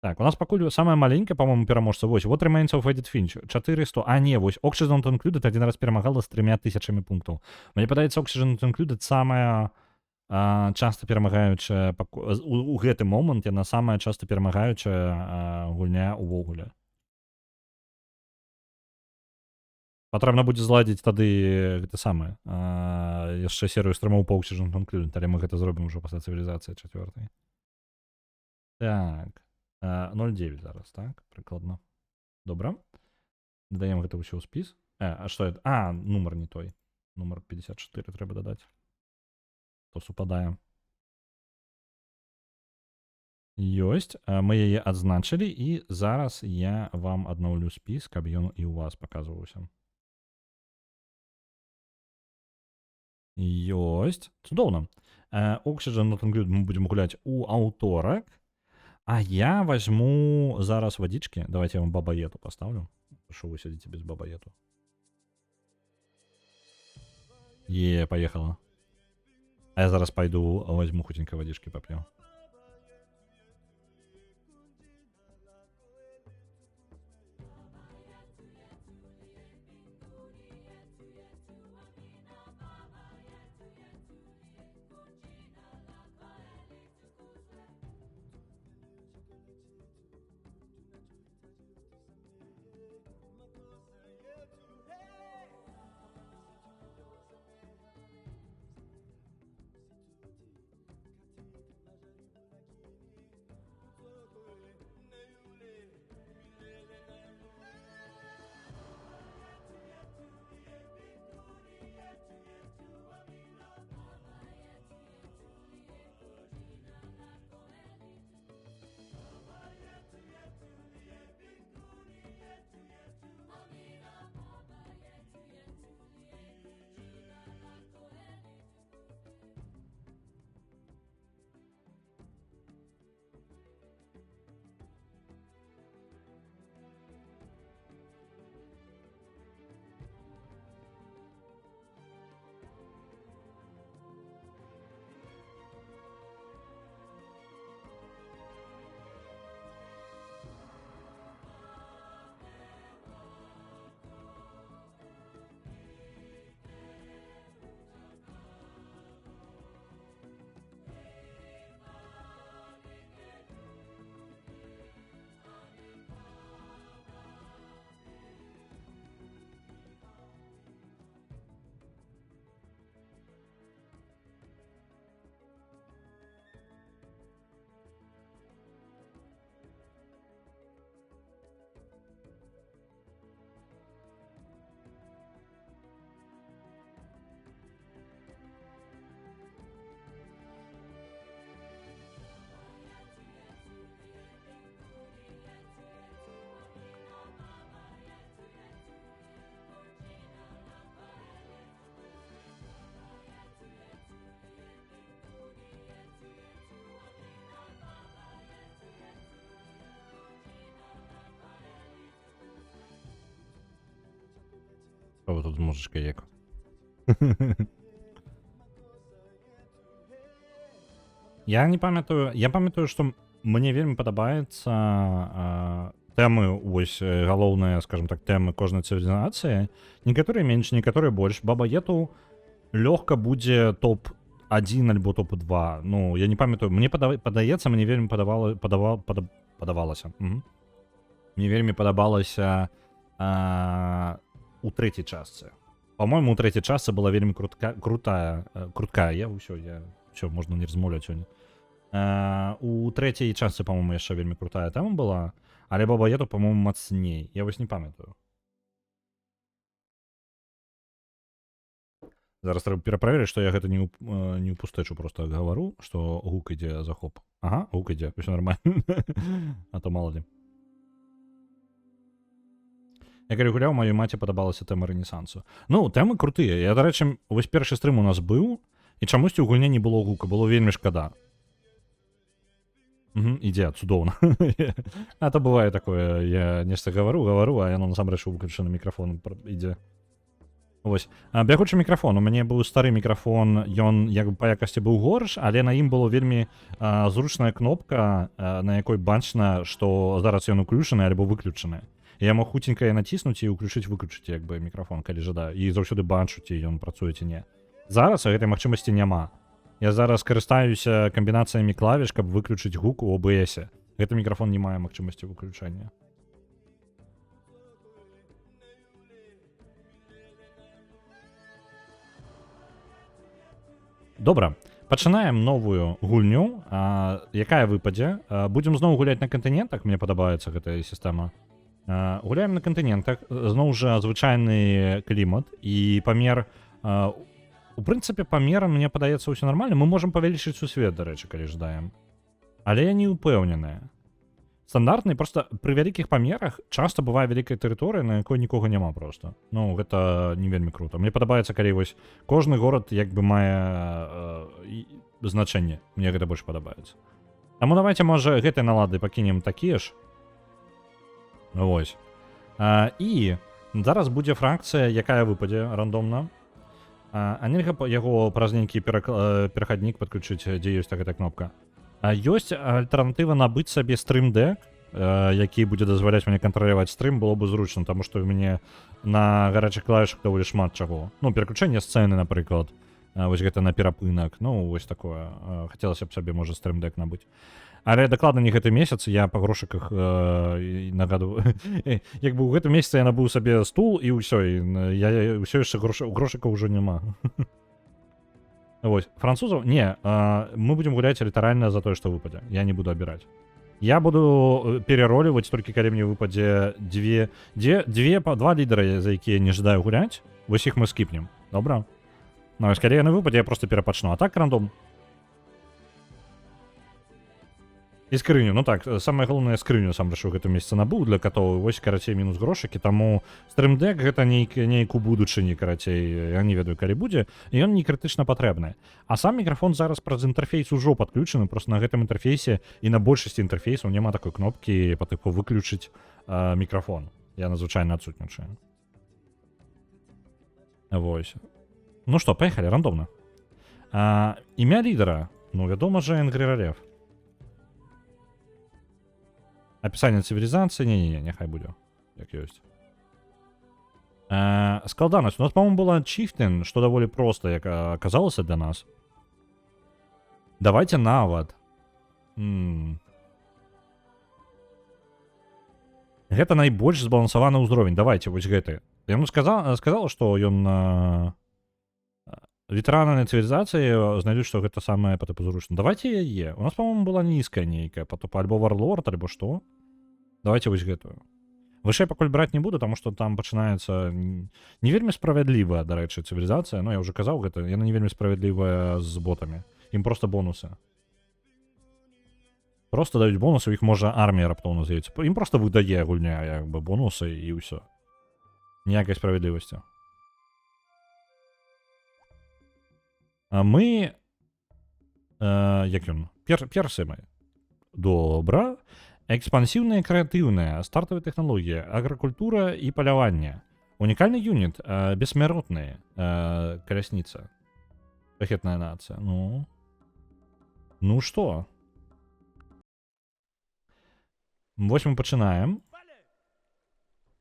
Так, у нас пакуль самая маленькая, по-моему, пераможца. Вось, вот Remains of Edith Finch. 400. Не, вось, Oxygen Not Included один раз перамагала з 3000 пунктаў. Мне падаецца, Oxygen Not Included самая часта перамагаючая... У гэты момант яна самая часта перамагаючая гульня увогуле. Патрэбна будзе зладзіць тады гэта самае. Яшчэ серыю стрымаў па Oxygen Not Included, але мы гэта зробім ужо пасля цывілізацыі 4. Так. 0,9 зараз, так? Прыкладна. Добра. Дадаем гэта ўсё ў спіс. Што это? Нумар не той. Нумар 54 трэба дадаць. То супадае. Ёсць. Мы яе адзначылі, і зараз я вам аднаўлю спіс, каб ён і ў вас паказваўся. Ёсць. Цудоўна. Oxygen Not Included мы будзем гуляць у аўторак. Я возьму зараз водички. Давайте я вам баба-ету поставлю. Что вы сидите без баба-ету? Поехала. Я зараз пойду возьму худенько водички попью. Що ви тут з музичкою як? Я не пам'ятаю, я пам'ятаю, що мені вельми падабаецца тэмы, вось галоўныя, скажем так, тэмы кожнай цывілізацыі. Некаторыя менш, некаторыя больш. Баба Яту лёгка будзе топ-1 альбо топ-2. Ну, я не памятаю, мне падаецца, мне вельмі падавалася. Мне вельмі падабалася у трэцяй частцы. По-моему, у трэцяй частцы была вельмі крутая. Все, можна не размаўляць сёння. У трэцяй частцы, по-моему, яшчэ вельмі крутая тэма была, але Баба Яту, по-моему, мацней. Я вось не памятаю. Зараз трэба пераправерыць, што я гэта не ў пустэчу просто гавару, што гук ідзе захоп. Ага, гук ідзе, усё нормально. А то мало ли. Я калі гуляў, маёй маці падабалася тэма рэнесансу. Ну, тэмы крутыя. Я, дарэчы, вось першы стрым у нас быў, і чамусьці ў гульні не было гука, было вельмі шкада. Ідзе, цудоўна. А то бывае такое, я нешта гавару, а яно насамрэч выключаны мікрафон ідзе. Вось. Бягучы мікрафон. У мяне быў стары мікрафон, ён як бы па якасці быў горш, але на ім было вельмі зручная кнопка, на якой бачна, што зараз ён уключаны альбо выключаны. Я мог хуценька націснуць і ўключыць-выключыць як бы мікрафон, калі жадаю. І заўсёды бачу, ці ён працуе ці не. Зараз гэтай магчымасці няма. Я зараз карыстаюся камбінацыямі клавіш, каб выключыць гук у OBS. Гэты мікрафон не мае магчымасці выключання. Добра, пачынаем новую гульню, якая выпадзе. Будзем зноў гуляць на кантынентах, мне падабаецца гэтая сістэма. Гуляем на кантынентах, зноў жа звычайны клімат і памер. У прынцыпе, памерам, мне падаецца, ўсё нармальна. Мы можам павялічыць сусвет, дарэчы, калі жадаем. Але я не ўпэўненая. Стандартны, просто пры вялікіх памерах часта бывае вялікая тэрыторыя, на якой нікога няма проста. Ну, гэта не вельмі круто. Мне падабаецца, калі вось кожны горад як бы мае значэнне. Мне гэта больш падабаецца. Таму давайте, можа, гэтай налады пакінем такія ж. Вось. І зараз будзе фракцыя, якая выпадзе рандомна. А нельга яго праз нейкі перахаднік падключыць, дзе ёсць гэтая кнопка. Ёсць альтэрнатыва набыць сабе стрым-дэк, які будзе дазваляць мне кантраляваць стрым, было бы зручна, таму што ў мяне на гарачых клавішах даволі шмат чаго. Ну, пераключэнне сцэны, напрыклад. Вось гэта на перапынак. Ну, вось такое. Хацелася б сабе, можа, стрым-дэк набыць. Але дакладна не гэты месяц, я па грошыках нагадываю. Як бы ў гэтым месяцы я набыў сабе стул і ўсё, я ўсё яшчэ грошыкаў ўжо няма. Вось, французаў? Не, мы будзем гуляць літаральна за тое, што выпадзе. Я не буду абіраць. Я буду перароліваць толькі калі мне выпадзе два лідары, за якія не жадаю гуляць. Вось іх мы скіпнем. Добра? Ну, а калі яны выпадзе, я просто перапачну. А так рандом. І скрыню, ну так, самае галоўнае скрыню сам рашу гэтым месяца набыў для катоў, вось карацей мінус грошыкі, таму стрым-дэк гэта нейк у будучыні, карацей, я не ведаю, калі будзе, і ён не крытычна патрэбны. А сам мікрафон зараз праз інтэрфейс ужо падключаны, просто на гэтым інтэрфейсе і на большасці інтэрфейсаў няма такой кнопкі па тыпу выключыць мікрафон. Я надзвычайна адсутнічаю. Вось. Ну што, паехалі, рандомна. Імя лідара, ну, вядома же, Энгрералев. Описание цивилизации, не, нехай будзе, як ёсць. Складанасць. У нас, по-моему, была Chieftain, што даволі проста, як аказалася для нас. Давайте нават. Гэта найбольш збалансаваны ўзровень. Давайте, вось гэты. Яму сказала, што ён ветэранай цывілізацыі знайдуць, што гэта самае па тыпу зручна. Давайте яе. У нас, по-моему, была нізкая нейкая, па тыпу альбо Warlord, альбо што. Давайте вось гэтую. Вышэй пакуль браць не буду, таму што там пачынаецца не вельмі справядлівая, дарэчы, цывілізацыя. Ну, я ўжо казаў гэта, яна не вельмі справядлівая з ботамі. Ім проста бонусы. Просто даюць бонусы, у іх можа армія раптоўна з'явіцца. Ім проста выдае гульня, як бы, бонусы і ўсё. Ніякай справядлівасці. Мы... як ён? Персы мы. Добра. Экспансіўная і крэатыўная, стартавая тэхналогія, агракультура і паляванне. Уникальный юнит. Бессмертные. Колесница. Шахетная нация. Ну. Ну что? Вось мы пачынаем.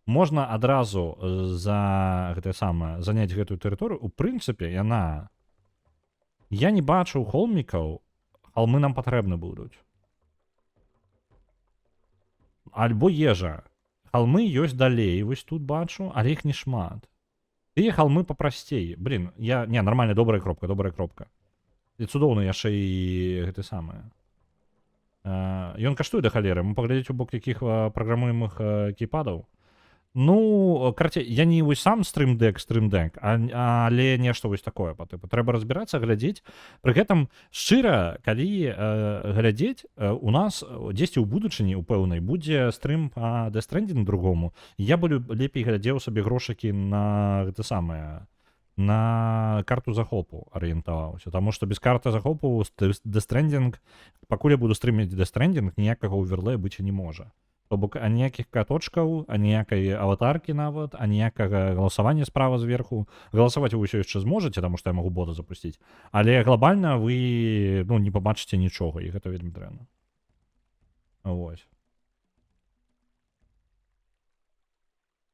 Можна адразу за гэтае самае заняць гэтую тэрыторыю. У прынцыпе, яна... Я не бачу холмікаў, халмы нам патрэбны будуць. Альбо ежа. Халмы ёсць далей, вось тут бачу, але іх не шмат. Тыя халмы папрасцей. Блин, Не, нармальна, добрая кропка, добрая кропка. І цудоўна яшчэ і гэты самае. Ён каштуе да халеры. Мы паглядзець у бок якіх праграмуемых кейпадаў. Ну, карацей, я не вось сам стрымдэк, але нешта вось такое па тыпу. Трэба разбірацца, глядзець. Пры гэтым шчыра, калі глядзець, у нас дзесьці ў будучыні у пэўнай будзе стрым па Death Stranding другому. Я бы лепей глядзеў сабе грошыкі на гэта самае, на карту захопу арыентаваўся. Таму што без карты захопу Death Stranding, пакуль я буду стрыміць Death Stranding, ніякага оверлея быць не можа. То бок аніякіх каточкаў, аніякай аватаркі нават, аніякага галасавання справа зверху. Галасаваць вы ўсё яшчэ зможаце, таму што я магу бота запусціць. Але глобальна вы не пабачыце нічога, і гэта вельмі дрэнна. Вось.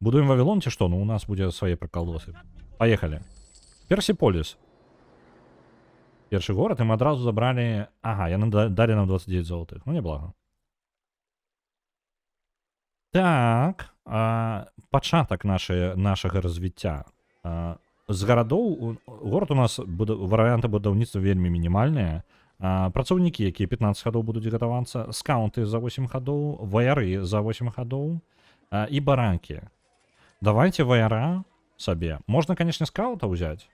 Будуем Вавілон ці што? Ну, у нас будзе свае прыкалдосы. Паехалі. Персіполіс. Першы горад, і мы адразу забралі... Ага, яны далі нам 29 золотых. Ну, неблага. Так, пачатак нашага развіцця. З гарадоў, горад у нас, варыянты будаўніцтва вельмі мінімальныя. Працаўнікі, якія 15 гадоў будуць гатавацца, скаунты за 8 гадоў, ваяры за 8 гадоў і баранкі. Давайте ваяра сабе. Можна, канешне, скаута ўзяць.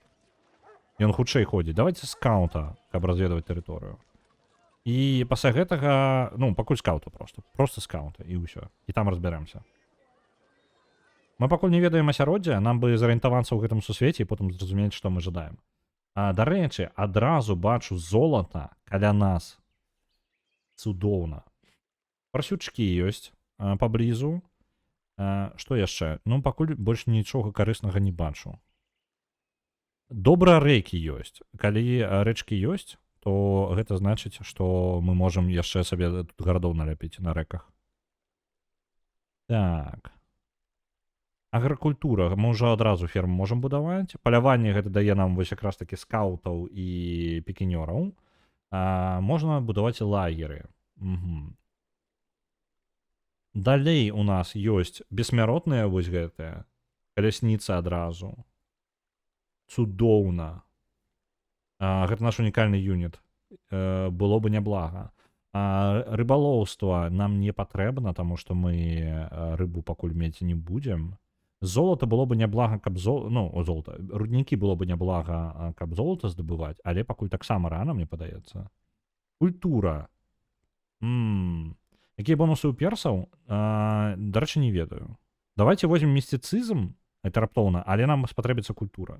Ён хутчэй ходзіць. Давайте скаута, каб разведваць тэрыторыю. І пасля гэтага, ну, пакуль скаута просто скаута, і ўсё. І там разбярэмся. Мы пакуль не ведаем асяроддзя, нам бы зарыентавацца ў гэтым сусвеце і потым зразумець, што мы жадаем. Дарэчы, адразу бачу золата каля нас. Цудоўна. Прасючкі ёсць паблізу. Што яшчэ? Ну, пакуль больш нічога карыснага не бачу. Добра, рэкі ёсць. Калі рэчкі ёсць, то гэта значыць, што мы можам яшчэ сабе тут гарадоў наляпіць на рэках. Так. Агракультура. Мы ўжо адразу ферму можам будаваць. Паляванне гэта дае нам вось якраз такі скаутаў і пікінёраў. Можна будаваць лагеры. Угу. Далей у нас ёсць бессмяротныя вось гэтыя. Калясніца адразу. Цудоўна. Гэта наш унікальны юніт. Было бы няблага. Рыбалоўства нам не патрэбна, таму што мы рыбу пакуль мець не будзем. Золата было бы няблага, каб золата. Руднікі было бы няблага, каб золата здабываць, але пакуль таксама рана, мне падаецца. Культура. Якія бонусы ў персаў? Дарэчы, не ведаю. Давайте возьмем містыцызм, это раптоўна, але нам спатрэбіцца культура.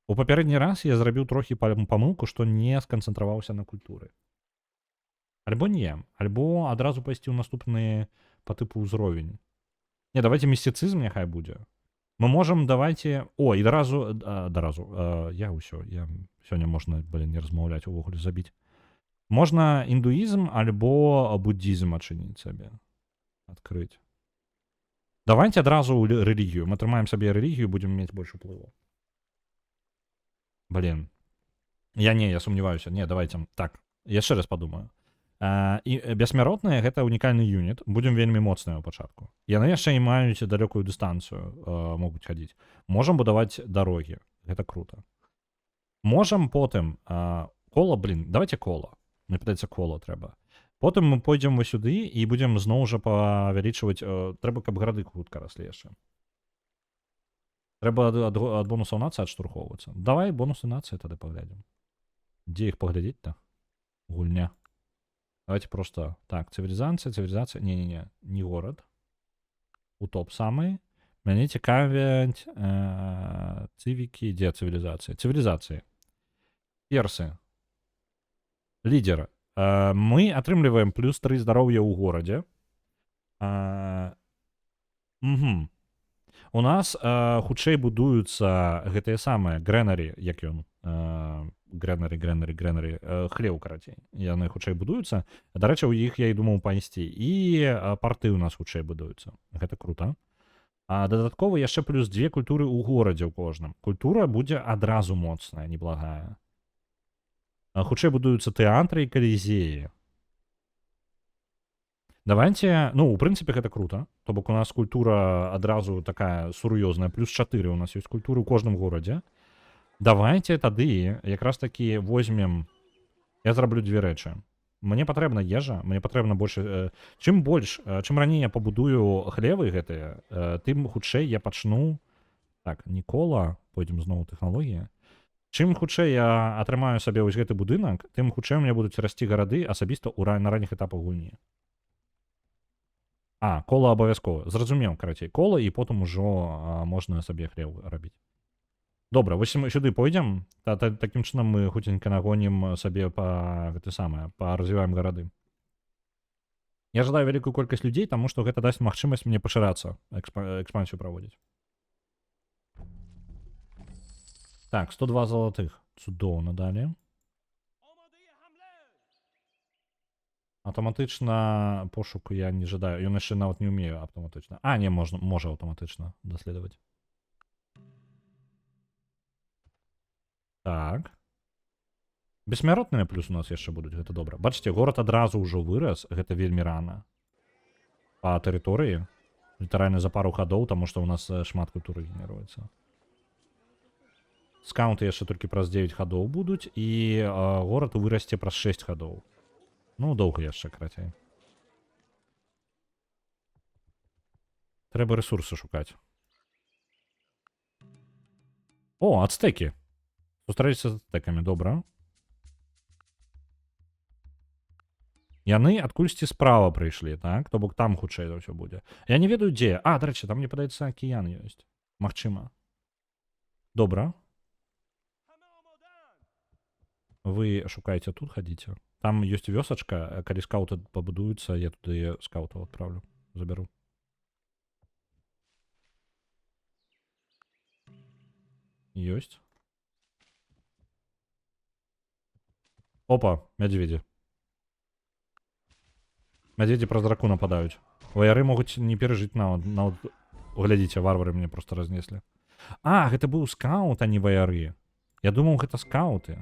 У папярэдні раз я зрабіў трохі памылку, што не сканцэнтраваўся на культуры. Альбо не, альбо адразу пайсці ў наступны па тыпу ўзровень. Не, давайте містыцызм няхай будзе. Мы можам, давайте... О, і даразу... Я сёння можна, не размаўляць, увогуле забіць. Можна індуізм альбо буддізм адчыніць сабе. Адкрыць. Давайте адразу рэлігію. Мы атрымаем сабе рэлігію, будзем мець больш уплыву. Я сумніваюся. Не, давайте. Так, яшчэ раз падумаю. І бессмяротныя гэта унікальны юніт. Будзем вельмі моцныя ў пачатку. Яны яшчэ не маюць далёкую дыстанцыю, могуць хадзіць. Можам будаваць дарогі. Гэта круто. Можам потым кола, давайте кола. Мне падаецца, кола трэба. Потым мы пойдзем вось сюды і будзем зноў жа павялічваць. Трэба, каб гарады хутка раслі яшчэ. Трэба ад бонусаў нацыі адштурхоўвацца. Давай бонусы нацыі тады паглядзім. Дзе іх паглядзець-то? Гульня. Давайте просто... Так, цывілізацыя. Не горад. У топ самый. Мяне цікавяць цывікі. Дзе цывілізацыя? Цывілізацыі. Персы. Лідер. Мы атрымліваем плюс 3 здароўя ў горадзе. У нас хутчэй будуюцца гэтыя самыя грэнары, як ён грэнары хлеў карацей. Яны хутчэй будуюцца. Дарэчы, у іх я і думаў пайсці. І парты ў нас хутчэй будуюцца. Гэта крута. А дадаткова яшчэ плюс 2 культуры ў горадзе ў кожным. Культура будзе адразу моцная, неблагая. Хутчэй будуюцца тэатры і калізеі. Давайте, ну, у прынцыпе, гэта круто. То бок у нас культура адразу такая сур'ёзная. Плюс 4 у нас ёсць культуры ў кожным горадзе. Давайте тады якраз такі возьмем... Я зраблю две рэчы. Мне патрэбна ежа, мне патрэбна больш... Чым раней я пабудую хлевы гэтыя, тым хутчэй я пачну... Так, Нікола, пойдзем зноў тэхналогія. Чым хутчэй я атрымаю сабе вось гэты будынак, тым хутчэй у меня будуць расці гарады асабіста на ранніх этапах гульні. Кола абавязкова. Зразумеў, карацей, кола, і потым ужо можна сабе хлеў рабіць. Добра, вось мы сюды пойдзем, такім чынам мы хуценька нагонім сабе паразвіваем гарады. Я жадаю вялікую колькасць людзей, таму што гэта дасць магчымасць мне пашырацца, экспансію праводзіць. Так, 102 залатых. Цудоўна, далі. Аўтаматычна пошуку я не жадаю. Ён яшчэ нават не ўмею аўтаматычна. Не, можа аўтаматычна даследаваць. Так. Бессмяротныя плюс у нас яшчэ будуць, гэта добра. Бачыце, горад адразу ўжо вырас, гэта вельмі рана. Па тэрыторыі, літаральна за пару хадоў, таму што ў нас шмат культуры генеруецца. Скаунты яшчэ толькі праз 9 хадоў будуць, і горад вырасце праз 6 хадоў. Ну, доўга яшчэ, карацей. Трэба рэсурсы шукаць. О, ацтэкі. Сустрэліся з ацтэкамі, добра. Яны адкульсьці справа прыйшлі, так? То бок там хутчэй за ўсё будзе. Я не ведаю, дзе. Дарэчы, там, мне падаецца, акіян ёсць. Магчыма. Добра. Вы шукаеце тут, хадзіце. Там ёсць вёсачка, калі скауты пабудуюцца, я туды скаутаў адправлю, забяру. Ёсць. Опа, мядзведзі. Мядзведзі праз раку нападаюць. Ваяры могуць не перажыць нават... Глядзіце, варвары мне проста разнеслі. Гэта быў скаут, а не ваяры. Я думаў, гэта скауты.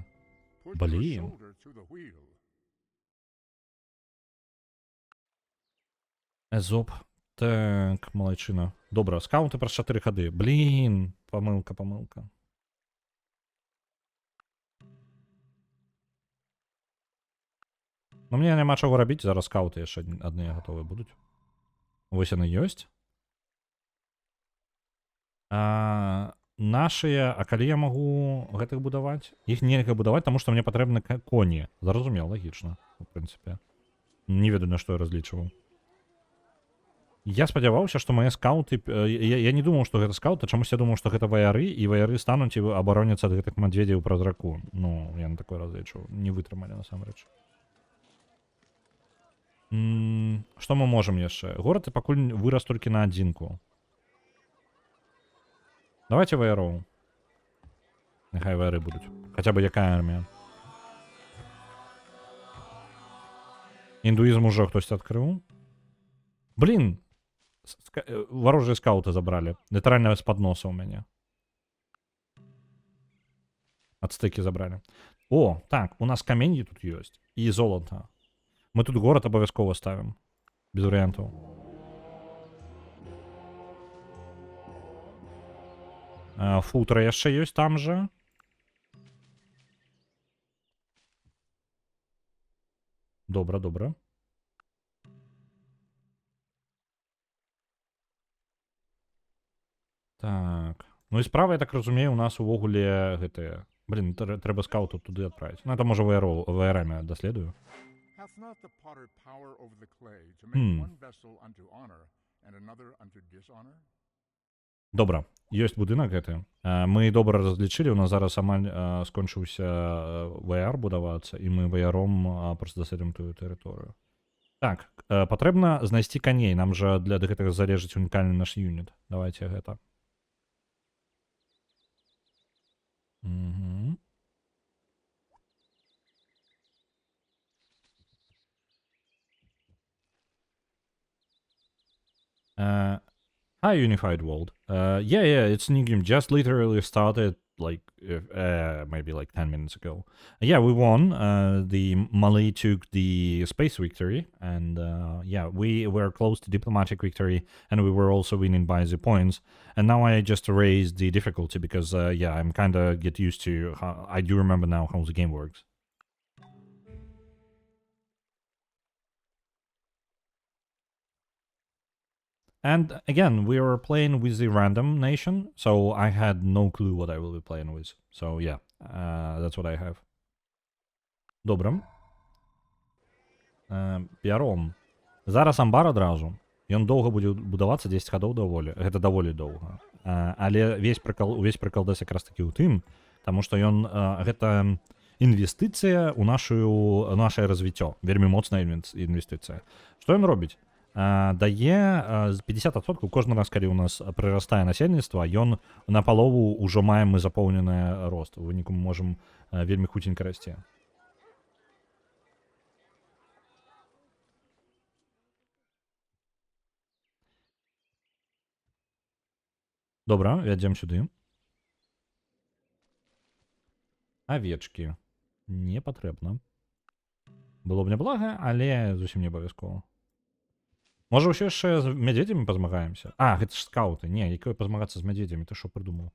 Блін. Эзоп. Так, малайчына. Добра, скауты праз 4 хады. Блін, памылка. Ну, мне няма чаго рабіць, зараз скауты яшчэ адныя гатовыя будуць. Вось яны ёсць. Нашыя, калі я магу гэтых будаваць? Іх нельга будаваць, таму што мне патрэбны коні. Зразумеў, лагічна, у прынцыпе. Не ведаю, на што я разлічваў. Я спадзяваўся, што мае скауты... Я не думаў, што гэта скауты, чамусь я думаў, што гэта ваяры, і ваяры стануць і абароняцца ад гэтых мядзведзяў праз раку. Ну, я на такое разлічваў. Не вытрымалі, насамрэч. Што мы можам яшчэ? Горад і пакуль вырас толькі на адзінку. Давайте ваяроў. Няхай ваяры будуць. Хаця бы якая армія. Індуізм ужо хтось адкрыў. Блін! Варожыя скауты забралі. Літаральна з-пад носа ў мяне. Ацтэкі забралі. О, так, у нас каменьі тут ёсць. І золата. Мы тут горад абавязкова ставім. Без варыянтаў. Футра яшчэ ёсць там жа. Добра. Так. Ну і справа, я так разумею, у нас увогуле гэтыя... Блін, трэба скауту туды адправіць. Ну, это можа ваярамі даследую. Добра, ёсць будынак гэты. Мы добра разлічылі, у нас зараз амаль скончыўся ваяр будавацца, і мы ваяром проста даследуем тую тэрыторыю. Так, патрэбна знайсці каней, нам жа для гэтага залежыць унікальны наш юніт. Давайте гэта. Uh, Hi, Unified World. Yeah, it's new game. Just literally started like maybe like 10 minutes ago. Yeah, we won. The Mali took the space victory, and yeah, we were close to diplomatic victory, and we were also winning by the points. And now I just raised the difficulty because yeah, I'm kind of get used to how I do remember now how the game works. And again, we were playing with the random nation, so I had no clue what I will be playing with. So yeah, that's what I have. Добре. Піаром. Зараз амбар адразу. Ён доўга будзе будавацца 10 гадоў даволі. Гэта даволі доўга. Але увесь прыкал дас якраз такі ў тым, таму што ён гэта інвестыцыя ў нашае развіццё. Вельмі моцная інвестыцыя. Што ён робіць? Дае 50% кожны раз, калі ў нас прырастае насельніцтва, ён напалову ўжо маем мы запоўнены рост. У выніку мы можам вельмі хуценька расці. Добра, вядзем сюды. Авечкі. Не патрэбна. Было б няблага, але зусім не абавязкова. Можа, ўсё яшчэ з мядзведзямі пазмагаемся? Гэта ж скауты. Не, якое пазмагацца з мядзведзямі? Ты што прыдумаў?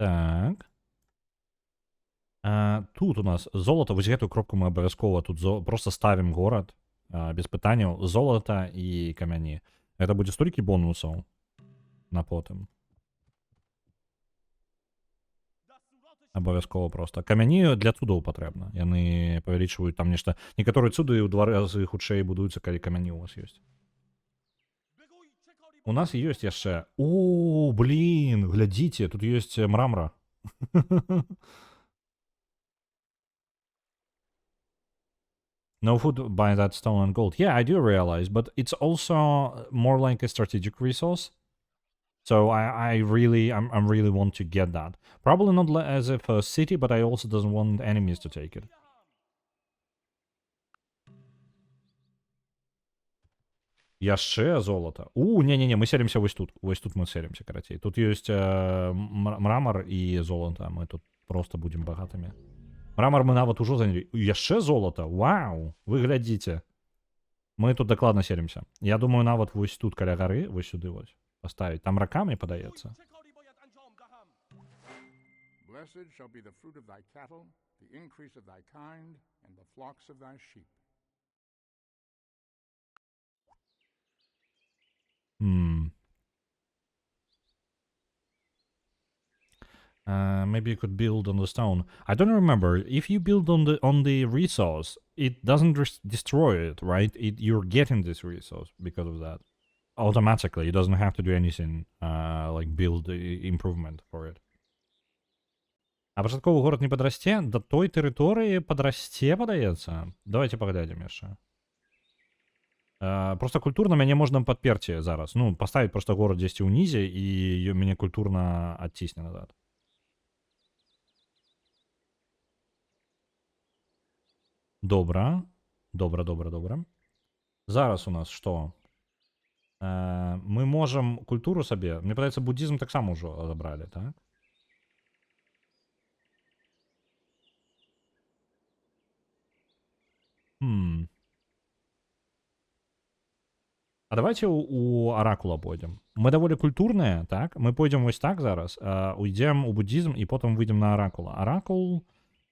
Так. Тут у нас золото. Вось гэтую кропку мы абавязкова тут просто ставім горад. Без пытанняў. Золата і камяні. Гэта будзе столькі бонусаў на потым. Абавязкова просто. Камяні для цудоў патрэбна. Яны павялічваюць там нешта. Некаторыя цуды ў 2 разы хутчэй будуюцца, калі камяні у вас ёсць. У нас ёсць яшчэ. О, блин, глядзіце, тут ёсць мрамора. No food by that stone and gold. Yeah, I do realize, but it's also more like a strategic resource. So I'm really want to get that. Probably not as a first city, but I also doesn't want enemies to take it. Яшчэ золото. Не-не-не, мы селимся вось тут. Вось тут мы селимся, карацей. Тут есть мрамор и золото. Мы тут просто будем богатыми. Мрамор мы нават ужо заняли. Яшчэ золото. Вау! Вы глядзіце. Мы тут дакладна селимся. Я думаю, нават вось тут каля гары, вось сюды вось. Поставить. Там раками подається. Blessed shall be the fruit of thy cattle, the increase of thy kind, and the flocks of thy sheep. Maybe you could build on the stone. I don't remember. If you build on the resource, it doesn't destroy it, right? You're getting this resource because of that. Automatically. It doesn't have to do anything, like build improvement for it. А пачатковы горад не падрасце? Да той тэрыторыі падрасце, падаецца? Давайте паглядзім яшчэ. Просто культурна мяне можна падперці зараз. Ну, паставіць просто горад дзесьці ўнізе, і мяне культурна адцісне назад. Добра. Добра. Зараз у нас што? Мы можам культуру сабе. Мне падаецца, буддізм таксама ўжо забралі, так? А давайте у Оракула пойдем. Мы даволі культурныя, так? Мы пойдем вось так зараз, уйдем у буддізм і потым выйдем на Оракула. Оракул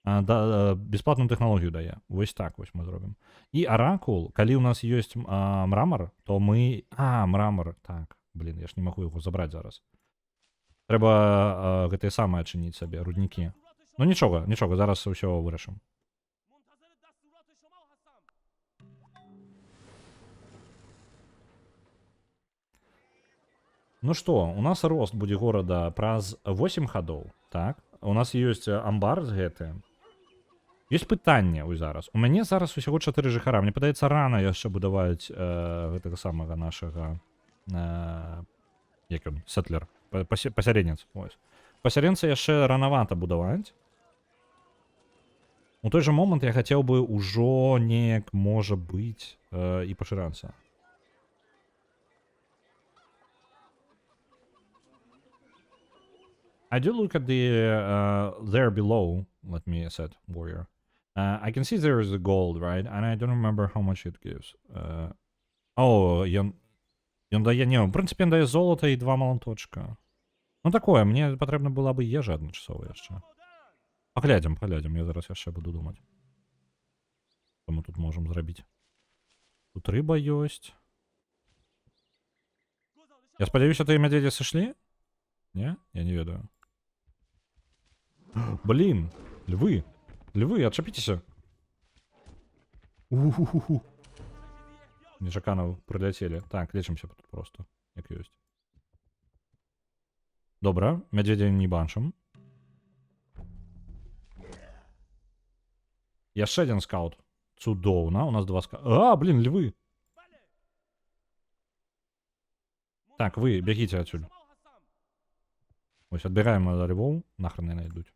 бесплатную тэхналогію дае. Вось так вось мы зробім. І Оракул, калі ў нас ёсць мрамор, то мы... мрамор, так. Блин, я ж не магу яго забраць зараз. Трэба гэтае самае адчыніць сабе, руднікі. Ну нічога, зараз ўсё вырашым. Ну што, у нас рост будзе горада праз 8 гадоў, так? У нас ёсць амбар з гэтым. Ёсць пытанне вось зараз. У мяне зараз усяго 4 жыхара. Мне падаецца, рана яшчэ будаваць гэтага самага нашага як ён, сетлер, пасяренец. Пасяренца яшчэ ранавата будаваць. У той жа момант я хацеў бы ўжо неяк, можа быць, і пашырацца. I do look at the there below. Let me set warrior. I can see there is a gold, right? And I don't remember how much it gives. Ён дае, не, в прынцыпе, ён дае золата і 2 маланточка. Ну такое, мне патрэбна была бы ежа адначасова яшчэ. Паглядзім, я зараз яшчэ буду думаць. Што мы тут можам зрабіць? Тут рыба ёсць. Я спадзяюся, тыя мядзведзі сышлі? Не? Я не ведаю. Блин, львы, отчапіцеся. Уху-ху-ху. Нечакана прыляцелі. Так, лечымся тут просто, як ёсць. Добра, мядзведзя не баншым. Яшчэ адзін скаут. Цудоўна, у нас 2 скаута. Блин, львы. Так, вы бягіце адсюль. Ось, адбіраем львоў, нахрен яны ідуць.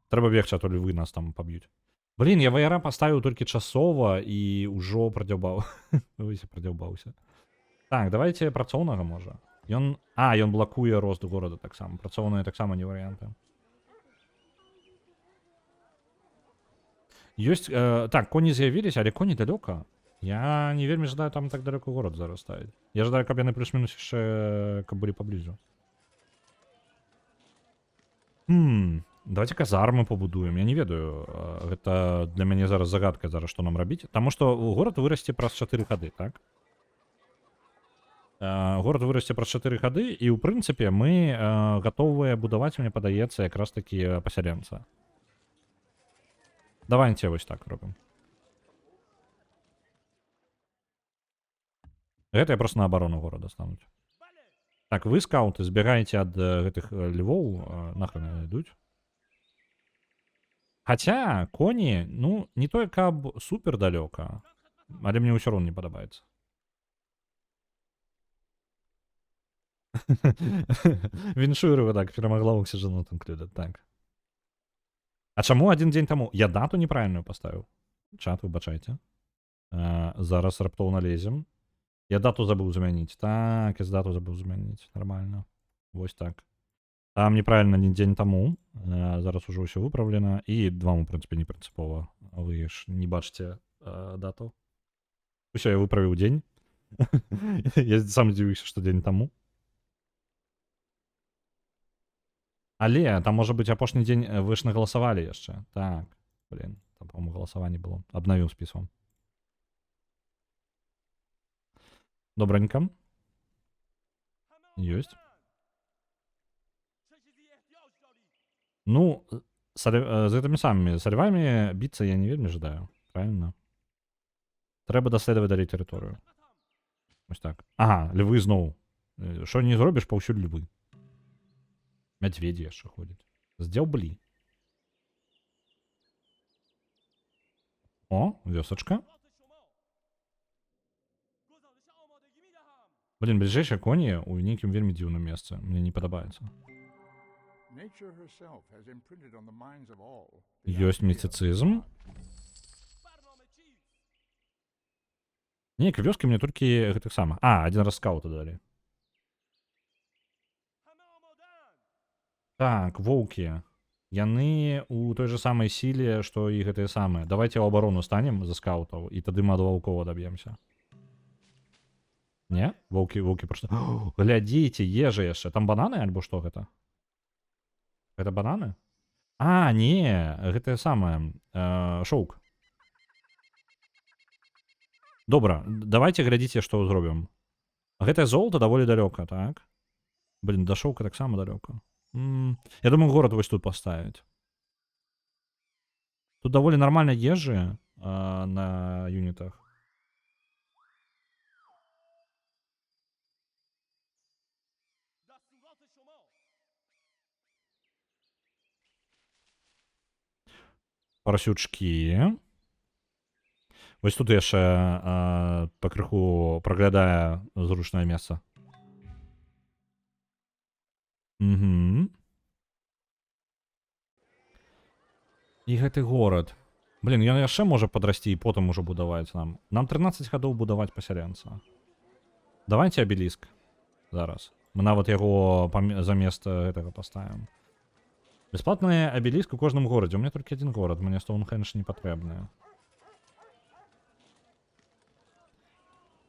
Трэба бегчы, а то львы нас там паб'юць. Блин, я ваяра паставіў толькі часова і ўжо прадзяўбаў. Вось, прадзяўбаўся. Так, давайте працоўнага, можа. Ён блакуе рост горада таксама. Працоўныя таксама не варыянты. Ёсць... так, коні з'явіліся, але коні далёка. Я не вельмі жадаю там так далёка горад зараз ставіць. Я жадаю, каб яны плюс-мінус яшчэ каб былі паблізу. Давайте казармы пабудуем. Я не ведаю. Гэта для мяне зараз загадка, зараз што нам рабіць. Таму што горад вырасце праз 4 гады, так? Горад вырасце праз 4 гады, і ў прынцыпе мы гатовыя будаваць, мне падаецца, якраз такі пасяленца. Давайте вось так робім. Гэта я просто на абарону горада стануць. Так, вы, скауты, збігаеце ад гэтых львоў, нахрен ідуць. Хаця, коні, ну, не тое каб супер далёка, але мне ўсё роўна не падабаецца. Віншую, так, перамагла ў ксяжанутым клюда, так. А чаму адзін дзень таму? Я дату неправільную паставіў. Чат, выбачайце. Зараз раптоўна лезем. Я дату забыў замяніць. Так, я дату забыў замяніць. Нормально. Вось так. Там неправільна не дзень таму. Зараз ужо ўсё выправлена. І вам, у прынцыпе, не прынцыпова. Вы ж не бачыце дату. Усё, я выправіў дзень. Я сам здзівіўся, што дзень таму. Але там, можа быць, апошні дзень вы ж нагаласавалі яшчэ. Так, блин, там, по-моему, галасаванне было. Абнавіў спіс вам. Добренько. Ёсць. Ну, з гэтымі самымі сальвамі біцца я не вельмі жадаю. Правильно? Трэба даследаваць далей тэрыторыю. Вось так. Ага, львы зноў. Што не зробіш, паўсюль львы. Мядзведзі яшчэ ходзяць. Здзяўблі. О, вёсачка. Блин, бліжэйшыя коні ў нейкім вельмі дзіўным месцы. Мне не падабаецца. Ёсць містыцызм. Нейкай вёскі мне толькі гэтых самых. Адзін раз скаута далі. Так, воўкі. Яны ў той же самай сіле, што і гэтыя самыя. Давайте ў абарону станем за скаутаў, і тады мы ад ваўкоў адаб'емся. Не? Воўкі просто... Глядзіце, ежа яшчэ. Там бананы, альбо што гэта? Гэта бананы? Не, гэтае самае. Шоўк. Добра, давайте глядзіце, што зробім. Гэтае золата даволі далёка, так? Блин, да шоўка таксама далёка. Я думаю, город вось тут поставить. Тут довольно нормально ежи на юнитах. Парасючки. Вось тут яшчэ пакрыху праглядае зручнае месца. Угу. І гэты горад. Блін, ён яшчэ можа падрасці і потым ужо будаваць нам. Нам 13 гадоў будаваць пасяленца. Давайте абеліск. Зараз. Мы нават яго замест гэтага паставім. Бесплатны абеліск у кожным горадзе. У меня толькі адзін горад, мне Стоунхендж не патрэбны.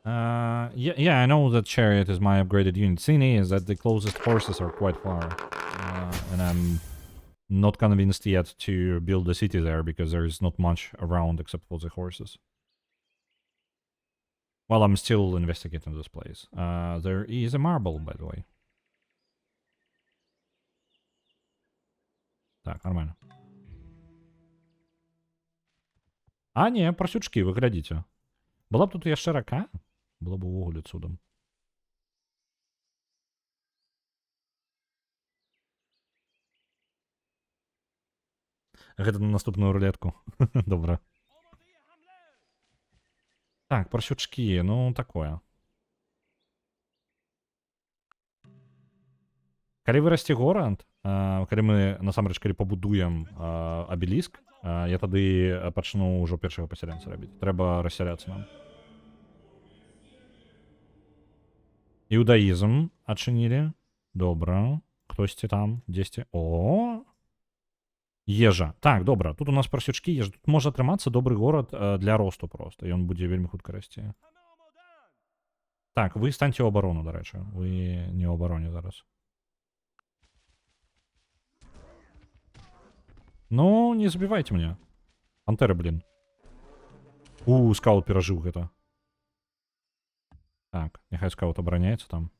Yeah, I know that Chariot is my upgraded unit. Thing is that the closest horses are quite far. And I'm not convinced yet to build a city there because there is not much around except for the horses. Well, I'm still investigating this place. There is a marble, by the way. Так, нормально. А, не, просючки, вы глядите. Была б тут яшчэ рака, было б увогуле цудам. Гэта на наступную рулетку. Добра. Так, просючки, ну такое. Калі вырасце горад, калі мы насамрэч калі пабудуем абеліск, я тады пачну ўжо першага пасяленца рабіць. Трэба рассяляцца нам. Іудаізм адчынілі. Добра. Хтосьці там, дзесьці. О! Ежа. Так, добра. Тут у нас прасючкі, ежа. Тут можа атрымацца добры горад для росту проста. Ён будзе вельмі хутка расці. Так, вы станьце ў абарону, дарэчы. Вы не ў абароне зараз. Ну, не забивайте мне. Пантера, блин. Скаут перажыў гэта. Так, няхай скаут абараняецца там.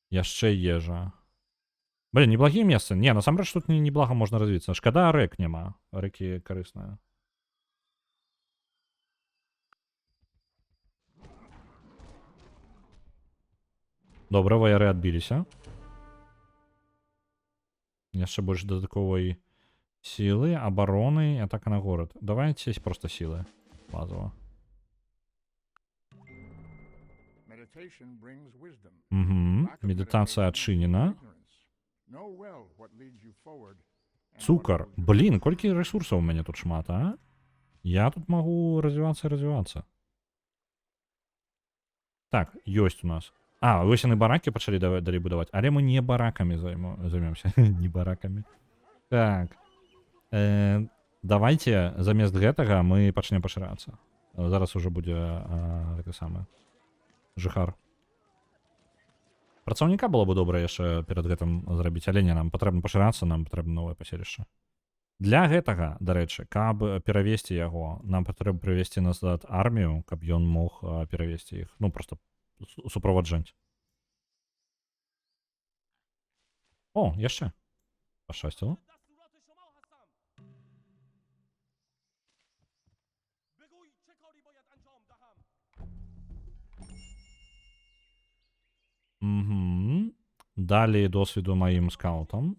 Яшчэ ежа. Блин, неблагие месцы. Не, насамрэч тут неблага можна развіцца. Шкада, рэк няма. Рэкі карысныя. Добра, ваяры адбіліся. Яшчэ больш дадатковай сілы, абароны, атака на горад. Давайте просто сілы. Базово. Медитація адчынена. Цукар. Блин, колькі ресурсаў у мяне тут шмат, а? Я тут магу развівацца і развівацца. Так, ёсць у нас. Вось яны баракі пачалі далей будаваць, але мы не баракамі займемся. Не баракамі. Так. Давайте замест гэтага мы пачнем пашырацца. Зараз ужо будзе гэты самы жыхар. Працаўніка было бы добра яшчэ перад гэтым зрабіць, але не, нам патрэбна пашырацца, нам патрэбна новае паселішча. Для гэтага, дарэчы, каб перавесці яго, нам патрэбна прывесці назад армію, каб ён мог перавесці іх. Ну, просто суправаджаць. О, яшчэ. Пашчасціла. Далі досвіду маім скаутам.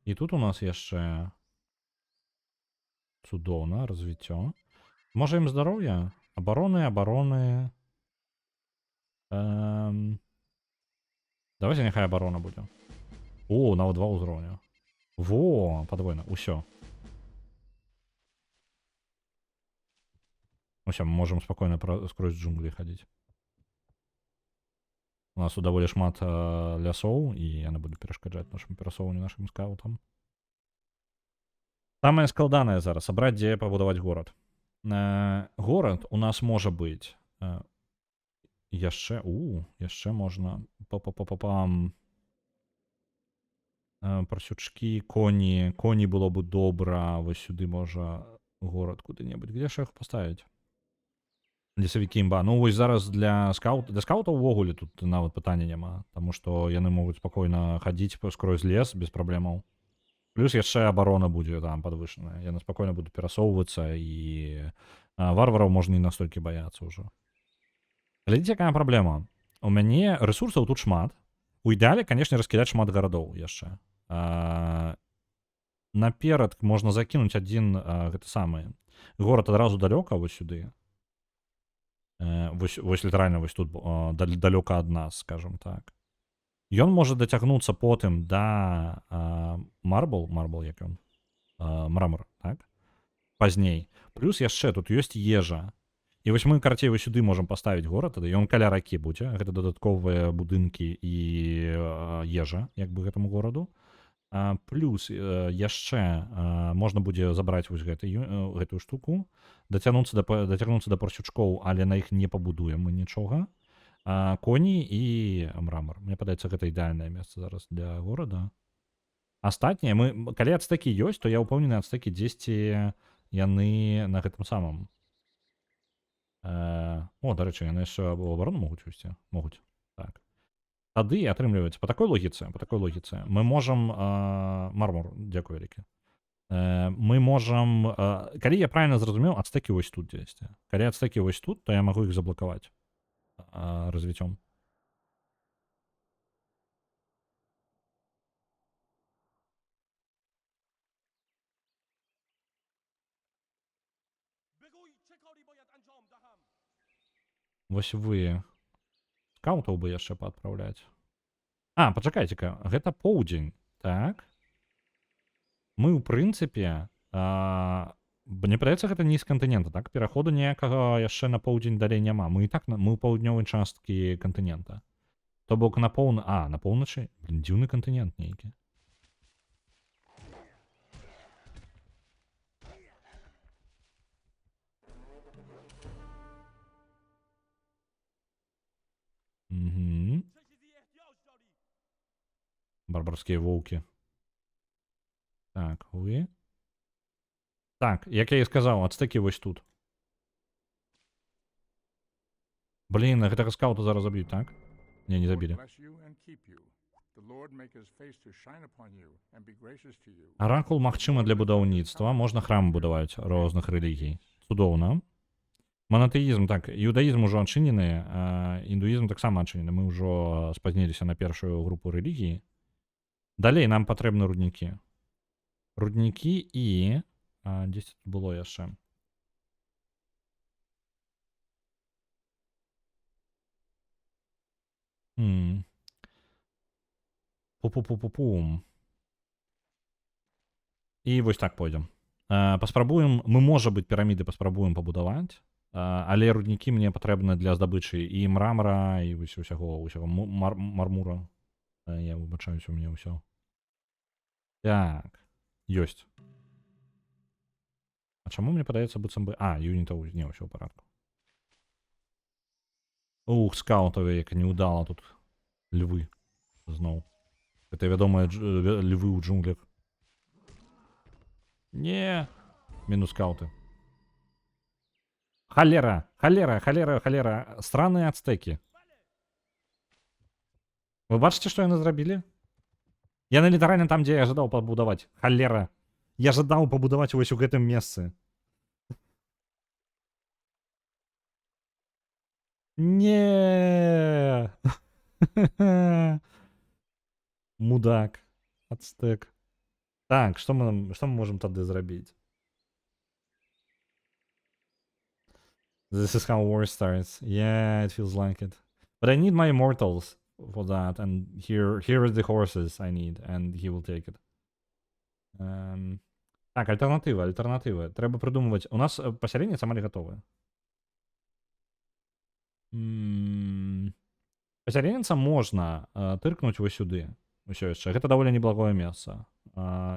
І тут у нас яшчэ цудоўна развіццё. Можа ім здароўя? Абароны. Давайте няхай абарона будзе. Нават 2 ўзроўня. Падвойна, усё. Усё, мы можам спакойна скрозь джунглі хадзіць. У нас тут даволі шмат лясоў, і яны будуць перашкаджаць нашым перасоўванню, нашым скаутам. Самае складанае зараз сабраць, дзе пабудаваць горад. Горад у нас можа быць яшчэ можна прасючкі, коні было бы добра. Вось сюды можа горад куды-небудзь. Где ж іх паставіць? Лесавікі імба. Ну вось зараз для скаутаў увогуле тут нават пытання няма, таму што яны могуць спакойна хадзіць скрозь лес без праблемаў. Плюс яшчэ абарона будзе там падвышаная. Яны спакойна будуць перасоўвацца, і варвараў можна не настолькі баяцца ўжо. Глядзіце, якая праблема. У мяне ресурсаў тут шмат. У ідэале, канешне, раскідаць шмат гарадоў яшчэ. Наперад можна закінуць адзін гэты самы горад адразу далёка вось сюды. Вось літаральна вось тут далёка ад нас, скажем так. Ён можа дацягнуцца потым да марбл як ён мрамор, так, пазней, плюс яшчэ тут ёсць ежа, і вось мы карацей вось сюды можам паставіць горад, тады ён каля ракі будзе, гэта дадатковыя будынкі і ежа як бы гэтаму гораду. Плюс яшчэ можна будзе забраць вось гэтую штуку, дацягнуцца да парсючкоў, але на іх не пабудуем мы нічога. Коні і мрамор. Мне падаецца, гэта ідэальнае месца зараз для горада. Астатнія калі ацтэкі ёсць, то я ўпэўнены, ацтэкі дзесьці яны на гэтым самым. Дарэчы, яны яшчэ абарону могуць весці? Могуць. Так. Тады атрымліваецца па такой логіцы мы можам мармур, дзякую вялікі. Мы можам, калі я правильно зразумеў, ацтэкі вось тут дзесьці. Калі ацтэкі вось тут, то я магу іх заблакаваць развіццём. Вось вы скаутаў бы яшчэ паадпраўляць. Пачакайце-ка, гэта поўдзень, так? Мы ў прынцыпе, мне падаецца, гэта не з кантынента, так? Пераходу ніякага яшчэ на поўдзень далей няма. Мы і так мы ў паўднёвай часткі кантынента. То бок на поўначы, дзіўны кантынент нейкі. Барбарскія воўкі. Так, вы. Так, як я і сказаў, ацтэкі вось тут. Блін, гэтага скаута зараз заб'юць, так? Не забілі. Аракул магчыма для будаўніцтва, можна храм будаваць розных рэлігій. Цудоўна. Манатэізм, так, іудаізм ужо адчынены, індуізм таксама адчынены. Мы ўжо спазніліся на першую групу рэлігіі. Далей нам патрэбны руднікі. Руднікі і... Дзесьці тут было яшчэ. Пу-пу-пу-пу-пум. І вось так пойдзем. Паспрабуем, мы, можа быць, піраміды паспрабуем пабудаваць, але руднікі мне патрэбны для здабычы і мрамара, і усяго мармура. Я выбачаюсь, у мяне ўсё. Так, ёсць. А чаму мне падаецца быццам бы... юнітаў не ўсё ў парадку. Ух, скаутавы, як неудала тут львы зноў. Гэта вядомыя львы ў джунглях. Не, мінус скауты. Халера, странные ацтэкі. Вы бачыце, што яны зрабілі? Яны літаральна там, дзе я жадаў пабудаваць. Халера. Я жадаў пабудаваць вось у гэтым месцы. Не. Мудак. Ацтэк. Так, што мы можам тады зрабіць? This is how war starts. Yeah, it feels like it. But I need my immortals for that, and here are the horses I need, and he will take it. Так, альтэрнатыва. Трэба прыдумваць. У нас пасяленец амаль гатовае. Пасяленца можна тыркнуць вось сюды. Усё яшчэ. Гэта даволі неблагое месца.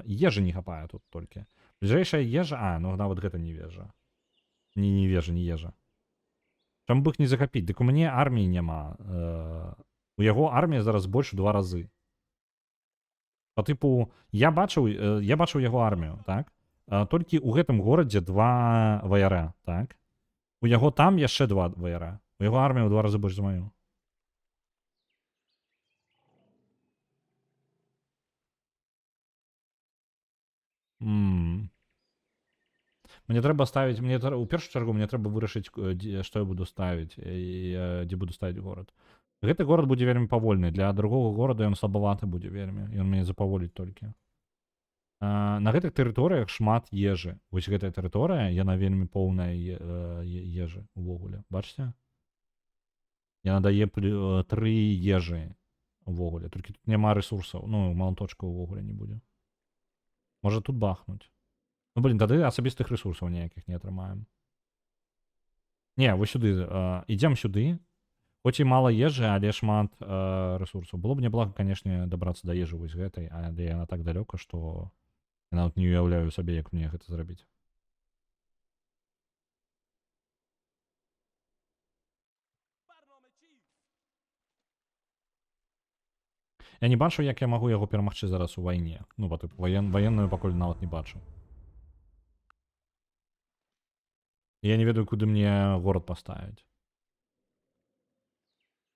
Ежы не хапае тут толькі. Бліжэйшая ежа... нават гэта не вежа. Не ежа. Чаму б іх не захапіць? Дык у мяне арміі няма. У яго армія зараз больш у 2 разы. Па тыпу, я бачыў яго армію, так? Толькі ў гэтым горадзе 2 ваяра, так? У яго там яшчэ 2 ваяра. У яго армія ў 2 разы больш за маю. Мне трэба ставіць, у першую чаргу мне трэба вырашыць, што я буду ставіць і дзе буду ставіць горад. Гэты горад будзе вельмі павольны. Для другога горада ён слабаваты будзе вельмі. Ён мяне запаволіць толькі. На гэтых тэрыторыях шмат ежы. Вось гэтая тэрыторыя, яна вельмі поўная ежы увогуле. Бачыце? Яна дае 3 ежы увогуле. Толькі тут няма рэсурсаў. Ну, малаточка ўвогуле не будзе. Можа тут бахнуць. Ну, блін, тады асабістых рэсурсаў ніякіх не атрымаем. Не, вось сюды. Ідзем сюды. Хоць і мала ежы, але шмат рэсурсаў. Было б няблага, канешне, дабрацца да ежы вось гэтай, але яна так далёка, што я нават не уяўляю сабе, як мне гэта зрабіць. Я не бачу, як я магу яго перамагчы зараз у вайне. Ну, па тыпу, ваенную пакуль нават не бачу. Я не ведаю, куды мне горад паставіць.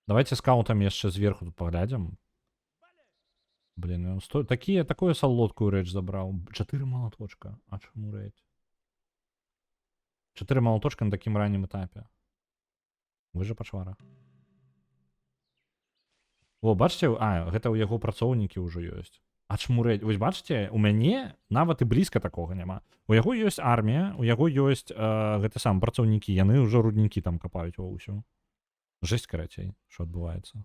Давайте скаутам яшчэ зверху тут паглядзім. Блін, ён такую салодкую рэч забраў. 4 малаточка. А чаму рэч? 4 малаточка на такім раннім этапе. Вы же пачвара. О, бачыце? Гэта ў яго працоўнікі ўжо ёсць. А чаму рэч? Вось бачыце, у мяне нават і блізка такога няма. У яго ёсць армія, у яго ёсць гэты сам працоўнікі, яны ўжо руднікі там капаюць ва ўсё. Жесть, карацей, що адбуваецца.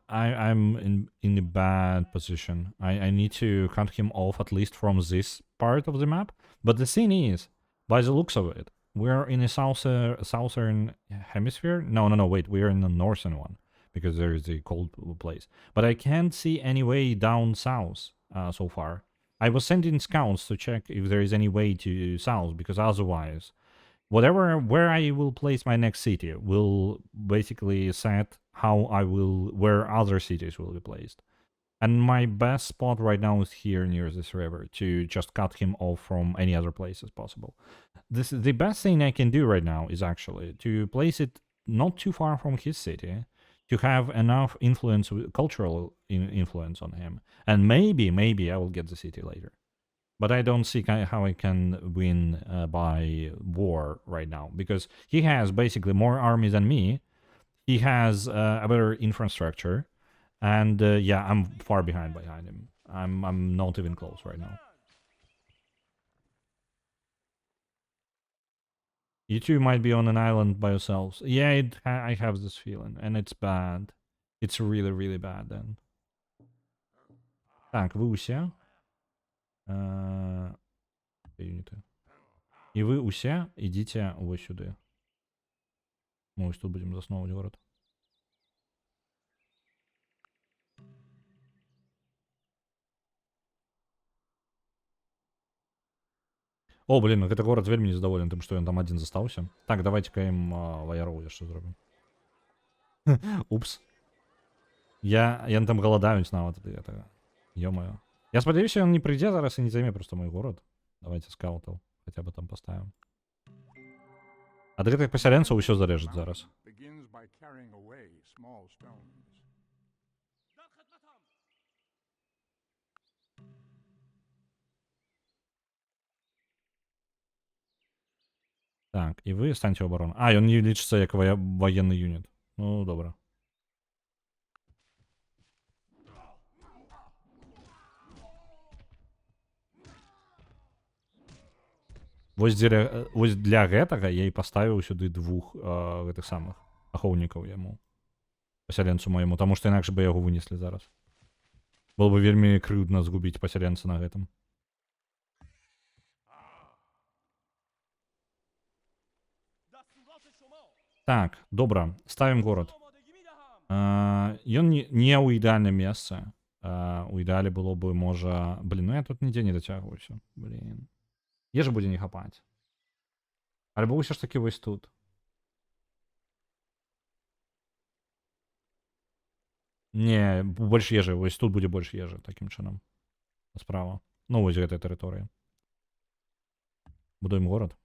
I'm in a bad position. I need to cut him off at least from this part of the map. But the thing is, by the looks of it, we're in a southern hemisphere. No, wait, we're in the northern one. Because there is a cold place. But I can't see any way down south so far. I was sending scouts to check if there is any way to south, because otherwise, where I will place my next city will basically set where other cities will be placed. And my best spot right now is here near this river to just cut him off from any other places possible. The best thing I can do right now is actually to place it not too far from his city, to have enough influence, cultural influence on him. And maybe I will get the city later. But I don't see how I can win by war right now. Because he has basically more army than me. He has a better infrastructure. And yeah, I'm far behind him. I'm not even close right now. You two might be on an island by yourselves. Yeah, I have this feeling, and it's bad. It's really, really bad then. Так, ви усе. Юніти. І ви усе ідіть ось сюди. Ми ось тут будемо засновувати город. О, блин, гэта горад вельмі незадаволены тым, што ён там адзін застаўся. Так, давайте-ка ім ваяроў яшчэ зробім. Упс. Яны там галадаюць нават. Ё-маё. Я спадзяюся, ён не прыйдзе зараз і не займе проста мой горад. Давайте скаутаў хаця бы там паставім. Ад гэтых пасяленцаў усё залежыць зараз. Так, і ви станьце ў абарону. Ён не лічыцца як военны юніт. Ну, добра. Вось для гэтага я і паставіў сюды двух гэтых самых ахоўнікаў яму. Пасяленцу майму, таму што інакш бы яго вынеслі зараз. Было бы вельмі крыўдна згубіць пасяленца на гэтым. Так, добра, ставім горад. Ён не ў ідэальным месцы. У ідэале было бы, можа... Блін, ну я тут нідзе не дацягваюся. Блін. Ежы будзе не хапаць. Альбо ўсё ж такі вось тут. Не, больш ежы. Вось тут будзе больш ежы, такім чынам. Справа. Ну, вось гэтая тэрыторыя. Будуем горад.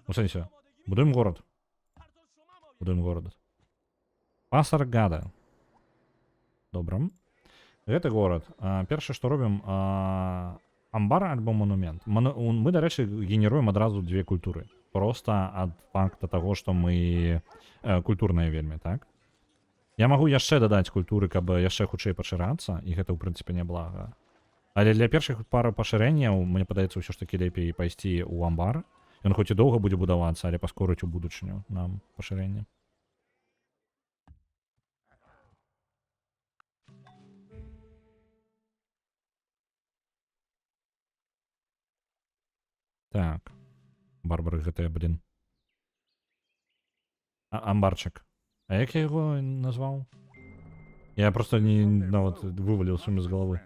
У сэнсе. Будуем горад. Будуем горад. Пасаргада. Добра. Гэты горад. Першае, што робім, амбар альбо манумент. Мы, дарэчы, генеруем адразу две культуры. Проста ад факта таго, што мы культурныя вельмі, так? Я магу яшчэ дадаць культуры, каб яшчэ хутчэй пашырацца, і гэта ў прынцыпе няблага. Але для першых пары пашырэнняў, мне падаецца, ўсё ж такі лепей пайсці ў амбар. Ён хоць і доўга будзе будавацца, але паскорыць у будучыню нам пашырэнне. Так. Барбары гэтыя, блін. Амбарчык. А як я яго назваў? Я просто не нават вываліў суму з галавы.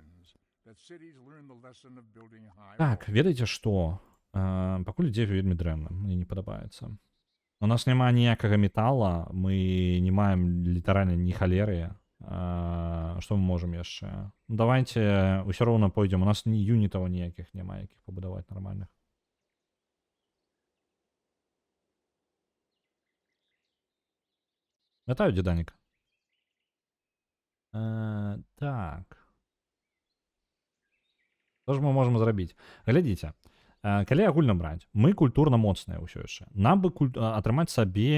Так, ведаеце што? Пакуль ідзе вельмі дрэнна, мне не падабаецца. У нас няма ніякага метала, мы не маем літаральна ні халеры. Што мы можам яшчэ? Давайте ўсё роўна пойдзем. У нас ні юнітаў ніякіх няма, якіх пабудаваць нармальных. Вітаю, дзеданік. Так. Што ж мы можам зрабіць? Глядзіце, калі агульна браць, мы культурна моцныя ўсё яшчэ. Нам бы атрымаць сабе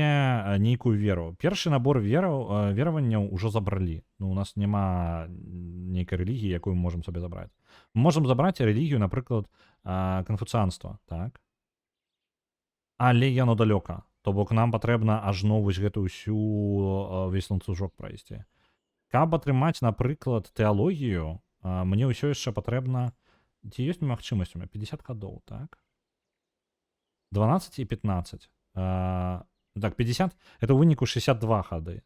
нейкую веру. Першы набор вераванняў ужо забралі. Ну, у нас няма нейкай рэлігіі, якую мы можам сабе забраць. Мы можам забраць рэлігію, напрыклад, канфуцыянства, так? Але яно далёка. То бок нам патрэбна ажно вось гэту весь ланцужок прайсці. Каб атрымаць, напрыклад, тэалогію, мне ўсё яшчэ патрэбна... Ці ёсць магчымасць у меня? 50 гадоў, так? 12 і 15. Так, 50, это ў выніку 62 гады.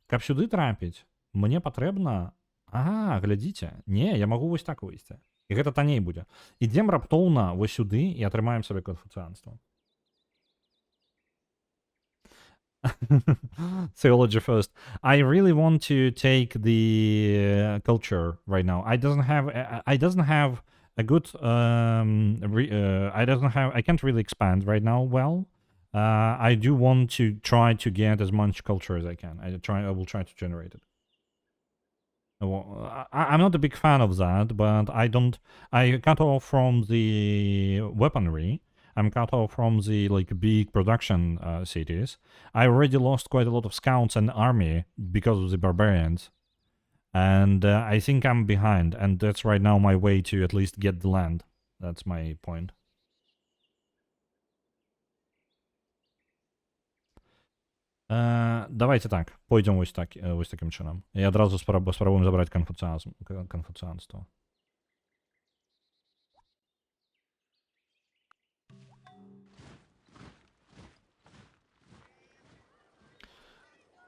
Каб сюды трапіць, мне патрэбна... Ага, глядзіце. Не, я магу вось так выйсці. І гэта танней будзе. Ідзем раптоўна вось сюды і атрымаем сабе канфуцыянства. Theology first. I really want to take the culture right now. I doesn't have a good I can't really expand right now well. I do want to try to get as much culture as I can. I will try to generate it. I'm not a big fan of that, but I cut off from the weaponry. I'm cut off from the big production cities. I already lost quite a lot of scouts and army because of the barbarians. And I think I'm behind. And that's right now my way to at least get the land. That's my point. Давайте так. Пойдем ось таким чином. І одразу спробуємо забрати конфуціанство.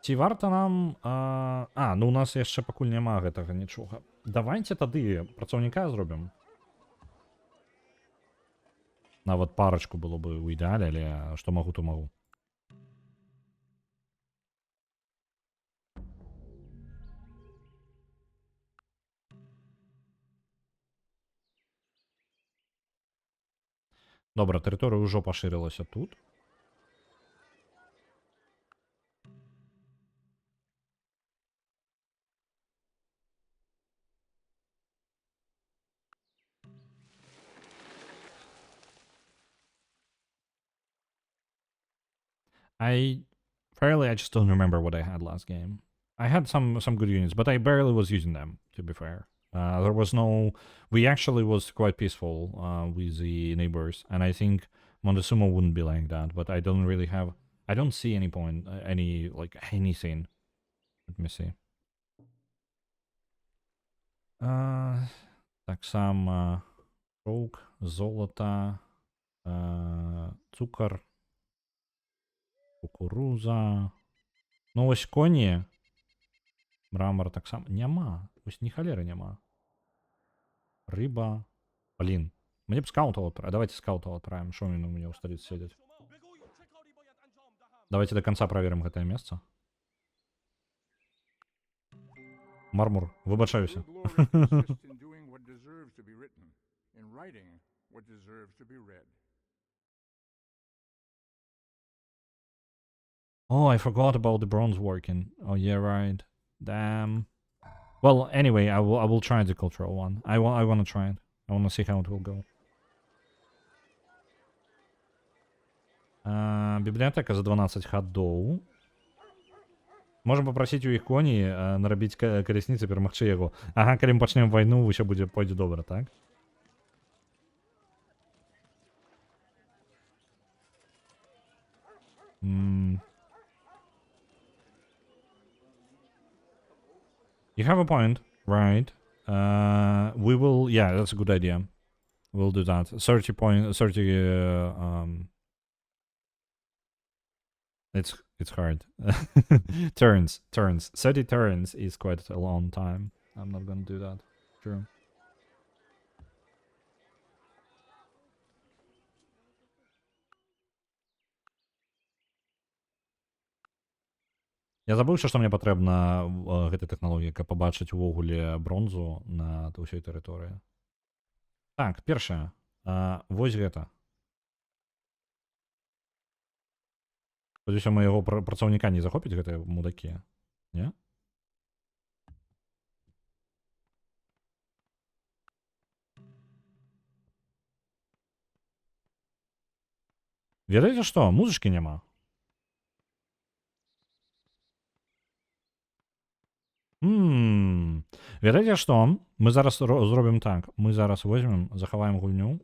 Ці варта нам... ну у нас яшчэ пакуль няма гэтага нічога. Давайте тады працаўніка зробім. Нават парачку было бы ў ідэале, але што магу, то магу. Добра, тэрыторыя ўжо пашырылася тут. I just don't remember what I had last game. I had some good units, but I barely was using them, to be fair. There was no... We actually was quite peaceful with the neighbors, and I think Montezuma wouldn't be like that, but I don't really have... I don't see any point, anything. Let me see. Так само шовк, золото, цукор, кукуруза. Ну ось коні. Мрамор так само. Няма. Ось ні халери нема. Рыба. Блин. Мне бы скаутов отправить. Давайте скаутов отправим. Что у меня у столицы сидеть? Давайте до конца проверим это место. Мармур, вибачаюся. Oh, I forgot about the bronze working. Oh, yeah, right. Damn. Well, anyway, I will try the cultural one. I want to try it. I want to see how it will go. Бібліотека за 12 ходов. Можам папрасіць у іх коней нарабіць калясніцы, перамагчы яго. Ага, калі мы пачнем вайну, усё пойдзе добра, так? You have a point, right? We will, yeah, that's a good idea. We'll do that. 30 point, 30, it's hard. turns. 30 turns is quite a long time. I'm not gonna do that. True. Я забыўся, што мне патрэбна гэтай тэхналогіі, каб пабачыць увогуле бронзу на ўсёй тэрыторыі. Так, першае. Вось гэта. Спадзяюся, майго працаўніка не захопіць гэтыя мудакі, не? Ведаеце што? Музычкі няма. Ведаеце што? Мы зараз зробім так. Мы зараз возьмем, захаваем гульню.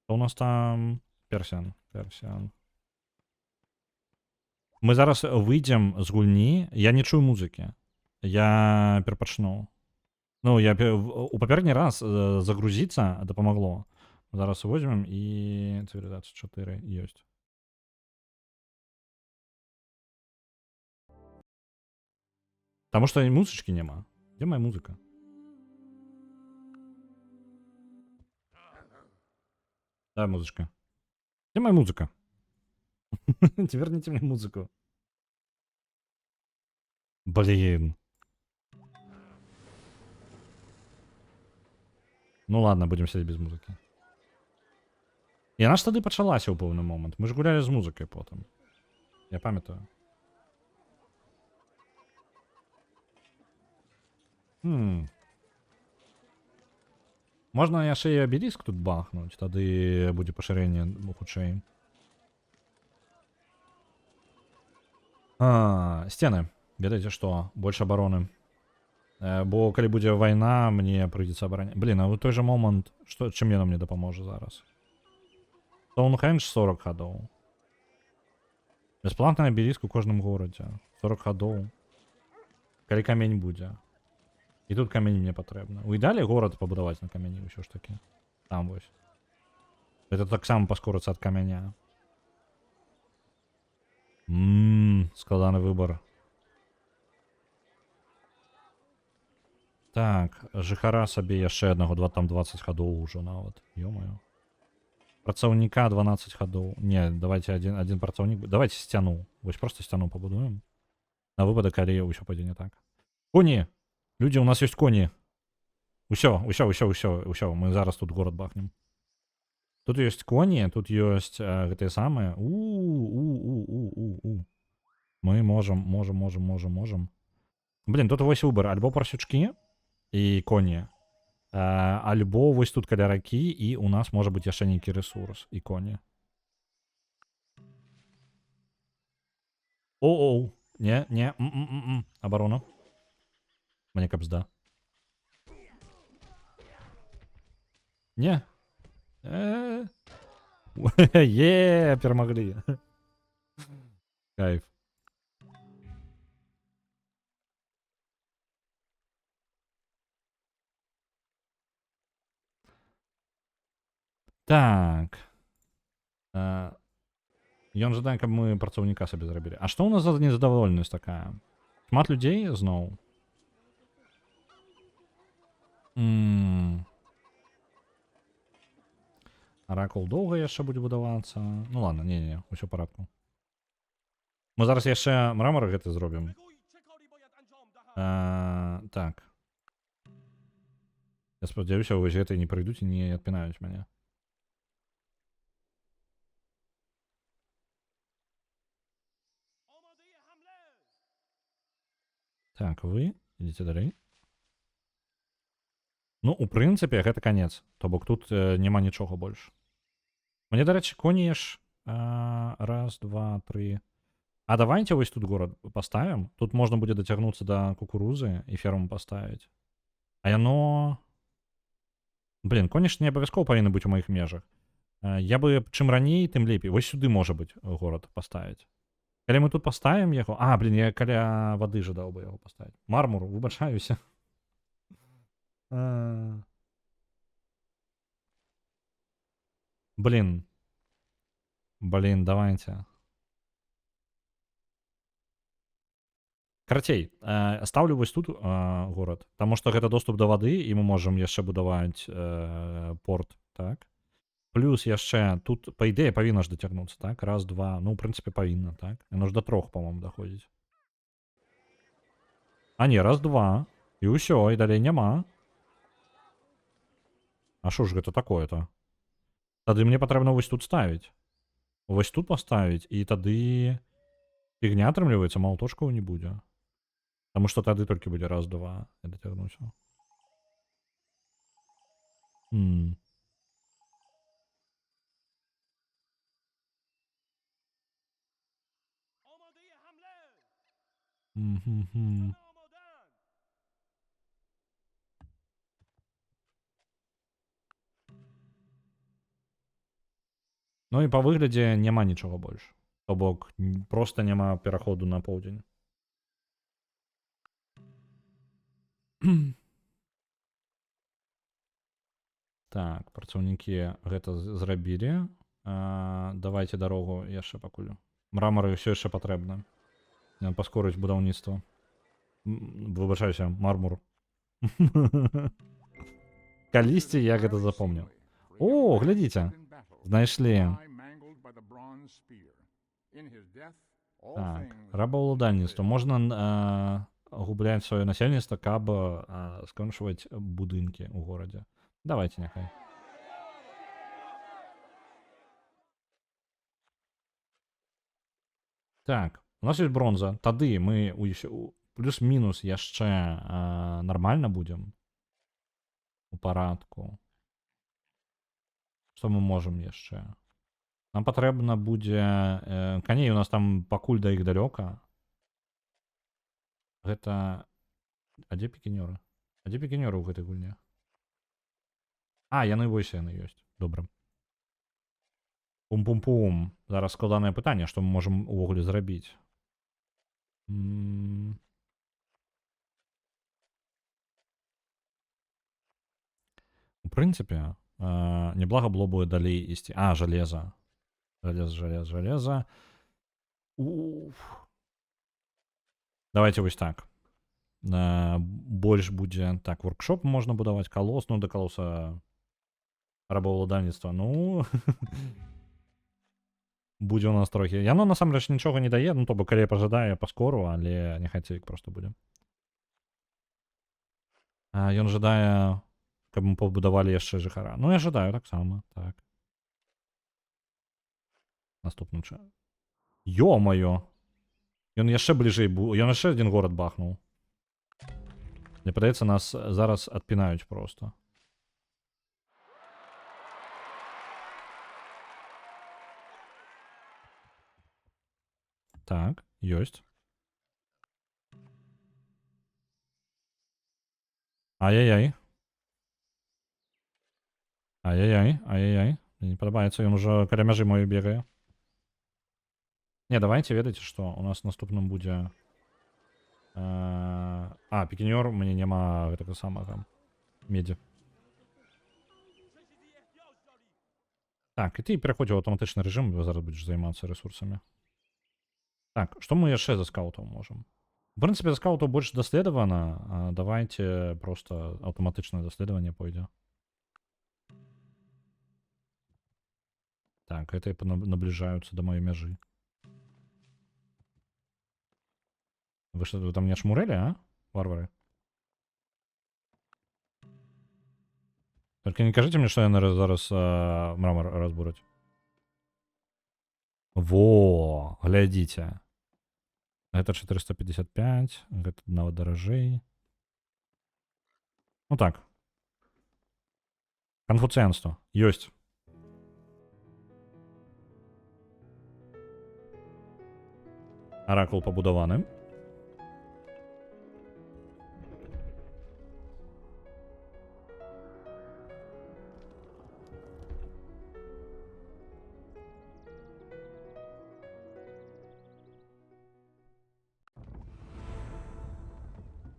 Што у нас там? Персіан. Мы зараз выйдзем з гульні. Я не чую музыкі. Я перапачну. Ну, у папярэдні раз загрузіцца дапамагло. Зараз возьмем і цывілізацыя 4 ёсць. Таму што музычкі няма. Дзе моя музыка? Да, музычка. Где моя музыка? Верните мне музыку. Блин. Ну ладно, будем сидеть без музыки. І вона ж тоді почалася у певний момент. Ми ж гуляли з музикою потім. Я пам'ятаю. Можна яшчэ і абеліск тут бахнуць, тады будзе пашырэнне хутчэй. Сцены. Ведаеце што? Больш абароны. Бо калі будзе вайна, мне прыйдзецца абараняць. Блін, а ў той жа момант, чым яно мне дапаможа зараз? Стоунхендж 40 гадоў. Бясплатны абеліск у кожным горадзе. 40 гадоў. Калі камень будзе. І тут камень мне патрэбна. У ідэале горад пабудаваць на камяні ўсё ж такі. Там вось. Это таксама паскорыцца ад камяня. Складаны выбар. Так, жыхара сабе яшчэ аднаго, там 20 гадоў ужо нават. Ё-маё. Працаўніка 12 гадоў. Не, давайте один працаўнік. Давайте сцяну. Вось просто сцяну пабудуем. На выпадак, калі ўсё пойдзе не так. Коні! Людзі, у нас ёсць коні. Усё. Мы зараз тут горад бахнем. Тут ёсць коні, тут ёсць гэтыя самыя. Мы можам. Блин, тут вось выбор. Альбо парсючкі і коні. Альбо вось тут каля ракі, і у нас можа быць яшчэ нейкі ресурс і коні. Оу. Не. Абарона. Мне капзда. Не. Перамаглі. Кайф. Так. Ён жадае, каб мы працаўніка сабе зрабілі. А што ў нас за незадаволенасць такая? Шмат людзей зноў? Аракул доўга яшчэ будзе будавацца. Ну ладно, не, ўсё ў парадку. Мы зараз яшчэ мрамор гэты зробім. Так. Я спадзяюся, вось гэты не прыйдуць і не адпінаюць мяне. Так, вы ідзіце далей. Ну, у прынцыпе, гэта канец. То бок тут няма нічога больш. Мне, до речі, коні ж... Раз, два, три... А давайте вось тут город поставим. Тут можно будет дотягнуться до кукурузы и ферму поставить. А яно... Блин, коні ж не абавязкова павінны быць у маіх межах. Я бы чым раней, тым лепей. Вось сюды, можа быць, горад паставіць. Калі мы тут паставім яго... А, блин, я каля вады жадаў бы яго паставіць. Мармур, выбачаюся. Блин. Блин, давайте. Карацей, ставлю вось тут горад, таму што гэта доступ да вады, і мы можам яшчэ будаваць порт, так? Плюс яшчэ тут, па ідэі, павінна ж дацягнуцца, так? Раз, два, ну, ў прынцыпе, павінна, так? Яно ж да 3, па-моему, даходзіць. А не, раз, два, і ўсё, і далей няма. А што ж гэта такое-то? Тады мне патрэбна вось тут ставіць. Вось тут паставіць, і тады фігня атрымліваецца, малоточкаў не будзе. Таму што тады толькі будзе раз, два, я дацягнуся. Ну і па выглядзе няма нічога больш. То бок, проста няма пераходу на поўдзень. Так, працаўнікі гэта зрабілі. Давайте дарогу яшчэ пакуль. Мрамары ўсё яшчэ патрэбна. Паскорыць будаўніцтва. Выбачайся, мармур. Калісьці я гэта запомніў. О, глядзіце. Знайшлі. Так, рабаўладальніцтва. Можна губляць сваё насельніцтва, каб скончваць будынкі ў горадзе. Давайте няхай. Так, у нас ёсць бронза. Тады мы плюс-мінус яшчэ нармальна будзем. У парадку. Што мы можам яшчэ? Нам патрэбна будзе... Каней у нас там пакуль да іх далёка. Гэта... А дзе пікінёры? А дзе пікінёры ў гэтай гульне? А, яны вось яны ёсць. Добра. Пум-пум-пум. Зараз складанае пытанне, што мы можам увогуле зрабіць. У прынцыпе, неблага было бы далей ісці. А, жалеза. Жалеза. Давайте вось так. Больш будзе... Так, воркшоп можна будаваць, калос. Ну, да калоса рабаўладальніцтва. Ну... Будзе у нас трохі. Яно, насамрэч, нічога не дае. Ну, то бок, калі я пажадаю, я паскору, але няхай цівік проста будзе. Ён жадае, каб мы пабудавалі яшчэ жыхара. Ну, я жадаю таксама, так. Наступным часам. Ё-маё! Ён яшчэ бліжэй быў. Ён яшчэ адзін горад бахнуў. Мне падаецца, нас зараз адпінаюць проста. Так, ёсць. Ай-яй-яй. Ай-яй-яй, ай-яй-яй. Мне не падабаецца, ён ужо каля мяжы мой бегае. Не, давайте ведаеце, што у нас наступным будзе... пікінёр, мне няма гэтага самага медзі. Так, і ты пераходзі ў аўтаматычны рэжым, зараз будзеш займацца рэсурсамі. Так, што мы яшчэ за скаутаў можам? В прынцыпе, за скаутаў больш даследавана. Давайте проста аўтаматычнае даследаванне пойдзе. Так, гэта набліжаюцца да маёй мяжы. Вы што, вы там не шмурэлі, а? Варвары? Толькі не кажыце мне, што яны зараз мрамор разбураць. Во, глядзіце. Гэта 455, гэта нават даражэй. Ну так. Канфуцыянства. Ёсць. Аракул пабудаваны.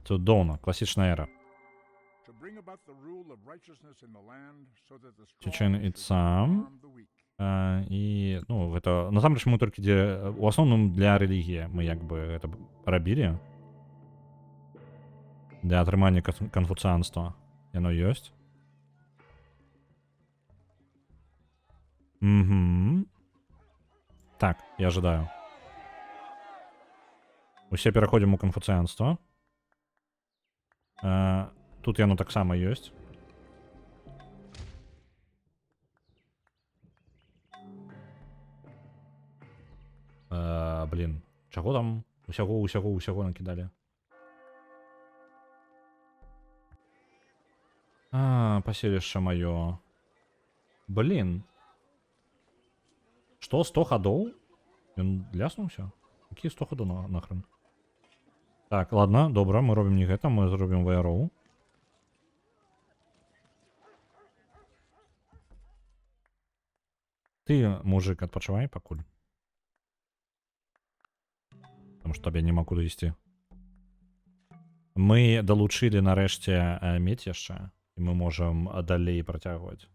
Цудоўна, класічная эра. To bring about the rule of righteousness in the land, so that the Чечен strong і should сам. not harm the weak. І, ну, гэта, насамрэч мы толькі дзе, у асноўным для рэлігіі мы як бы гэта рабілі. Для атрымання канфуцыянства. Яно ёсць. Угу. Так, я ожидаю. Усе пераходзім у канфуцыянства. Тут яно таксама ёсць. Блин, чаго там? Усяго накидалі. Паселішча маё. Блин. Што, 100 хадоў? Ён ляснуўся? Якія 100 хадоў нахрен? Так, ладно, добра, мы робім не гэта, мы зробім ваяроў. Ты, мужик, адпачывай пакуль. Потому што табе няма куды ісці. Мы далучылі нарэшце мець яшчэ, і мы можам далей працягваць.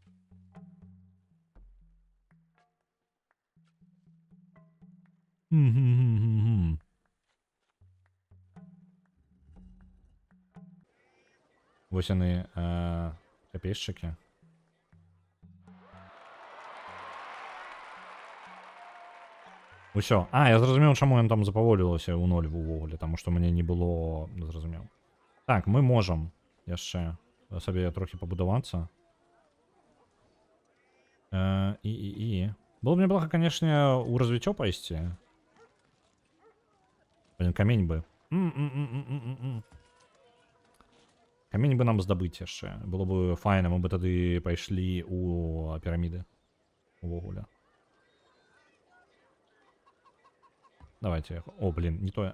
Вось яны капейшчыкі. Усё. Я зразумеў, чаму ён там запаволілася ў 0 увогуле, таму што мне не было зразумеў. Так, мы можам яшчэ сабе трохі пабудавацца. Было б неплохо, конечно, у развіццё пайсці. Блин, камень бы. Камень бы нам здабыць яшчэ. Было бы файна, мы бы тады пайшлі у піраміды. Увогуле. Давайте. О, блин, не тое.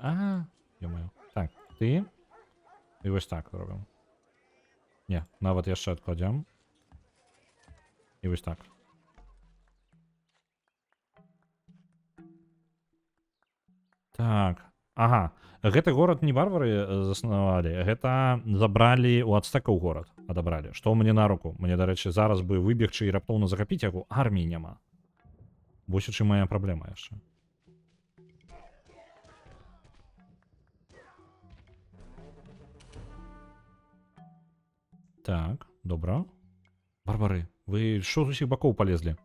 Ё-моё. Так, ты. І вось так робимо. Не, нават яшчэ адкладзем. І вось так. Так. Ага. Гэты горад не варвары заснавалі, гэта забралі у ацтэкаў горад, адабралі. Што мне на руку? Мне, дарэчы, зараз бы выбегчы і раптоўна захапіць яго, арміі няма. Вось у чым моя праблема яшчэ. Так, добра. Барбары, вы што з усіх бакоў палезлі?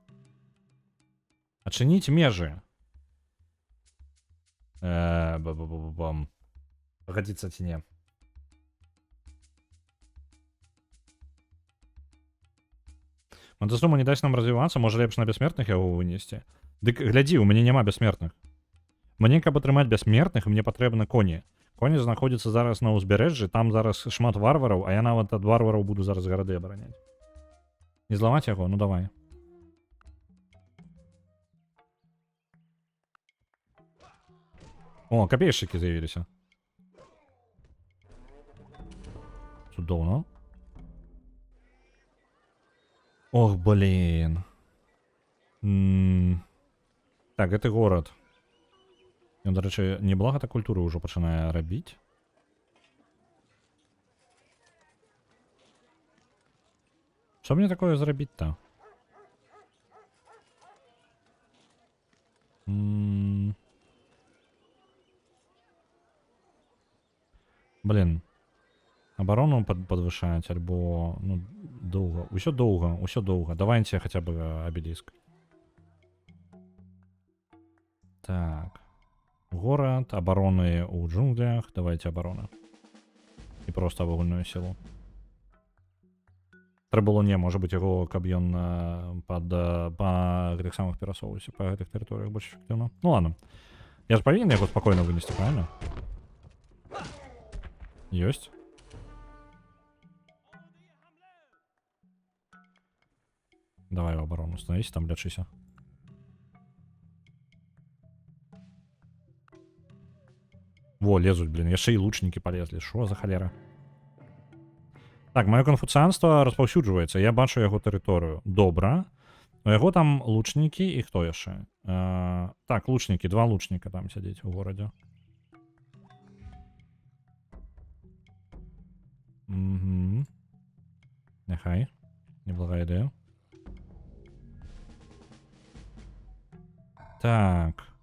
Адчыніць межы. Пагадзіцца ці не? Монтезума не дасць нам развівацца, можа лепш на бяссмертных яго вынесці. Дык глядзі, у мяне няма бяссмертных. Мне, каб атрымаць бяссмертных, мне патрэбны коні. Коні знаходзяцца зараз на ўзбярэжжы, там зараз шмат варвараў, а я нават ад варвараў буду зараз гарады абараняць. Не зламаць яго? Ну давай. О, капейшчыкі з'явіліся. Цудоўна. Ох, блин. Так, гэты горад. Ён, дарэчы, неблагата культуры ўжо пачынае рабіць. Што мне такое зрабіць-то? Блин. Оборону подвышаць, альбо... Ну, доўга. Усё доўга. Давайте хотя бы обелиск. Так. Город, обороны у джунглях. Давайте обороны. І просто агульную силу. Трэба было не, можа быць, яго, каб ён па гэтых самых перасоўваўся, па гэтых тэрыторыях больш эфектыўна. Ну ладно. Я ж павінен яго спакойна вынесці, правильно? Ёсць. Давай в оборону становись, там лечися. Во, лезуть, блін, яшчэ і лучнікі полезлі. Шо за халера? Так, маё канфуцыянства распаўсюджваецца. Я бачу яго тэрыторыю. Добра. У яго там лучнікі і хто яшчэ? Так, лучнікі, 2 лучніка там сядзець у горадзе. Угу. Няхай. Неблагая ідэя. Так.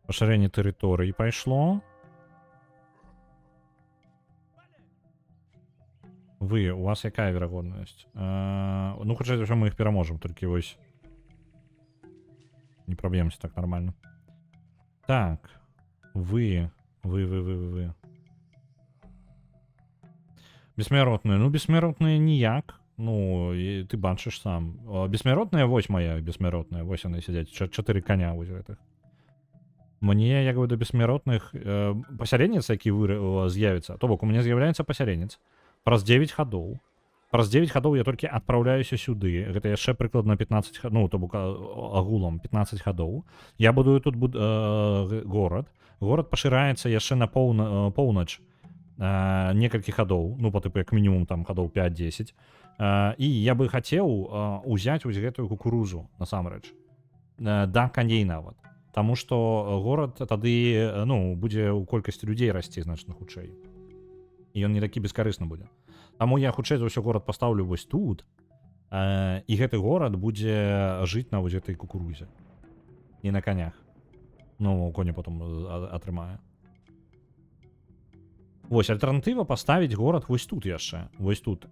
Пашырэнне тэрыторыі пайшло. Вы, у вас якая верагоднасць? Ну, хутчэй за ўсё мы іх пераможам, толькі вось не праб'емся так нормально. Так. Вы. Бессмяротныя. Ну, бессмяротныя ніяк. Ну, і ты бачыш сам. Бессмяротная, вось моя бессмяротная. Вось яны сядзяць. 4 коня вось гэтых. Мне, як бы, да бессмяротных пасяренец, які з'явіцца. То бок, у мяне з'яўляецца пасяренец. Праз 9 хадоў. Праз 9 хадоў я толькі адпраўляюся сюды. Гэта яшчэ прыкладна 15 хадоў. Ну, то бок, агулам 15 хадоў. Я будую тут горад. Горад пашыраецца яшчэ на поўнач некалькі хадоў. Ну, по тыпу, як мінімум, там, хадоў 5-10. І я бы хацеў узяць вось гэтую кукурузу, насамрэч. Да коней нават. Таму што горад тады, ну, будзе ў колькасці людзей расці значна хутчэй. І ён не такі бескарысны будзе. Таму я хутчэй за ўсё горад пастаўлю вось тут, і гэты горад будзе жыць на вось гэтай кукурузе. І на конях. Ну, коні потым атрымае. Вось, альтэрнатыва паставіць горад вось тут яшчэ. Вось тут.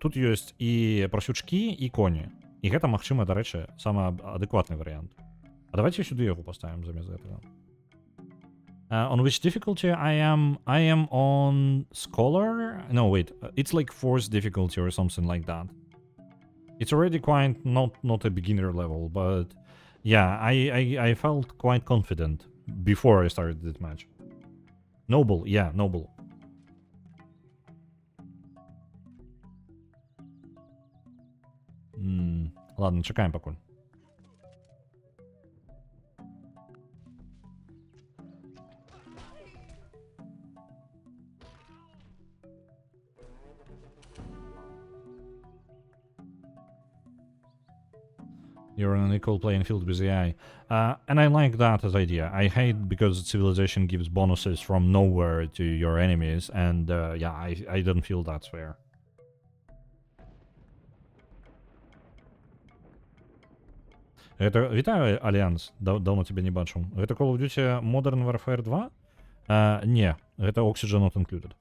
Тут ёсць і прасючкі, і коні. І гэта, магчыма, дарэчы, самы адэкватны варыянт. А давайте сюды яго паставім замест гэтага. On which difficulty I am on Scholar? No, wait. It's like Force difficulty or something like that. It's already quite not a beginner level, but yeah, I felt quite confident before I started this match. Noble, yeah, Noble. Ладно, чекаем покуль. You're on an equal playing field with AI. And I like that as idea. I hate because civilization gives bonuses from nowhere to your enemies, and yeah, I don't feel that's fair. Это вітаю, Альянс. Давно тебе не бачу. Это Call of Duty Modern Warfare 2? Не, это Oxygen Not Included.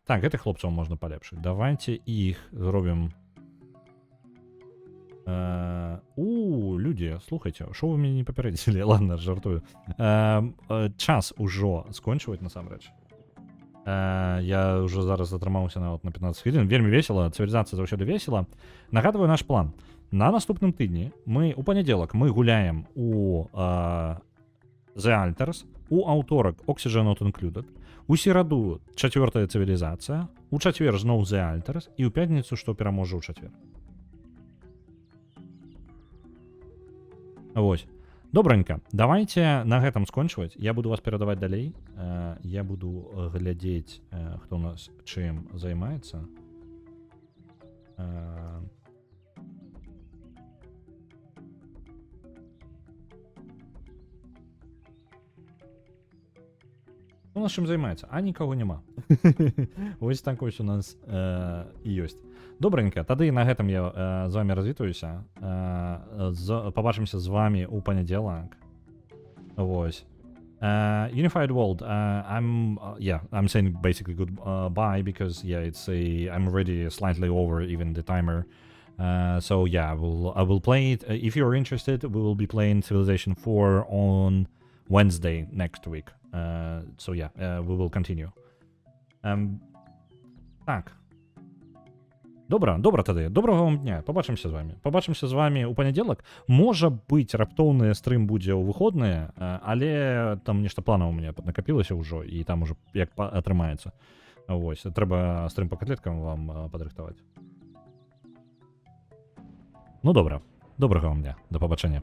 Так, гэтых хлопцаў можна палепшыць. Давайте іх зробім. Людзі, слухайце, што вы мяне не папярэдзілі? Ладно, жартую. Час ужо скончваць, насамрэч. Я ўжо зараз затрымаўся нават на 15 хвілін. Вельмі весела, цывілізацыя заўсёды весела. Нагадваю наш план. На наступным тыдні мы у панядзелак мы гуляем у The Alters, у аўторак Oxygen Not Included, у сераду 4-я цывілізацыя, у чацвер зноў The Alters і ў пятніцу, што пераможа ў чацвер. Вось. Добранька, давайте на гэтым скончваць. Я буду вас перадаваць далей. Я буду глядзець, хто у нас чым займаецца. У нас чым займаецца? А нікого няма. Вось так вось у нас і ёсць. Добранька, тады на гэтым я з вами развітаюся. Побачымся з вами у панядзелак. Вось. Unified World. I'm saying basically goodbye because I'm already slightly over even the timer. So yeah, I will play it. If you're interested, we will be playing Civilization 4 on Wednesday next week. So yeah, we will continue. Так. Добра тады. Добрага вам дня. Побачымся з вами. Побачымся з вами у панядзелак. Можа быць, раптоўны стрым будзе ў выходныя, але там нешта планаў у мяне накапілася ўжо, і там ужо як атрымаецца. Вось, трэба стрым па котлеткам вам падрыхтаваць. Ну добра. Доброго вам дня, до побачення.